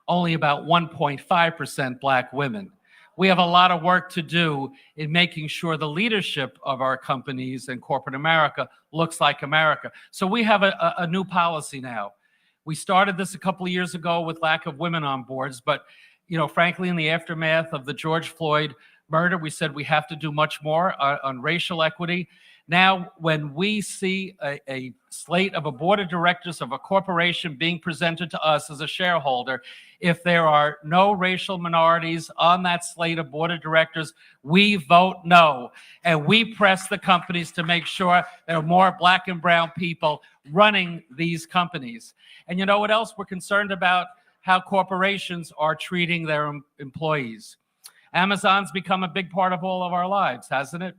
only about 1.5% Black women. We have a lot of work to do in making sure the leadership of our companies and corporate America looks like America. So we have a new policy now. We started this a couple of years ago with lack of women on boards, but frankly, in the aftermath of the George Floyd murder, we said we have to do much more on racial equity. Now, when we see a slate of a board of directors of a corporation being presented to us as a shareholder, if there are no racial minorities on that slate of board of directors, we vote no. And we press the companies to make sure there are more black and brown people running these companies. And you know what else? We're concerned about how corporations are treating their employees. Amazon's become a big part of all of our lives, hasn't it?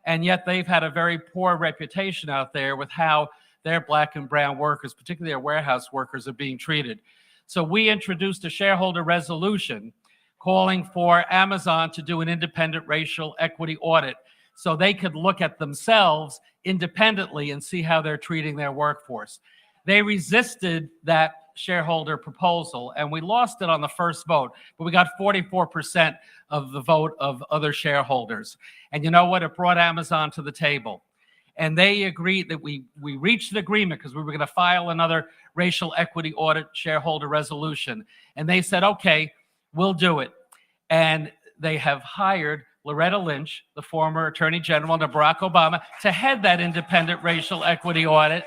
And yet they've had a very poor reputation out there with how their black and brown workers, particularly their warehouse workers, are being treated. So we introduced a shareholder resolution calling for Amazon to do an independent racial equity audit so they could look at themselves independently and see how they're treating their workforce. They resisted that shareholder proposal, and we lost it on the first vote, but we got 44% of the vote of other shareholders. And you know what? It brought Amazon to the table. And they agreed that we reached an agreement because we were going to file another racial equity audit shareholder resolution. And they said, okay, we'll do it. And they have hired Loretta Lynch, the former Attorney General under Barack Obama, to head that independent racial equity audit.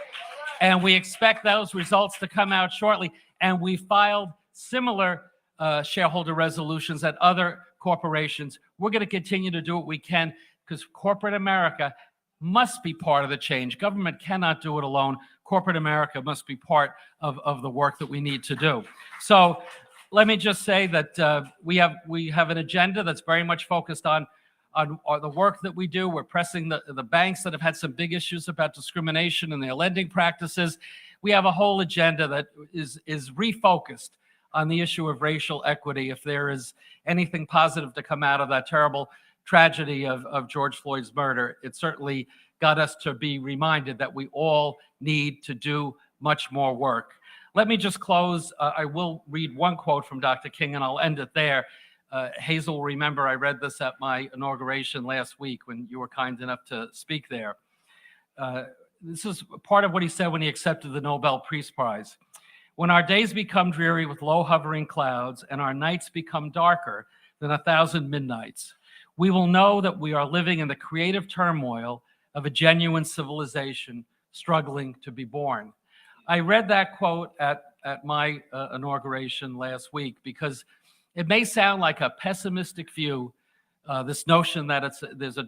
And we expect those results to come out shortly. And we filed similar shareholder resolutions at other corporations. We're going to continue to do what we can because corporate America must be part of the change. Government cannot do it alone. Corporate America must be part of the work that we need to do. So let me just say that we have an agenda that's very much focused on the work that we do. We're pressing the banks that have had some big issues about discrimination in their lending practices. We have a whole agenda that is refocused on the issue of racial equity. If there is anything positive to come out of that terrible tragedy of George Floyd's murder, it certainly got us to be reminded that we all need to do much more work. Let me just close. I will read one quote from Dr. King, and I'll end it there. Hazel will remember I read this at my inauguration last week when you were kind enough to speak there. This is part of what he said when he accepted the Nobel Peace Prize. When our days become dreary with low hovering clouds and our nights become darker than 1,000 midnights, we will know that we are living in the creative turmoil of a genuine civilization struggling to be born. I read that quote at my inauguration last week because it may sound like a pessimistic view, this notion that there's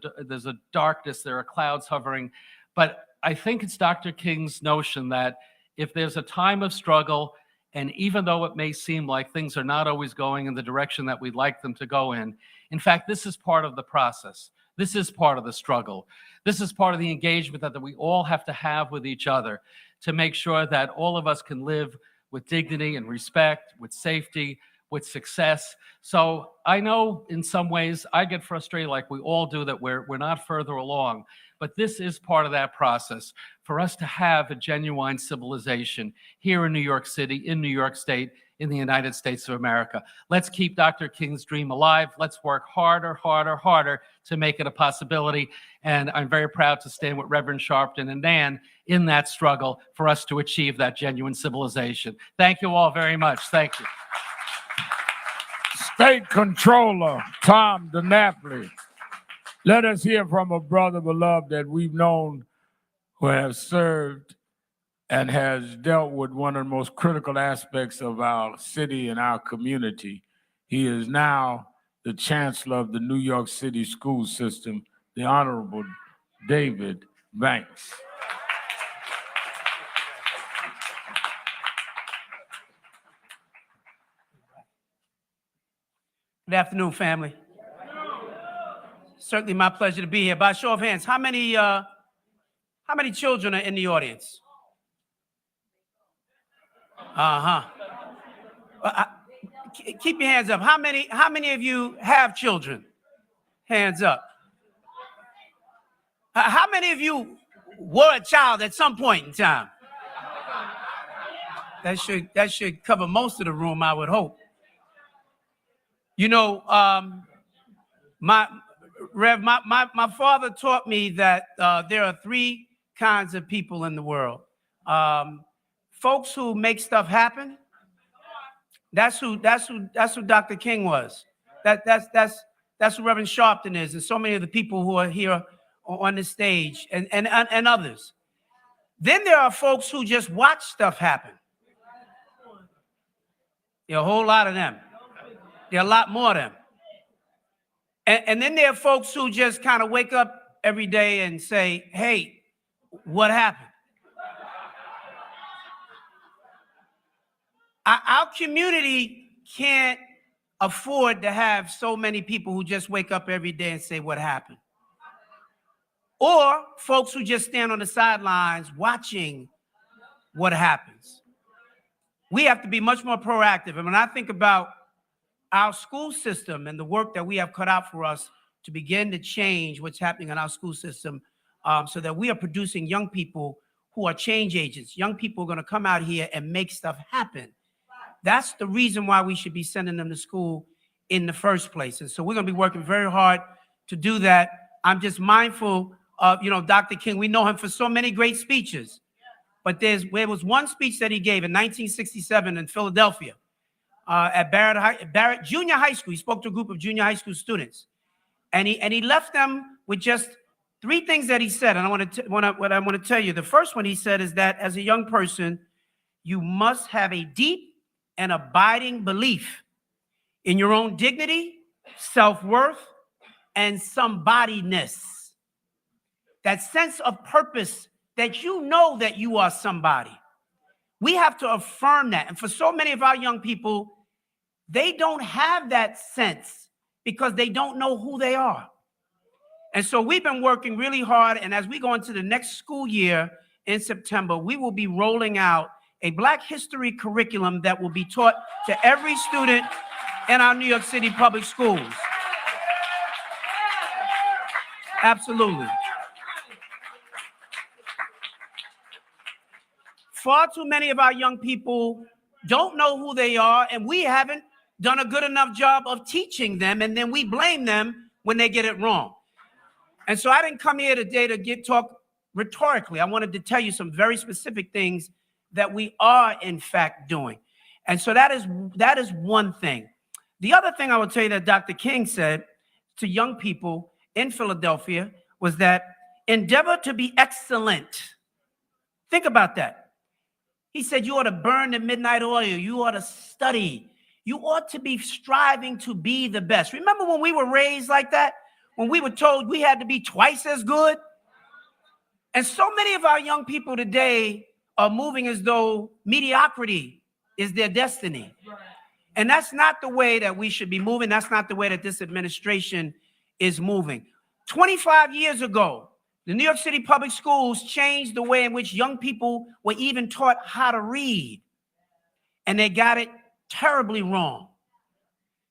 a darkness, there are clouds hovering, but I think it's Dr. King's notion that if there's a time of struggle, and even though it may seem like things are not always going in the direction that we'd like them to go in fact, this is part of the process. This is part of the struggle. This is part of the engagement that we all have to have with each other to make sure that all of us can live with dignity and respect, with safety, with success. So I know in some ways I get frustrated like we all do that we're not further along, but this is part of that process for us to have a genuine civilization here in New York City, in New York State, in the United States of America. Let's keep Dr. King's dream alive. Let's work harder, harder, harder to make it a possibility. And I'm very proud to stand with Reverend Sharpton and Nan in that struggle for us to achieve that genuine civilization. Thank you all very much. Thank you. State Controller Tom DiNapoli. Let us hear from a brother beloved that we've known who has served and has dealt with one of the most critical aspects of our city and our community. He is now the Chancellor of the New York City school system, the Honorable David Banks. Good afternoon, family. Certainly my pleasure to be here. By show of hands, how many children are in the audience? Keep your hands up. How many of you have children? Hands up. How many of you were a child at some point in time? That should cover most of the room, I would hope. You know, my father taught me that there are three kinds of people in the world. Folks who make stuff happen. That's who Dr. King was. That's who Reverend Sharpton is, and so many of the people who are here on the stage and others. Then there are folks who just watch stuff happen. There are a whole lot of them. There are a lot more of them. And then there are folks who just kind of wake up every day and say, hey, what happened? Our community can't afford to have so many people who just wake up every day and say, what happened? Or folks who just stand on the sidelines watching what happens. We have to be much more proactive. And when I think about our school system and the work that we have cut out for us to begin to change what's happening in our school system, so that we are producing young people who are change agents. Young people are going to come out here and make stuff happen. That's the reason why we should be sending them to school in the first place. And so we're going to be working very hard to do that. I'm just mindful of, Dr. King. We know him for so many great speeches. But there was one speech that he gave in 1967 in Philadelphia at Barrett Junior High School. He spoke to a group of junior high school students. And he left them with just 3 things that he said. And what I want to tell you, the first one he said is that as a young person, you must have a deep and abiding belief in your own dignity, self-worth, and somebodyness. That sense of purpose that you know that you are somebody. We have to affirm that. And for so many of our young people, they don't have that sense because they don't know who they are. And so we've been working really hard. And as we go into the next school year in September, we will be rolling out a Black history curriculum that will be taught to every student in our New York City public schools. Absolutely. Far too many of our young people don't know who they are, and we haven't done a good enough job of teaching them, and then we blame them when they get it wrong. And so I didn't come here today to talk rhetorically. I wanted to tell you some very specific things that we are, in fact, doing. And so that is one thing. The other thing I will tell you that Dr. King said to young people in Philadelphia was that endeavor to be excellent. Think about that. He said you ought to burn the midnight oil. You ought to study. You ought to be striving to be the best. Remember when we were raised like that? When we were told we had to be twice as good? And so many of our young people today are moving as though mediocrity is their destiny. And that's not the way that we should be moving. That's not the way that this administration is moving. 25 years ago, the New York City public schools changed the way in which young people were even taught how to read. And they got it terribly wrong.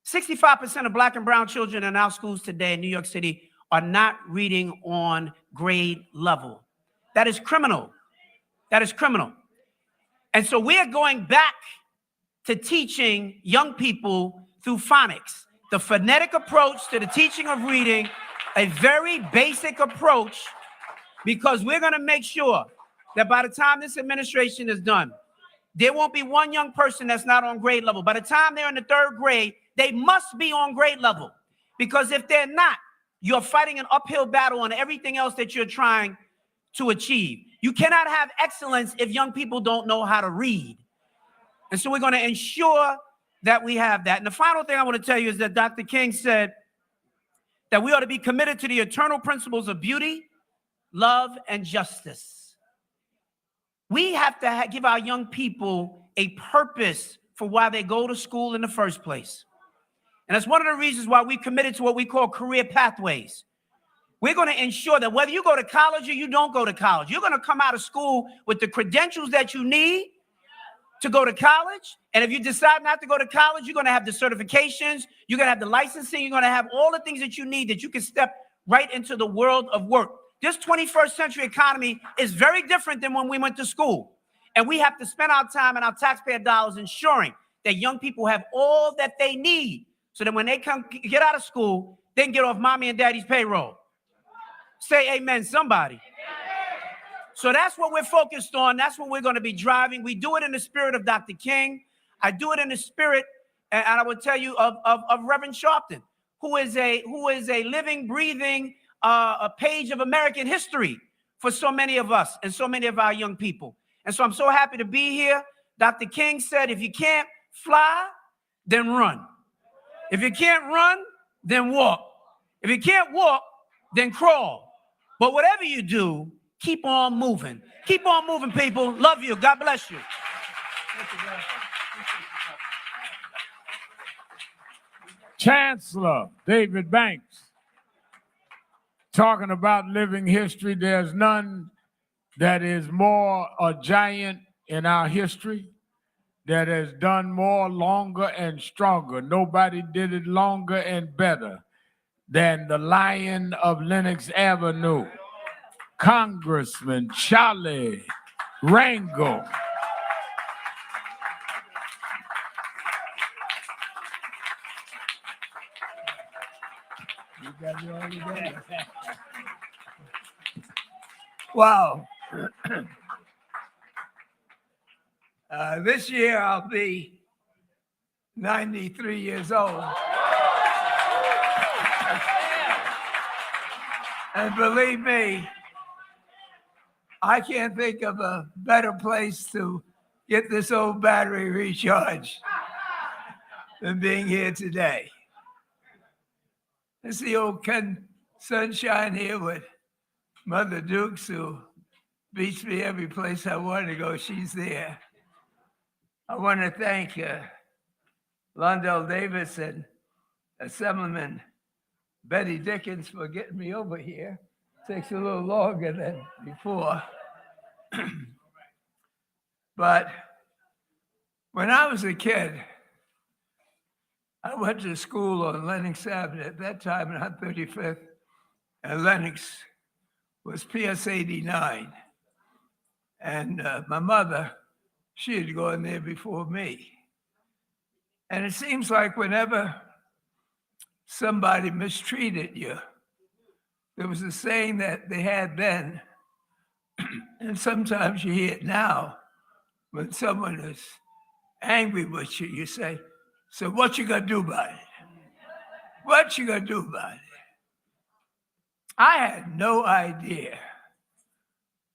65% of Black and brown children in our schools today in New York City are not reading on grade level. That is criminal. That is criminal. And so we're going back to teaching young people through phonics, the phonetic approach to the teaching of reading, a very basic approach, because we're going to make sure that by the time this administration is done, there won't be one young person that's not on grade level. By the time they're in the 3rd grade, they must be on grade level. Because if they're not, you're fighting an uphill battle on everything else that you're trying to achieve. You cannot have excellence if young people don't know how to read. And so we're going to ensure that we have that. And the final thing I want to tell you is that Dr. King said that we ought to be committed to the eternal principles of beauty, love, and justice. We have to give our young people a purpose for why they go to school in the first place. And that's one of the reasons why we committed to what we call career pathways. We're going to ensure that whether you go to college or you don't go to college, you're going to come out of school with the credentials that you need to go to college. And if you decide not to go to college, you're going to have the certifications, you're going to have the licensing, you're going to have all the things that you need that you can step right into the world of work. This 21st century economy is very different than when we went to school. And we have to spend our time and our taxpayer dollars ensuring that young people have all that they need so that when they get out of school, they can get off mommy and daddy's payroll. Say amen, somebody. So that's what we're focused on. That's what we're going to be driving. We do it in the spirit of Dr. King. I do it in the spirit, and I will tell you, of Reverend Sharpton, who is a living, breathing a page of American history for so many of us and so many of our young people. And so I'm so happy to be here. Dr. King said, if you can't fly, then run. If you can't run, then walk. If you can't walk, then crawl. But whatever you do, keep on moving. Keep on moving, people. Love you. God bless you. Chancellor David Banks, talking about living history. There's none that is more a giant in our history, that has done more longer and stronger. Nobody did it longer and better than the Lion of Lenox Avenue, Congressman Charlie Rangel. Wow. This year I'll be 93 years old. And believe me, I can't think of a better place to get this old battery recharged than being here today. I see old Ken Sunshine here with Mother Dukes, who beats me every place I want to go. She's there. I want to thank Londell Davis and Assemblyman Betty Dickens for getting me over here. Takes a little longer than before. But when I was a kid, I went to school on Lenox Avenue. At that time, not 35th, and Lenox was PS 89. And my mother, she had gone there before me. And it seems like whenever somebody mistreated you, there was a saying that they had then, and sometimes you hear it now, when someone is angry with you, you say, so what you gonna do about it? What you gonna do about it? I had no idea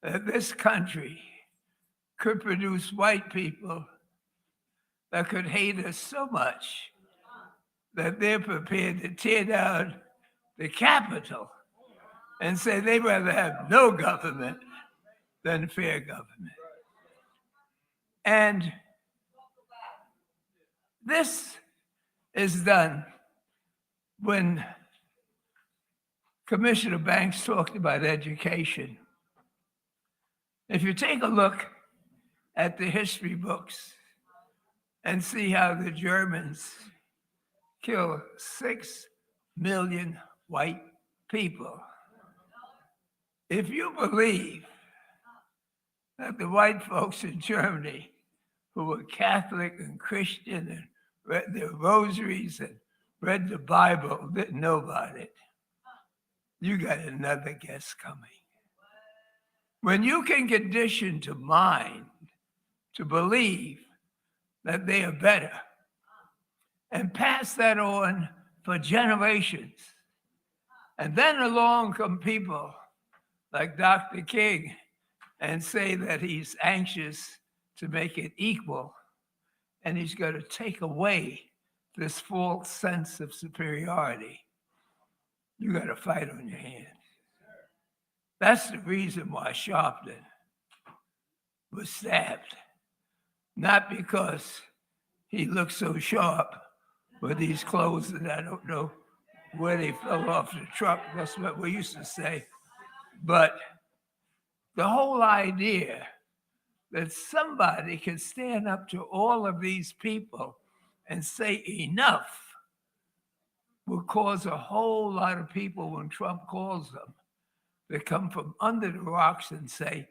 that this country could produce white people that could hate us so much that they're prepared to tear down the Capitol and say they'd rather have no government than fair government. And this is done when Commissioner Banks talked about education. If you take a look at the history books and see how the Germans killed 6 million white people, if you believe that the white folks in Germany who were Catholic and Christian and read their rosaries and read the Bible didn't know about it, you got another guess coming. When you can condition the mind to believe that they are better and pass that on for generations, and then along come people like Dr. King and say that he's anxious to make it equal, and he's going to take away this false sense of superiority, you got to fight on your hands. That's the reason why Sharpton was stabbed. Not because he looked so sharp with these clothes that I don't know where they fell off the truck. That's what we used to say. But the whole idea that somebody can stand up to all of these people and say enough will cause a whole lot of people, when Trump calls them, to come from under the rocks and say,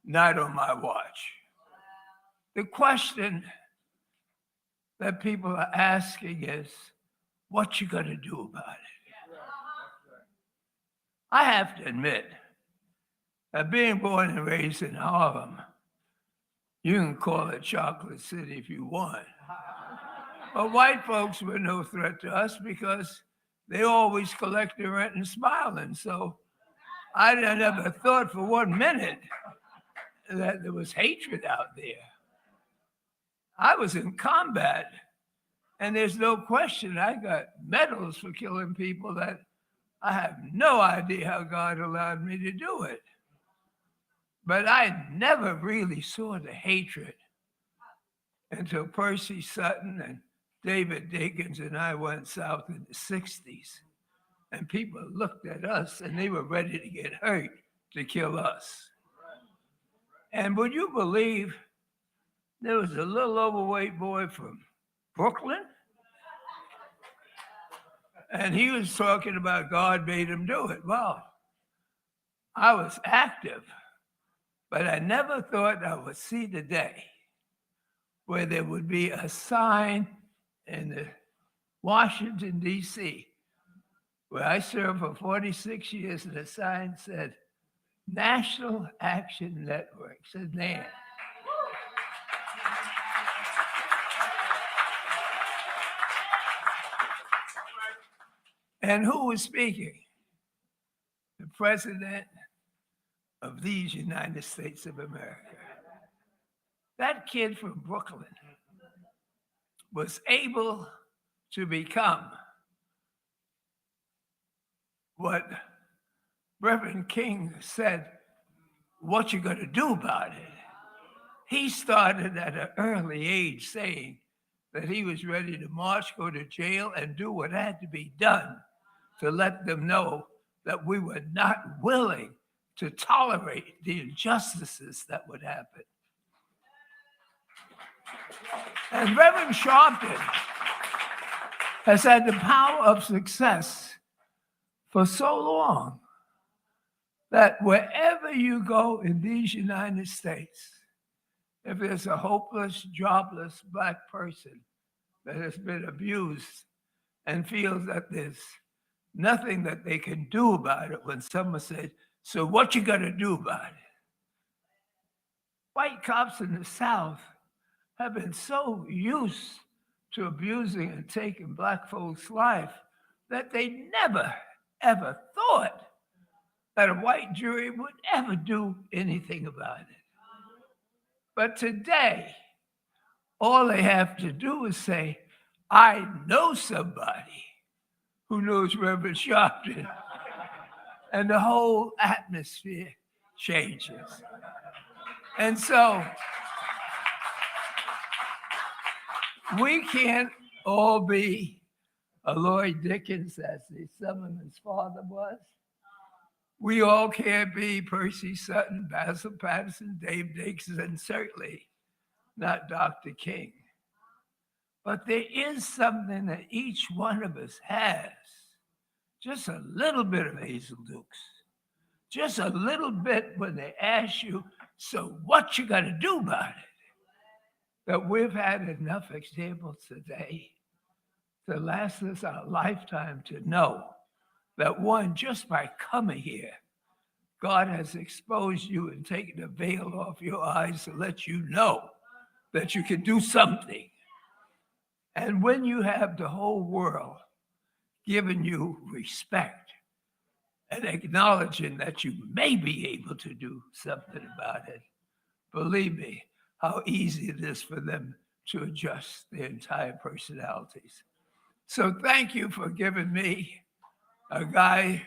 not on my watch. The question that people are asking is, what you gonna do about it? I have to admit that being born and raised in Harlem, you can call it Chocolate City if you want. But white folks were no threat to us because they always collect their rent and smiling. So I never thought for 1 minute that there was hatred out there. I was in combat, and there's no question I got medals for killing people that I have no idea how God allowed me to do it. But I never really saw the hatred until Percy Sutton and David Dickens and I went south in the 60s. And people looked at us and they were ready to get hurt to kill us. And would you believe there was a little overweight boy from Brooklyn? And he was talking about God made him do it. Well, I was active, but I never thought I would see the day where there would be a sign in the Washington, D.C., where I served for 46 years, and the sign said, National Action Network, said NAN. And who was speaking? The President of these United States of America. That kid from Brooklyn was able to become what Reverend King said, what you gonna do about it? He started at an early age saying that he was ready to march, go to jail, and do what had to be done to let them know that we were not willing to tolerate the injustices that would happen. And Reverend Sharpton has had the power of success for so long that wherever you go in these United States, if there's a hopeless, jobless Black person that has been abused and feels that there's nothing that they can do about it, when someone says, so what you gonna do about it? White cops in the South have been so used to abusing and taking Black folks' life that they never, ever thought that a white jury would ever do anything about it. But today, all they have to do is say, I know somebody who knows Reverend Sharpton, and the whole atmosphere changes. And so we can't all be a Lloyd Dickens, as the Summerman's father was. We all can't be Percy Sutton, Basil Patterson, Dave Dixon, and certainly not Dr. King. But there is something that each one of us has. Just a little bit of Hazel Dukes. Just a little bit when they ask you, so what you gonna do about it? That we've had enough examples today to last us our lifetime to know that one, just by coming here, God has exposed you and taken the veil off your eyes to let you know that you can do something. And when you have the whole world giving you respect and acknowledging that you may be able to do something about it, believe me, how easy it is for them to adjust their entire personalities. So thank you for giving me, a guy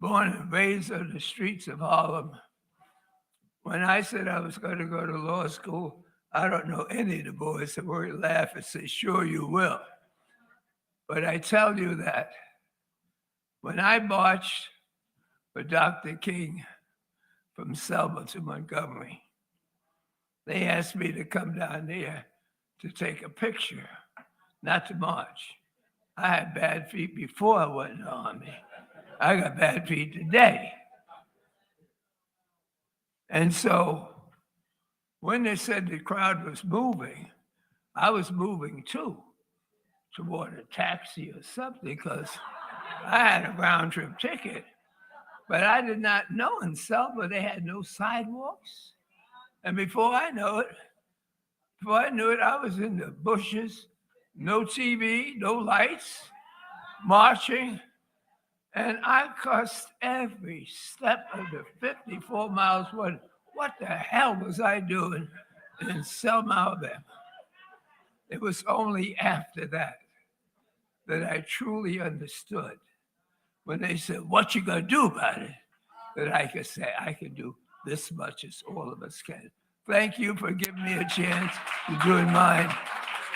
born and raised on the streets of Harlem. When I said I was going to go to law school, I don't know any of the boys that would laugh and say, sure you will. But I tell you that when I marched for Dr. King from Selma to Montgomery, they asked me to come down there to take a picture, not to march. I had bad feet before I went in the Army. I got bad feet today. And so when they said the crowd was moving, I was moving too, toward a taxi or something, because I had a round trip ticket. But I did not know in Selma they had no sidewalks. And before I knew it, I was in the bushes, no TV, no lights, marching. And I cussed every step of the 54 miles. What the hell was I doing in Selma, Alabama? It was only after that I truly understood when they said, what you gonna do about it? That I could say, I can do this much as all of us can. Thank you for giving me a chance to doing mine.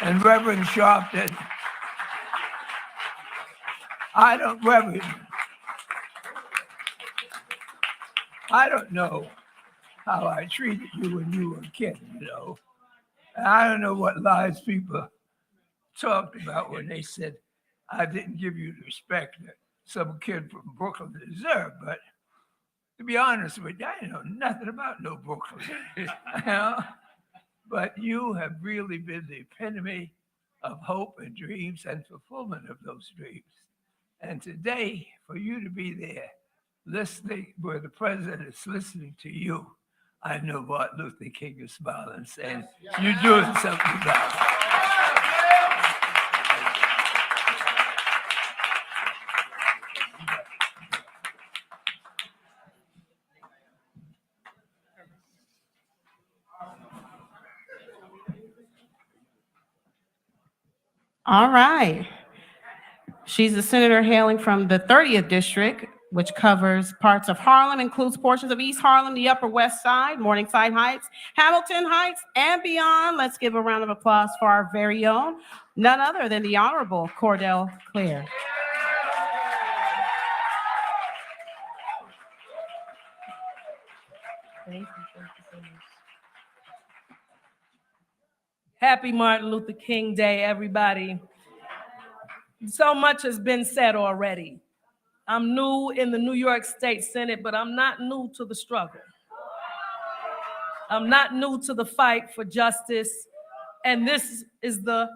And Reverend Sharpton, Reverend, I don't know how I treated you when you were a kid, you know. I don't know what lies people talked about when they said I didn't give you the respect that some kid from Brooklyn deserved. But to be honest with you, I didn't know nothing about no Brooklyn. You know? But you have really been the epitome of hope and dreams and fulfillment of those dreams. And today, for you to be there, listening where the president is listening to you, I know Martin Luther King is smiling, saying, you're doing something about it. All right. She's a senator hailing from the 30th district, which covers parts of Harlem, includes portions of East Harlem, the Upper West Side, Morningside Heights, Hamilton Heights, and beyond. Let's give a round of applause for our very own, none other than the Honorable Cordell Clare. Happy Martin Luther King Day, everybody. So much has been said already. I'm new in the New York State Senate, but I'm not new to the struggle. I'm not new to the fight for justice, and this is the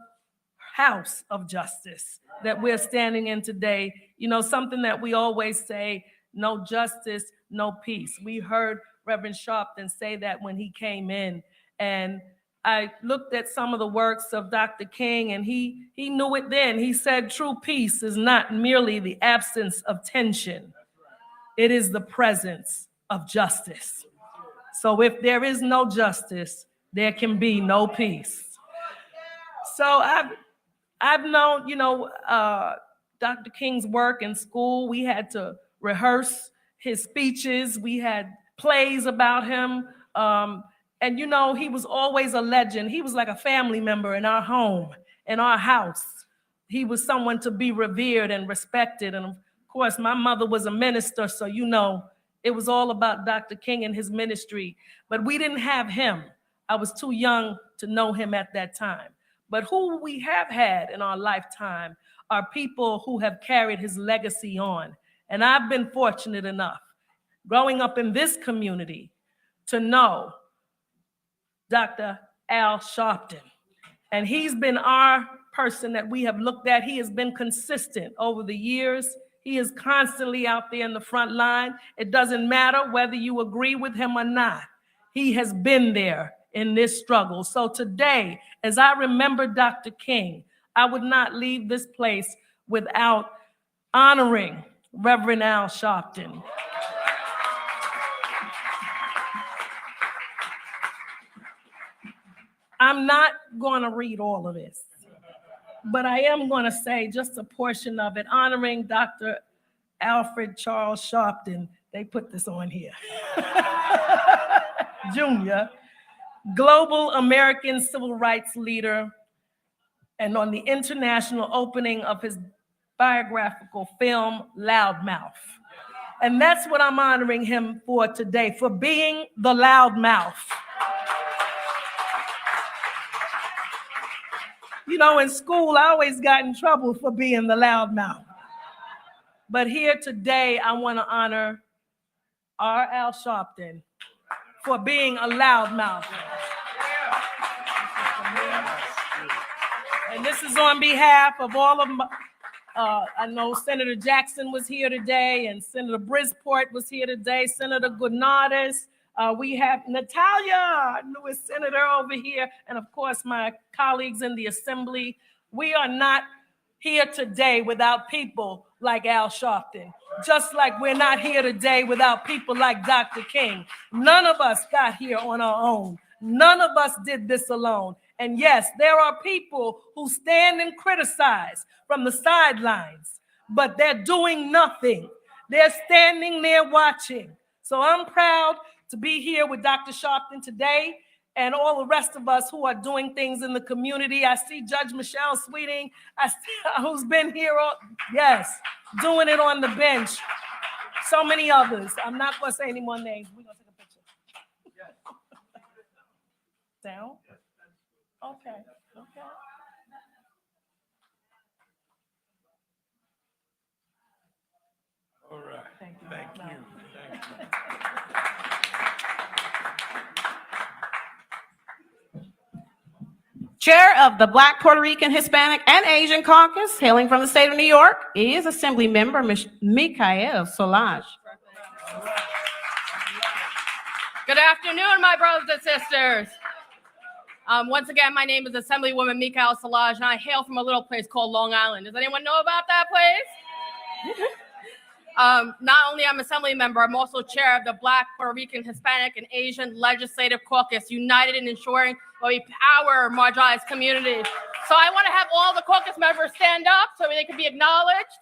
house of justice that we're standing in today. You know, something that we always say, no justice, no peace. We heard Reverend Sharpton say that when he came in, and I looked at some of the works of Dr. King, and he knew it then. He said, true peace is not merely the absence of tension. It is the presence of justice. So if there is no justice, there can be no peace. So I've known, you know, Dr. King's work in school. We had to rehearse his speeches. We had plays about him. And, you know, he was always a legend. He was like a family member in our home, in our house. He was someone to be revered and respected. And, of course, my mother was a minister, so, you know, it was all about Dr. King and his ministry. But we didn't have him. I was too young to know him at that time. But who we have had in our lifetime are people who have carried his legacy on. And I've been fortunate enough, growing up in this community, to know Dr. Al Sharpton. And he's been our person that we have looked at. He has been consistent over the years. He is constantly out there in the front line. It doesn't matter whether you agree with him or not. He has been there in this struggle. So today, as I remember Dr. King, I would not leave this place without honoring Reverend Al Sharpton. I'm not going to read all of this, but I am going to say just a portion of it, honoring Dr. Alfred Charles Sharpton. They put this on here. Jr., global American civil rights leader, and on the international opening of his biographical film, Loudmouth. And that's what I'm honoring him for today, for being the loudmouth. You know, in school, I always got in trouble for being the loudmouth. But here today, I want to honor our Al Sharpton for being a loudmouth. And this is on behalf of all of my, I know Senator Jackson was here today, and Senator Brisport was here today, Senator Goodnadis. We have Natalia, newest senator over here, and of course my colleagues in the assembly. We are not here today without people like Al Sharpton, just like we're not here today without people like Dr. King. None of us got here on our own. None of us did this alone. And yes, there are people who stand and criticize from the sidelines, but they're doing nothing. They're standing there watching. So I'm proud to be here with Dr. Sharpton today and all the rest of us who are doing things in the community. I see Judge Michelle Sweeting, who's been here, doing it on the bench. So many others. I'm not going to say any more names. We're going to take a picture. Down? Okay. All right. Thank you. Thank you. Chair of the Black, Puerto Rican, Hispanic, and Asian Caucus, hailing from the state of New York, is Assembly Member Michael Solage. Good afternoon, my brothers and sisters. Once again, my name is Assemblywoman Michael Solage, and I hail from a little place called Long Island. Does anyone know about that place? Not only am I Assembly member, I'm also chair of the Black, Puerto Rican, Hispanic, and Asian Legislative Caucus, united in ensuring that we power marginalized communities. So I want to have all the caucus members stand up so they can be acknowledged.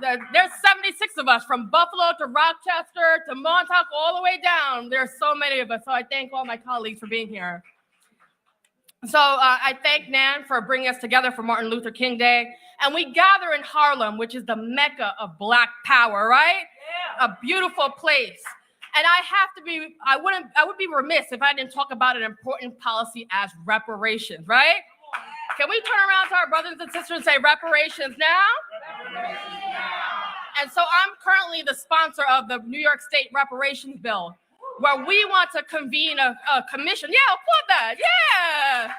There's 76 of us, from Buffalo to Rochester to Montauk, all the way down. There's so many of us, so I thank all my colleagues for being here. So I thank Nan for bringing us together for Martin Luther King Day. And we gather in Harlem, which is the mecca of Black power, right? Yeah. A beautiful place. And I would be remiss if I didn't talk about an important policy as reparations, right? Can we turn around to our brothers and sisters and say reparations now? And so I'm currently the sponsor of the New York State reparations bill, where we want to convene a commission. Yeah, applaud that. Yeah.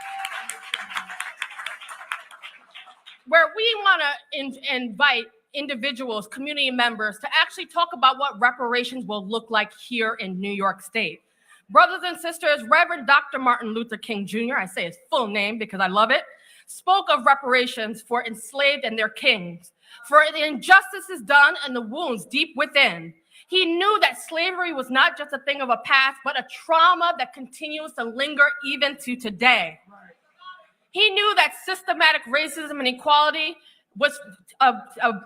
Where we want to invite individuals, community members, to actually talk about what reparations will look like here in New York State. Brothers and sisters, Reverend Dr. Martin Luther King Jr., I say his full name because I love it, spoke of reparations for enslaved and their kings, for the injustices done and the wounds deep within. He knew that slavery was not just a thing of a past, but a trauma that continues to linger even to today. He knew that systematic racism and inequality was a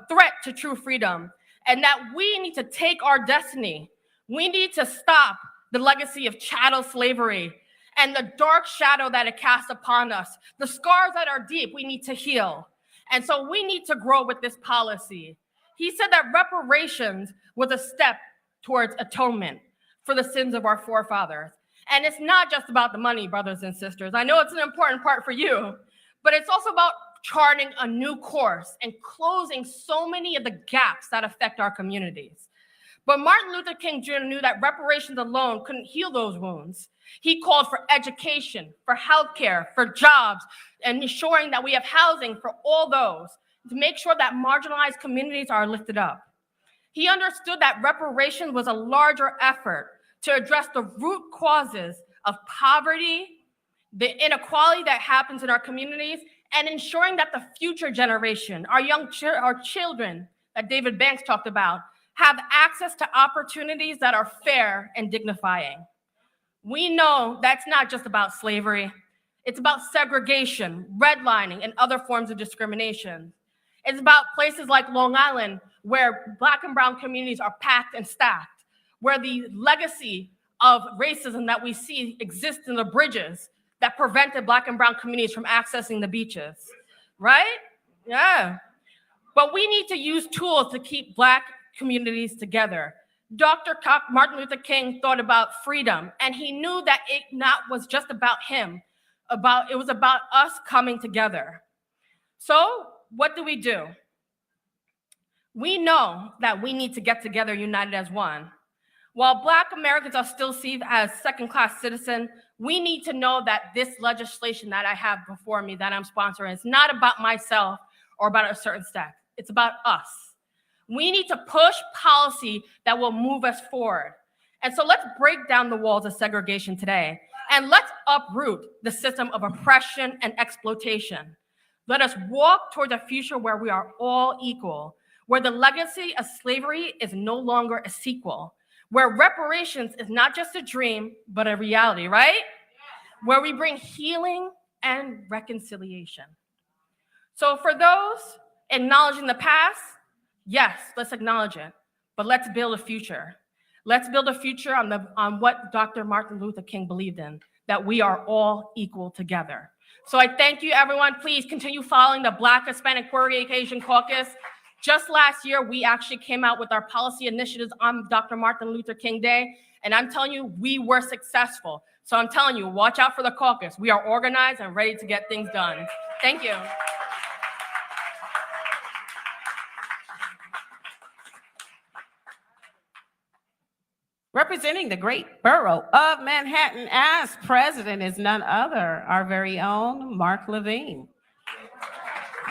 threat to true freedom, and that we need to take our destiny. We need to stop the legacy of chattel slavery and the dark shadow that it casts upon us. The scars that are deep, we need to heal. And so we need to grow with this policy. He said that reparations was a step towards atonement for the sins of our forefathers. And it's not just about the money, brothers and sisters. I know it's an important part for you, but it's also about charting a new course and closing so many of the gaps that affect our communities. But Martin Luther King Jr. knew that reparations alone couldn't heal those wounds. He called for education, for healthcare, for jobs, and ensuring that we have housing for all those, to make sure that marginalized communities are lifted up. He understood that reparations was a larger effort to address the root causes of poverty, the inequality that happens in our communities, and ensuring that the future generation, our children that David Banks talked about, have access to opportunities that are fair and dignifying. We know that's not just about slavery. It's about segregation, redlining, and other forms of discrimination. It's about places like Long Island, where Black and brown communities are packed and stacked, where the legacy of racism that we see exists in the bridges that prevented Black and brown communities from accessing the beaches, right? Yeah. But we need to use tools to keep Black communities together. Martin Luther King thought about freedom, and he knew that it was just about him. It was about us coming together. So what do? We know that we need to get together united as one. While Black Americans are still seen as second-class citizens, we need to know that this legislation that I have before me that I'm sponsoring is not about myself or about a certain stack. It's about us. We need to push policy that will move us forward. And so let's break down the walls of segregation today, and let's uproot the system of oppression and exploitation. Let us walk towards a future where we are all equal, where the legacy of slavery is no longer a sequel, where reparations is not just a dream, but a reality, right? Where we bring healing and reconciliation. So for those acknowledging the past, yes, let's acknowledge it, but let's build a future. Let's build a future on what Dr. Martin Luther King believed in, that we are all equal together. So I thank you, everyone. Please continue following the Black, Hispanic, Puerto Rican, Asian Caucus. Just last year, we actually came out with our policy initiatives on Dr. Martin Luther King Day, and I'm telling you, we were successful. So I'm telling you, watch out for the caucus. We are organized and ready to get things done. Thank you. Representing the great borough of Manhattan as president is none other, our very own Mark Levine.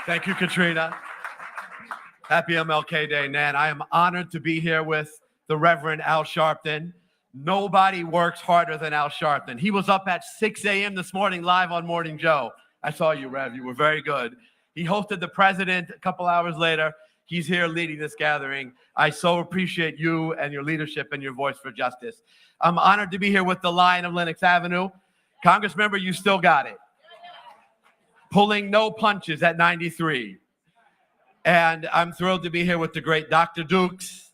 Thank you, Katrina. Happy MLK Day, Nan. I am honored to be here with the Reverend Al Sharpton. Nobody works harder than Al Sharpton. He was up at 6 a.m. this morning live on Morning Joe. I saw you, Rev. You were very good. He hosted the president a couple hours later. He's here leading this gathering. I so appreciate you and your leadership and your voice for justice. I'm honored to be here with the Lion of Lenox Avenue. Congressmember, you still got it. Pulling no punches at 93. And I'm thrilled to be here with the great Dr. Dukes,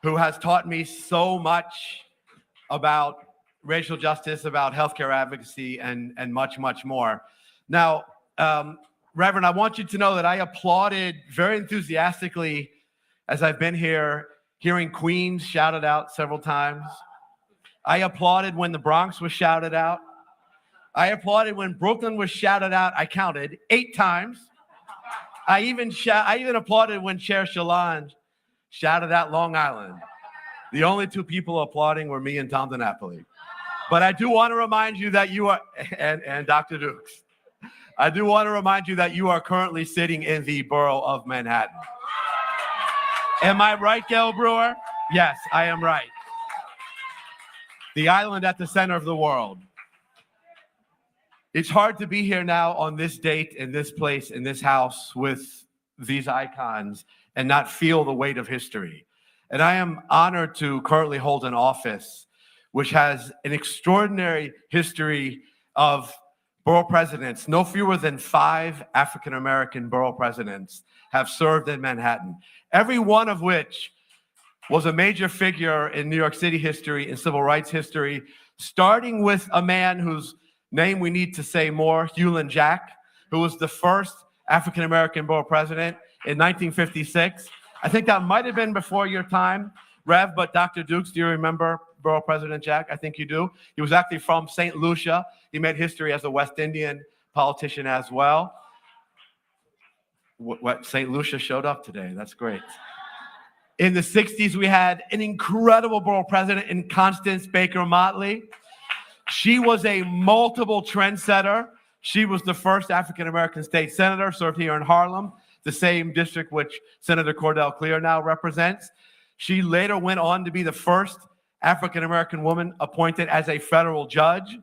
who has taught me so much about racial justice, about healthcare advocacy, and much, much more. Now, Reverend, I want you to know that I applauded very enthusiastically as I've been here, hearing Queens shouted out several times. I applauded when the Bronx was shouted out. I applauded when Brooklyn was shouted out, I counted 8 times. I even applauded when Chair Shalon shouted out Long Island. The only 2 people applauding were me and Tom DiNapoli. But I do want to remind you that you are, and Dr. Dukes, I do want to remind you that you are currently sitting in the borough of Manhattan. Am I right, Gail Brewer? Yes, I am right. The island at the center of the world. It's hard to be here now on this date, in this place, in this house with these icons and not feel the weight of history. And I am honored to currently hold an office which has an extraordinary history of borough presidents. No fewer than 5 African-American borough presidents have served in Manhattan, every one of which was a major figure in New York City history, in civil rights history, starting with a man whose name we need to say more, Hewlin Jack, who was the first African-American borough president in 1956. I think that might have been before your time, Rev, but Dr. Dukes, do you remember Borough President Jack? I think you do. He was actually from St. Lucia. He made history as a West Indian politician as well. What St. Lucia showed up today. That's great. In the 60s, we had an incredible borough president in Constance Baker Motley. She was a multiple trendsetter. She was the first African-American state senator, served here in Harlem, the same district which Senator Cordell Clear now represents. She later went on to be the first African-American woman appointed as a federal judge.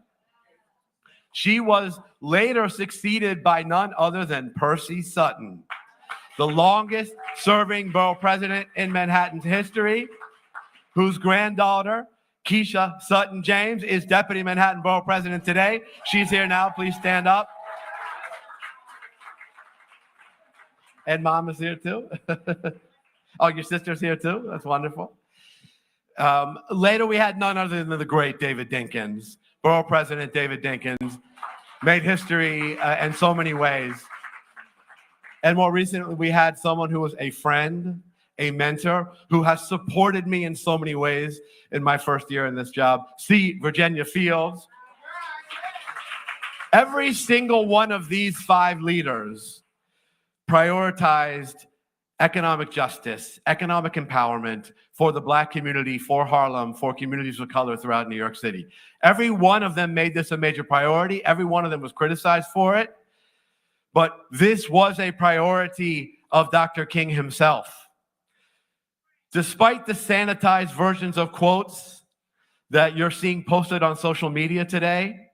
She was later succeeded by none other than Percy Sutton, the longest serving borough president in Manhattan's history, whose granddaughter, Keisha Sutton James, is Deputy Manhattan Borough President today. She's here now. Please stand up. And Mom is here too. Oh, your sister's here too? That's wonderful. Later, we had none other than the great David Dinkins. Borough President David Dinkins made history in so many ways. And more recently, we had someone who was a friend, a mentor, who has supported me in so many ways in my first year in this job. See, Virginia Fields. Every single one of these 5 leaders prioritized economic justice, economic empowerment for the Black community, for Harlem, for communities of color throughout New York City. Every one of them made this a major priority. Every one of them was criticized for it. But this was a priority of Dr. King himself. Despite the sanitized versions of quotes that you're seeing posted on social media today,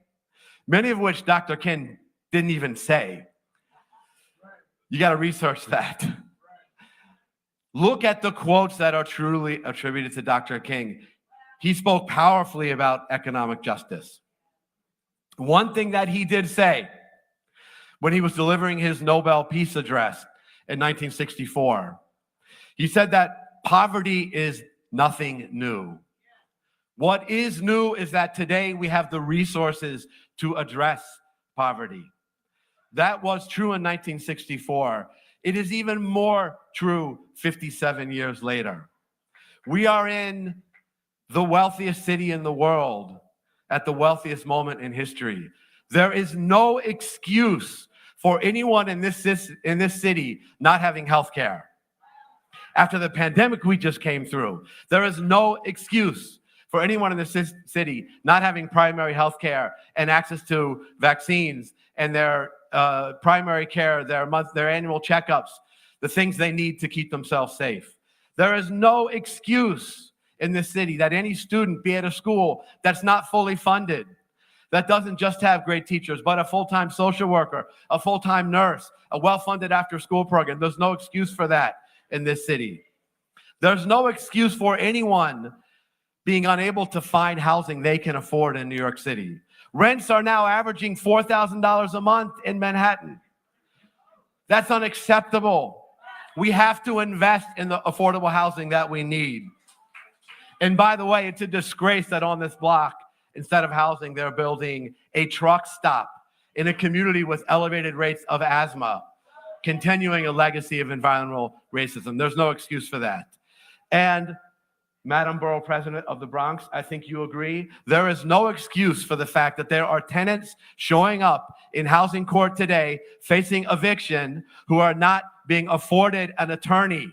many of which Dr. King didn't even say. You got to research that. Look at the quotes that are truly attributed to Dr. King. He spoke powerfully about economic justice. One thing that he did say when he was delivering his Nobel Peace Address in 1964, he said that poverty is nothing new. What is new is that today we have the resources to address poverty. That was true in 1964. It is even more true 57 years later. We are in the wealthiest city in the world at the wealthiest moment in history. There is no excuse for anyone in this city not having health care. After the pandemic we just came through, there is no excuse for anyone in this city not having primary health care and access to vaccines and their primary care, their annual checkups, the things they need to keep themselves safe. There is no excuse in this city that any student be at a school that's not fully funded, that doesn't just have great teachers, but a full-time social worker, a full-time nurse, a well-funded after-school program. There's no excuse for that in this city. There's no excuse for anyone being unable to find housing they can afford in New York City. Rents are now averaging $4,000 a month in Manhattan. That's unacceptable. We have to invest in the affordable housing that we need. And by the way, it's a disgrace that on this block, instead of housing, they're building a truck stop in a community with elevated rates of asthma, continuing a legacy of environmental racism. There's no excuse for that. And Madam Borough President of the Bronx, I think you agree, there is no excuse for the fact that there are tenants showing up in housing court today facing eviction who are not being afforded an attorney.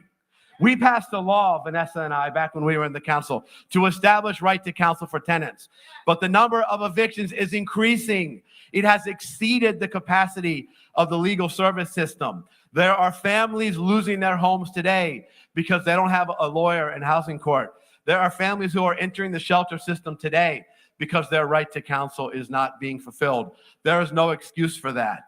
We passed a law, Vanessa and I, back when we were in the council, to establish right to counsel for tenants. But the number of evictions is increasing. It has exceeded the capacity of the legal service system. There are families losing their homes today because they don't have a lawyer in housing court. There are families who are entering the shelter system today because their right to counsel is not being fulfilled. There is no excuse for that.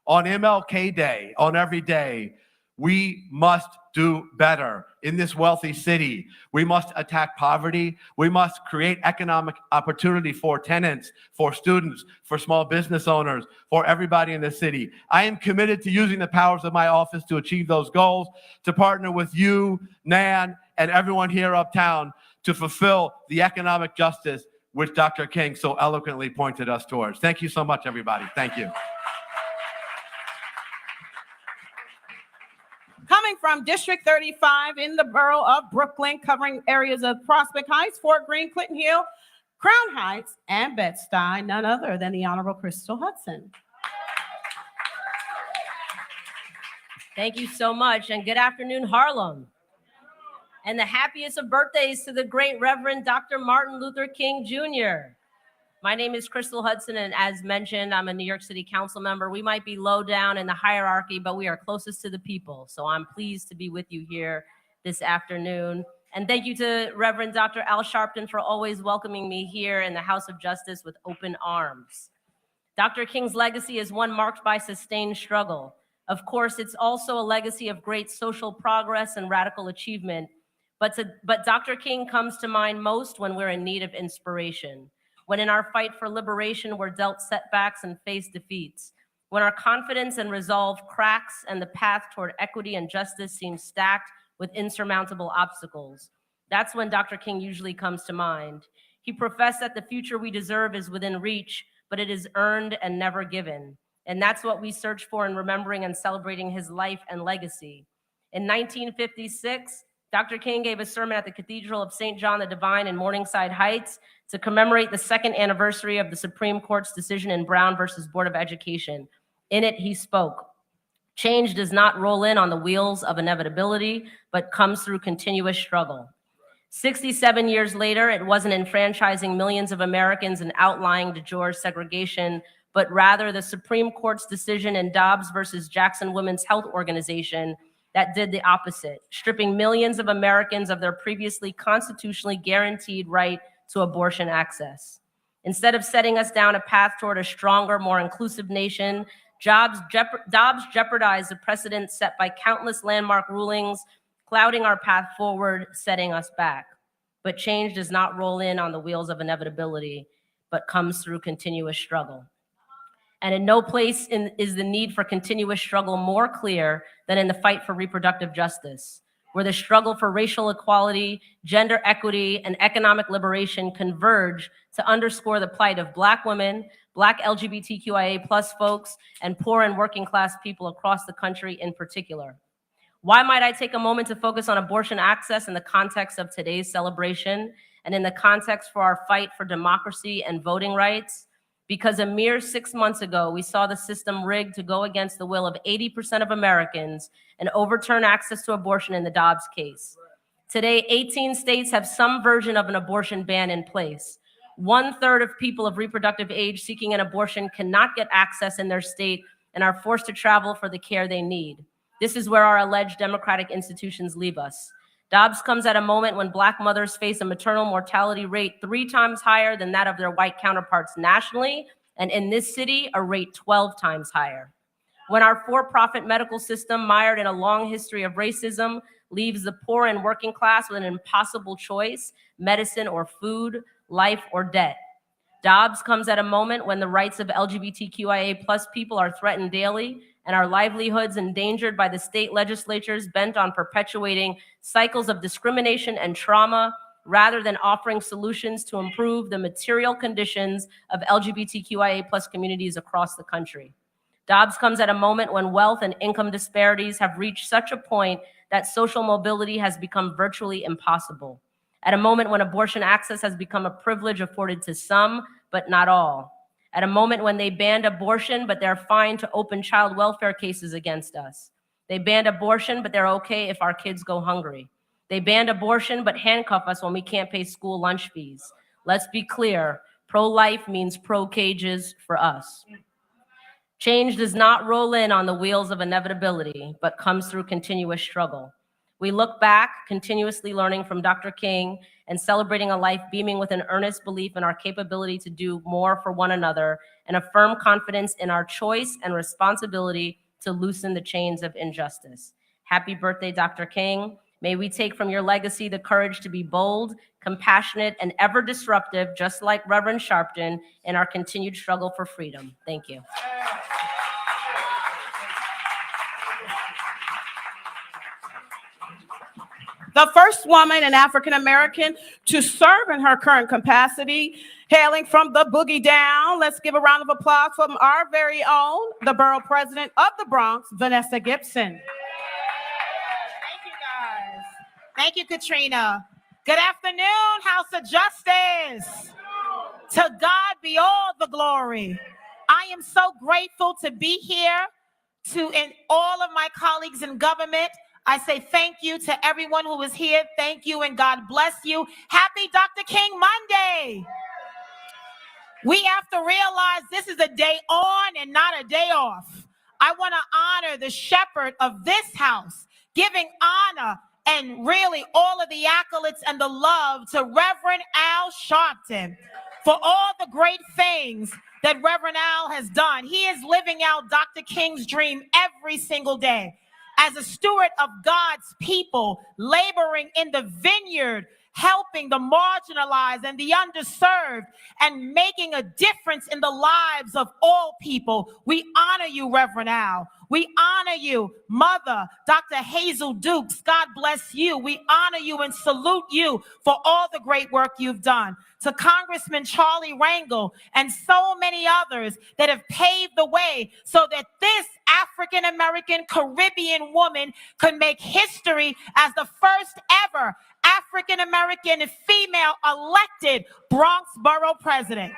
On MLK Day, on every day, we must do better in this wealthy city. We must attack poverty. We must create economic opportunity for tenants, for students, for small business owners, for everybody in the city. I am committed to using the powers of my office to achieve those goals, to partner with you, Nan, and everyone here uptown to fulfill the economic justice which Dr. King so eloquently pointed us towards. Thank you so much, everybody. Thank you. Coming from District 35 in the borough of Brooklyn, covering areas of Prospect Heights, Fort Greene, Clinton Hill, Crown Heights, and Bed-Stuy, none other than the Honorable Crystal Hudson. Thank you so much, and good afternoon, Harlem. And the happiest of birthdays to the great Reverend Dr. Martin Luther King Jr. My name is Crystal Hudson, and as mentioned, I'm a New York City Council member. We might be low down in the hierarchy, but we are closest to the people. So I'm pleased to be with you here this afternoon. And thank you to Reverend Dr. Al Sharpton for always welcoming me here in the House of Justice with open arms. Dr. King's legacy is one marked by sustained struggle. Of course, it's also a legacy of great social progress and radical achievement. But Dr. King comes to mind most when we're in need of inspiration. When in our fight for liberation, we're dealt setbacks and face defeats. When our confidence and resolve cracks and the path toward equity and justice seems stacked with insurmountable obstacles. That's when Dr. King usually comes to mind. He professed that the future we deserve is within reach, but it is earned and never given. And that's what we search for in remembering and celebrating his life and legacy. In 1956, Dr. King gave a sermon at the Cathedral of St. John the Divine in Morningside Heights to commemorate the second anniversary of the Supreme Court's decision in Brown versus Board of Education. In it, he spoke, "Change does not roll in on the wheels of inevitability, but comes through continuous struggle." 67 years later, it wasn't enfranchising millions of Americans and outlying de jure segregation, but rather the Supreme Court's decision in Dobbs versus Jackson Women's Health Organization that did the opposite, stripping millions of Americans of their previously constitutionally guaranteed right to abortion access. Instead of setting us down a path toward a stronger, more inclusive nation, Dobbs jeopardized the precedent set by countless landmark rulings clouding our path forward, setting us back. But change does not roll in on the wheels of inevitability, but comes through continuous struggle. And in no place is the need for continuous struggle more clear than in the fight for reproductive justice, where the struggle for racial equality, gender equity, and economic liberation converge to underscore the plight of Black women, Black LGBTQIA+ folks, and poor and working class people across the country in particular. Why might I take a moment to focus on abortion access in the context of today's celebration and in the context for our fight for democracy and voting rights? Because a mere 6 months ago, we saw the system rigged to go against the will of 80% of Americans and overturn access to abortion in the Dobbs case. Today, 18 states have some version of an abortion ban in place. 1/3 of people of reproductive age seeking an abortion cannot get access in their state and are forced to travel for the care they need. This is where our alleged democratic institutions leave us. Dobbs comes at a moment when Black mothers face a maternal mortality rate 3 times higher than that of their white counterparts nationally, and in this city, a rate 12 times higher. When our for-profit medical system, mired in a long history of racism, leaves the poor and working class with an impossible choice, medicine or food, life or debt. Dobbs comes at a moment when the rights of LGBTQIA+ people are threatened daily and our livelihoods endangered by the state legislatures bent on perpetuating cycles of discrimination and trauma rather than offering solutions to improve the material conditions of LGBTQIA+ communities across the country. Dobbs comes at a moment when wealth and income disparities have reached such a point that social mobility has become virtually impossible. At a moment when abortion access has become a privilege afforded to some, but not all. At a moment when they banned abortion, but they're fine to open child welfare cases against us. They banned abortion, but they're okay if our kids go hungry. They banned abortion, but handcuff us when we can't pay school lunch fees. Let's be clear, pro-life means pro-cages for us. Change does not roll in on the wheels of inevitability, but comes through continuous struggle. We look back, continuously learning from Dr. King and celebrating a life beaming with an earnest belief in our capability to do more for one another and a firm confidence in our choice and responsibility to loosen the chains of injustice. Happy birthday, Dr. King. May we take from your legacy the courage to be bold, compassionate, and ever disruptive, just like Reverend Sharpton, in our continued struggle for freedom. Thank you. The first woman and African American to serve in her current capacity, hailing from the Boogie Down. Let's give a round of applause from our very own, the Borough President of the Bronx, Vanessa Gibson. Thank you, guys. Thank you, Katrina. Good afternoon, House of Justice. To God be all the glory. I am so grateful to be here, and all of my colleagues in government. I say thank you to everyone who is here. Thank you and God bless you. Happy Dr. King Monday. We have to realize this is a day on and not a day off. I want to honor the shepherd of this house, giving honor and really all of the accolades and the love to Reverend Al Sharpton for all the great things that Reverend Al has done. He is living out Dr. King's dream every single day. As a steward of God's people, laboring in the vineyard, helping the marginalized and the underserved, and making a difference in the lives of all people. We honor you, Reverend Al. We honor you, Mother, Dr. Hazel Dukes. God bless you. We honor you and salute you for all the great work you've done. To Congressman Charlie Rangel and so many others that have paved the way so that this African-American Caribbean woman could make history as the first ever African-American female elected Bronx Borough President.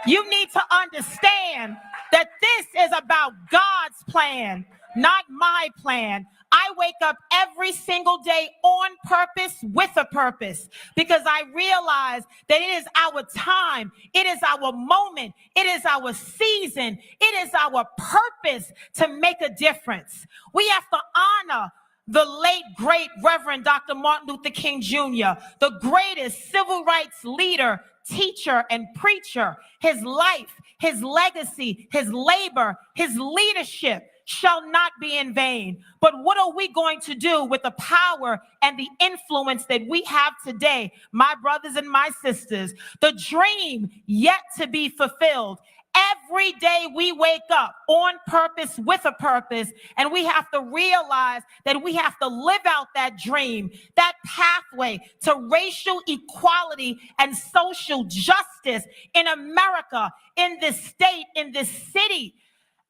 You need to understand that this is about God's plan, not my plan. I wake up every single day on purpose with a purpose because I realize that it is our time. It is our moment. It is our season. It is our purpose to make a difference. We have to honor the late, great Reverend Dr. Martin Luther King Jr., the greatest civil rights leader, teacher, and preacher. His life, his legacy, his labor, his leadership shall not be in vain. But what are we going to do with the power and the influence that we have today, my brothers and my sisters? The dream yet to be fulfilled. Every day we wake up on purpose, with a purpose, and we have to realize that we have to live out that dream, that pathway to racial equality and social justice in America, in this state, in this city.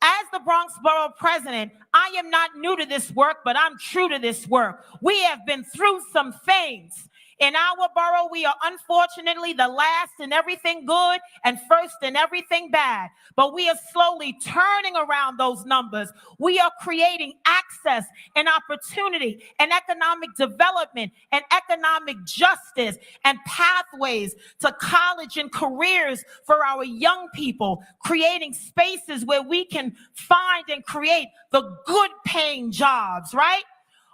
As the Bronx Borough President, I am not new to this work, but I'm true to this work. We have been through some things. In our borough, we are unfortunately the last in everything good and first in everything bad. But we are slowly turning around those numbers. We are creating access and opportunity and economic development and economic justice and pathways to college and careers for our young people, creating spaces where we can find and create the good paying jobs, right?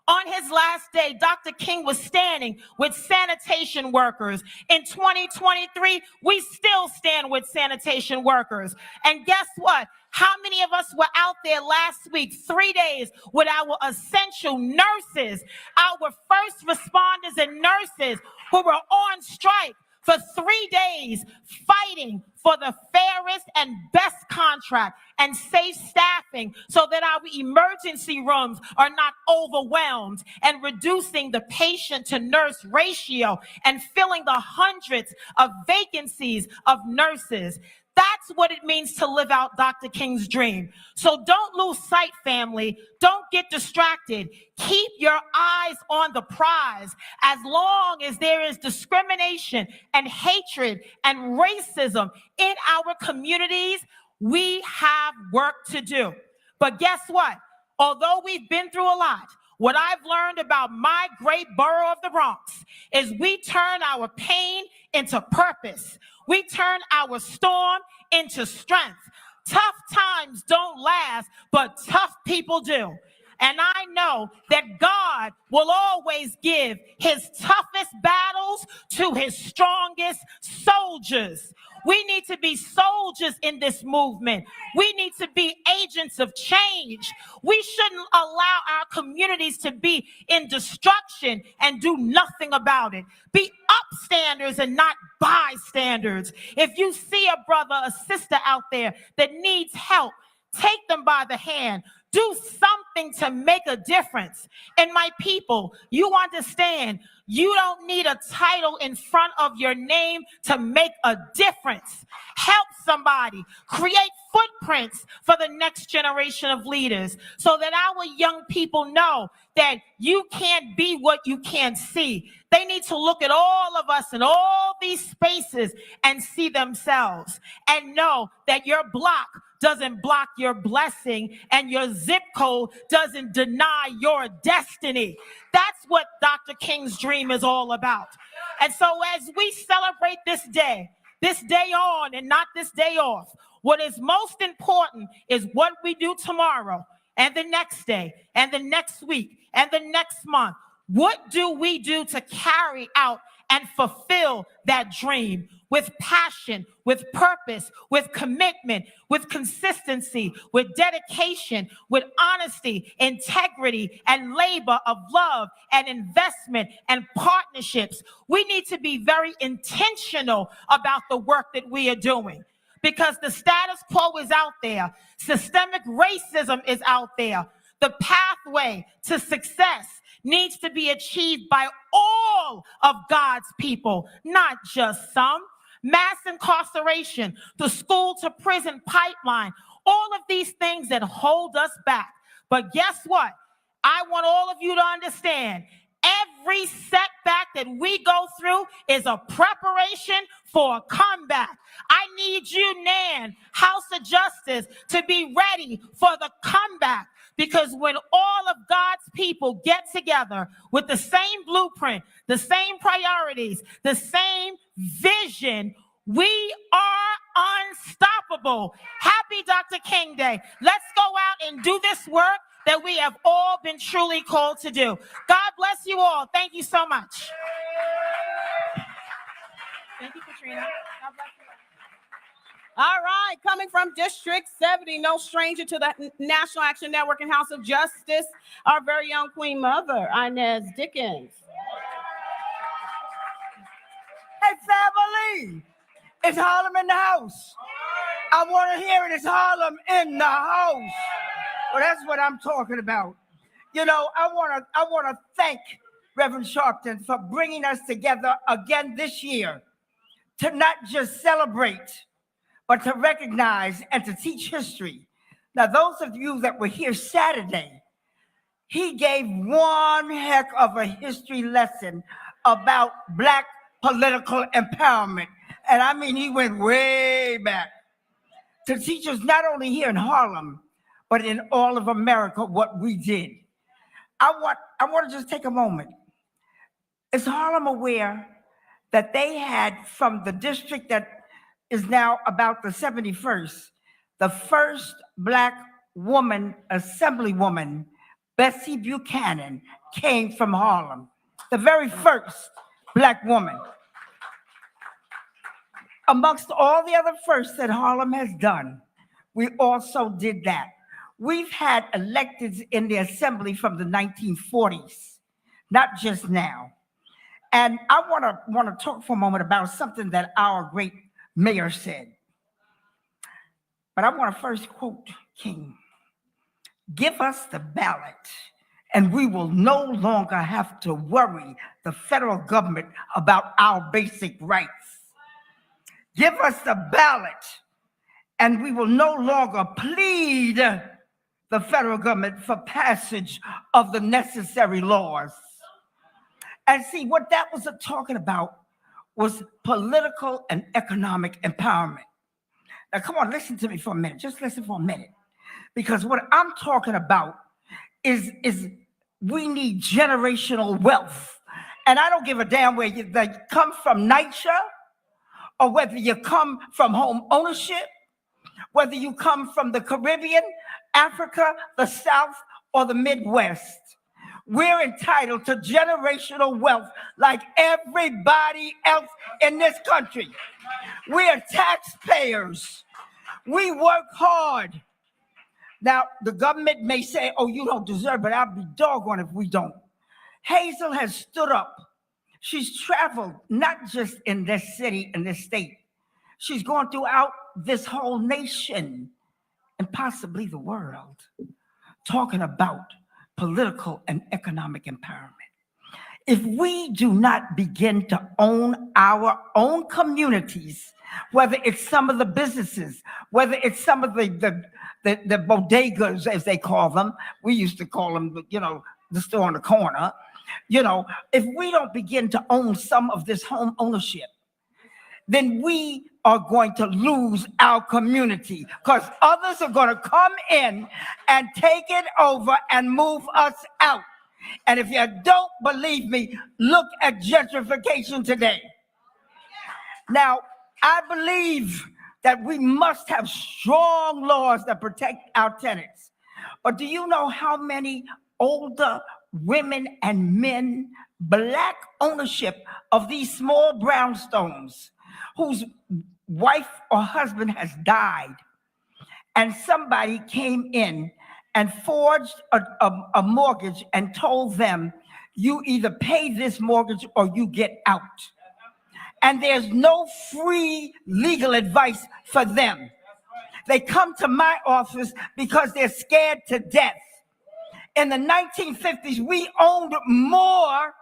On his last day, Dr. King was standing with sanitation workers. In 2023, we still stand with sanitation workers. And guess what? How many of us were out there last week, 3 days, with our essential nurses, our first responders and nurses who were on strike for 3 days, fighting for the fairest and best contract and safe staffing so that our emergency rooms are not overwhelmed, and reducing the patient to nurse ratio and filling the hundreds of vacancies of nurses. That's what it means to live out Dr. King's dream. So don't lose sight, family. Don't get distracted. Keep your eyes on the prize. As long as there is discrimination and hatred and racism in our communities, we have work to do. But guess what? Although we've been through a lot, what I've learned about my great borough of the Bronx is we turn our pain into purpose. We turn our storm into strength. Tough times don't last, but tough people do. And I know that God will always give his toughest battles to his strongest soldiers. We need to be soldiers in this movement. We need to be agents of change. We shouldn't allow our communities to be in destruction and do nothing about it. Be upstanders and not bystanders. If you see a brother, a sister out there that needs help, take them by the hand. Do something to make a difference. And my people, you understand, you don't need a title in front of your name to make a difference. Help somebody. Create footprints for the next generation of leaders so that our young people know that you can't be what you can't see. They need to look at all of us in all these spaces and see themselves and know that your block doesn't block your blessing and your zip code doesn't deny your destiny. That's what Dr. King's dream is all about. And so as we celebrate this day on and not this day off, what is most important is what we do tomorrow and the next day and the next week and the next month. What do we do to carry out and fulfill that dream with passion, with purpose, with commitment, with consistency, with dedication, with honesty, integrity, and labor of love and investment and partnerships? We need to be very intentional about the work that we are doing, because the status quo is out there. Systemic racism is out there. The pathway to success needs to be achieved by all of God's people, not just some. Mass incarceration, the school to prison pipeline, all of these things that hold us back. But guess what? I want all of you to understand, every setback that we go through is a preparation for a comeback. I need you, Nan, House of Justice, to be ready for the comeback. Because when all of God's people get together with the same blueprint, the same priorities, the same vision, we are unstoppable. Happy Dr. King Day. Let's go out and do this work that we have all been truly called to do. God bless you all. Thank you so much. Thank you, Katrina. God bless you. All right, coming from District 70, no stranger to the National Action Network and House of Justice, our very own Queen Mother, Inez Dickens. Hey, family, it's Harlem in the house. I want to hear it. It's Harlem in the house. Well, that's what I'm talking about. You know, I want to thank Reverend Sharpton for bringing us together again this year to not just celebrate, but to recognize and to teach history. Now, those of you that were here Saturday, he gave one heck of a history lesson about Black political empowerment. And I mean, he went way back to teach us not only here in Harlem, but in all of America what we did. I want to just take a moment. Is Harlem aware that they had, from the district that is now about the 71st, the first Black woman assemblywoman, Bessie Buchanan, came from Harlem, the very first Black woman. Amongst all the other firsts that Harlem has done, we also did that. We've had electeds in the assembly from the 1940s, not just now. And I want to talk for a moment about something that our great mayor said. But I want to first quote King. Give us the ballot, and we will no longer have to worry the federal government about our basic rights. Give us the ballot, and we will no longer plead the federal government for passage of the necessary laws. And see, what that was talking about was political and economic empowerment. Now, come on, listen to me for a minute. Just listen for a minute. Because what I'm talking about is we need generational wealth. And I don't give a damn where you come from, NYCHA, or whether you come from home ownership, whether you come from the Caribbean, Africa, the South, or the Midwest. We're entitled to generational wealth like everybody else in this country. We are taxpayers. We work hard. Now, the government may say, oh, you don't deserve it. I'll be doggone if we don't. Hazel has stood up. She's traveled, not just in this city, in this state. She's gone throughout this whole nation and possibly the world, talking about political and economic empowerment. If we do not begin to own our own communities, whether it's some of the businesses, whether it's some of the bodegas, as they call them, we used to call them, you know, the store on the corner, you know, if we don't begin to own some of this home ownership, then we are going to lose our community because others are going to come in and take it over and move us out. And if you don't believe me, look at gentrification today. Now, I believe that we must have strong laws that protect our tenants. But do you know how many older women and men, Black ownership of these small brownstones, whose wife or husband has died, and somebody came in and forged a mortgage and told them, you either pay this mortgage or you get out. And there's no free legal advice for them. They come to my office because they're scared to death. In the 1950s, we owned more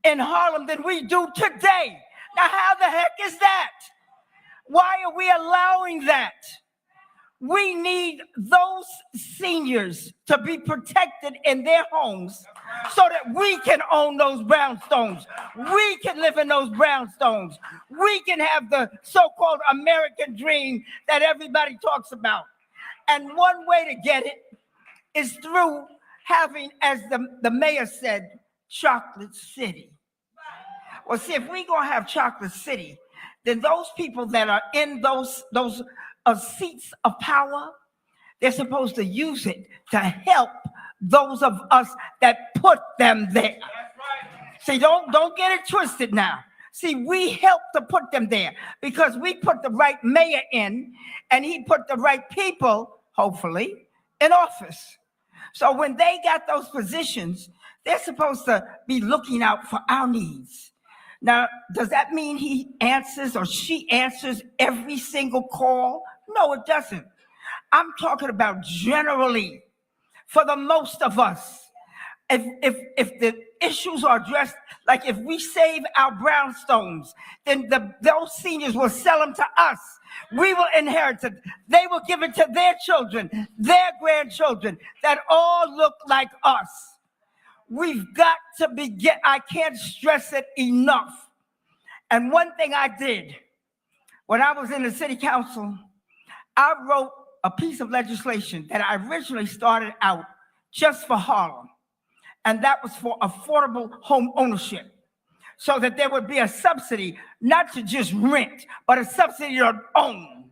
in Harlem than we do today. Now, how the heck is that? Why are we allowing that? We need those seniors to be protected in their homes so that we can own those brownstones. We can live in those brownstones. We can have the so-called American dream that everybody talks about. And one way to get it is through having, as the mayor said, Chocolate City. Well, see, if we're going to have Chocolate City, then those people that are in those seats of power, they're supposed to use it to help those of us that put them there. See, don't get it twisted now. See, we helped to put them there because we put the right mayor in and he put the right people, hopefully, in office. So when they got those positions, they're supposed to be looking out for our needs. Now, does that mean he answers or she answers every single call? No, it doesn't. I'm talking about generally, for the most of us. If the issues are addressed, like if we save our brownstones, then those seniors will sell them to us. We will inherit it. They will give it to their children, their grandchildren, that all look like us. We've got to begin. I can't stress it enough. And one thing I did when I was in the city council, I wrote a piece of legislation that I originally started out just for Harlem. And that was for affordable home ownership, so that there would be a subsidy, not to just rent, but a subsidy to own.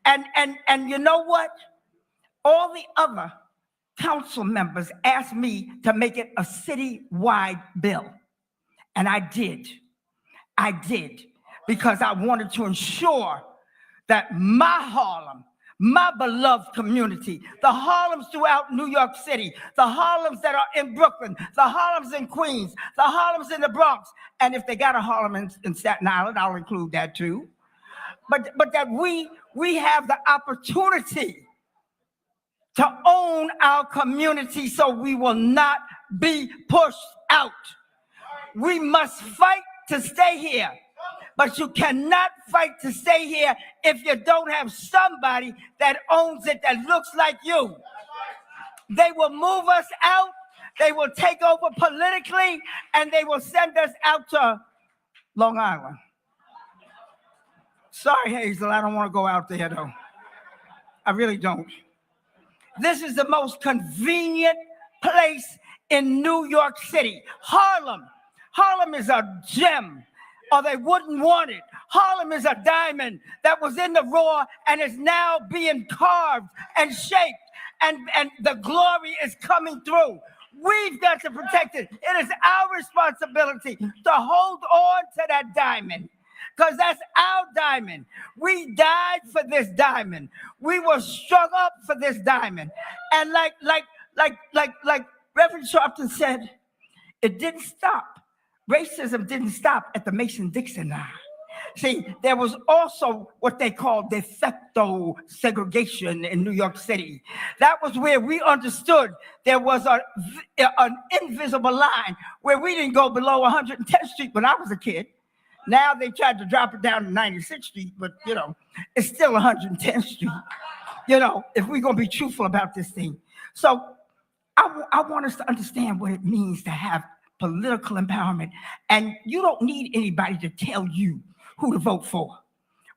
And you know what? All the other council members asked me to make it a city-wide bill. And I did. I did, because I wanted to ensure that my Harlem, my beloved community, the Harlems throughout New York City, the Harlems that are in Brooklyn, the Harlems in Queens, the Harlems in the Bronx, and if they got a Harlem in Staten Island, I'll include that too. But that we have the opportunity to own our community so we will not be pushed out. We must fight to stay here. But you cannot fight to stay here if you don't have somebody that owns it that looks like you. They will move us out, they will take over politically, and they will send us out to Long Island. Sorry, Hazel, I don't want to go out there, though. I really don't. This is the most convenient place in New York City. Harlem. Harlem is a gem, or they wouldn't want it. Harlem is a diamond that was in the raw and is now being carved and shaped, and the glory is coming through. We've got to protect it. It is our responsibility to hold on to that diamond, because that's our diamond. We died for this diamond. We were strung up for this diamond. And like Reverend Sharpton said, it didn't stop. Racism didn't stop at the Mason-Dixon line. See, there was also what they called de facto segregation in New York City. That was where we understood there was an invisible line where we didn't go below 110th Street when I was a kid. Now they tried to drop it down to 96th Street, but, it's still 110th Street, if we're going to be truthful about this thing. So I want us to understand what it means to have political empowerment. And you don't need anybody to tell you who to vote for.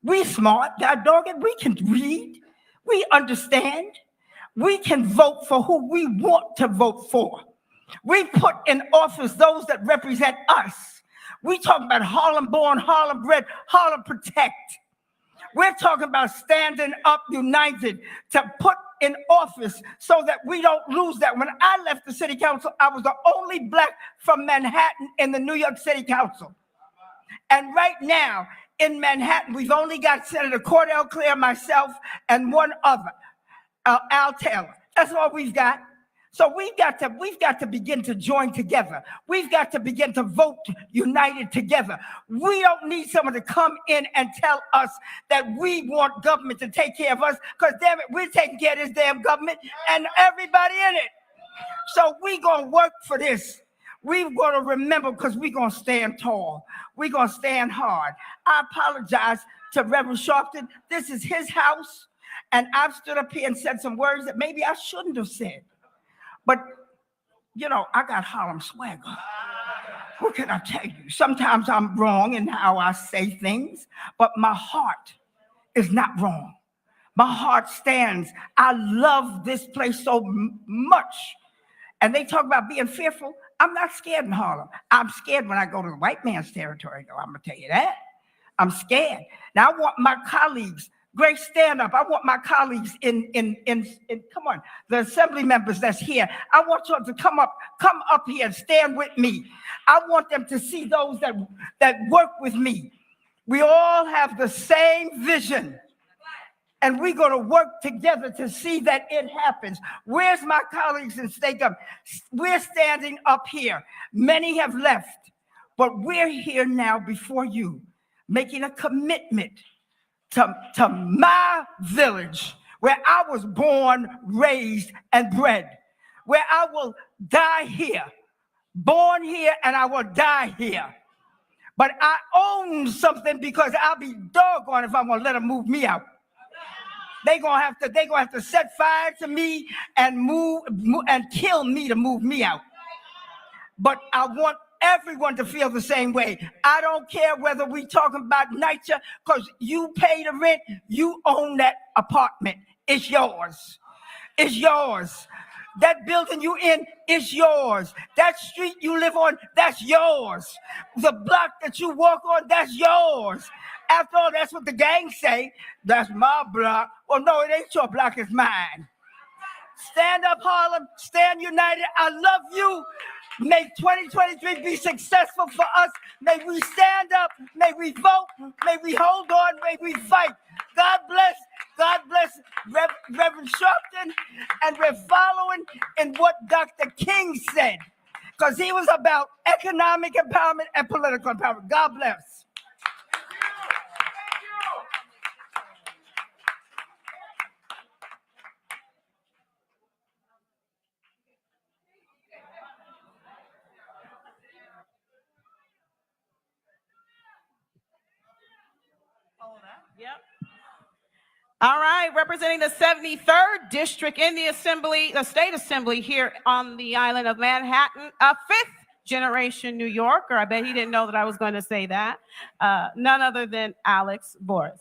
We smart, God dog it, we can read, we understand, we can vote for who we want to vote for. We put in office those that represent us. We talk about Harlem born, Harlem bred, Harlem protect. We're talking about standing up united to put in office so that we don't lose that. When I left the city council, I was the only Black from Manhattan in the New York City Council. And right now in Manhattan, we've only got Senator Cordell Clear, myself, and one other, Al Taylor. That's all we've got. So we've got to begin to join together. We've got to begin to vote united together. We don't need someone to come in and tell us that we want government to take care of us, because damn it, we're taking care of this damn government and everybody in it. So we're going to work for this. We're going to remember, because we're going to stand tall. We're going to stand hard. I apologize to Reverend Sharpton. This is his house, and I've stood up here and said some words that maybe I shouldn't have said. But, I got Harlem swagger. What can I tell you? Sometimes I'm wrong in how I say things, but my heart is not wrong. My heart stands. I love this place so much. And they talk about being fearful. I'm not scared in Harlem. I'm scared when I go to the white man's territory, though. I'm going to tell you that. I'm scared. Now, I want my colleagues Grace, stand up. I want my colleagues in come on, the assembly members that's here. I want you to come up here and stand with me. I want them to see those that work with me. We all have the same vision. And we're going to work together to see that it happens. Where's my colleagues in state government? We're standing up here. Many have left, but we're here now before you, making a commitment to my village, where I was born, raised, and bred, where I will die here, born here, and I will die here. But I own something, because I'll be doggone if I'm gonna let them move me out. They're gonna have to set fire to me and move and kill me to move me out. But I want everyone to feel the same way. I don't care whether we talking about NYCHA, because you pay the rent, you own that apartment. It's yours. It's yours. That building you in is yours. That street you live on, that's yours. The block that you walk on, that's yours. After all, that's what the gang say. That's my block. Well, no, it ain't your block, it's mine. Stand up, Harlem. Stand united. I love you. May 2023 be successful for us. May we stand up. May we vote. May we hold on. May we fight. God bless. God bless Reverend Sharpton. And we're following in what Dr. King said, because he was about economic empowerment and political empowerment. God bless. Yep. All right, representing the 73rd district in the assembly, the state assembly here on the island of Manhattan, a fifth generation New Yorker. I bet he didn't know that I was going to say that. None other than Alex Boris.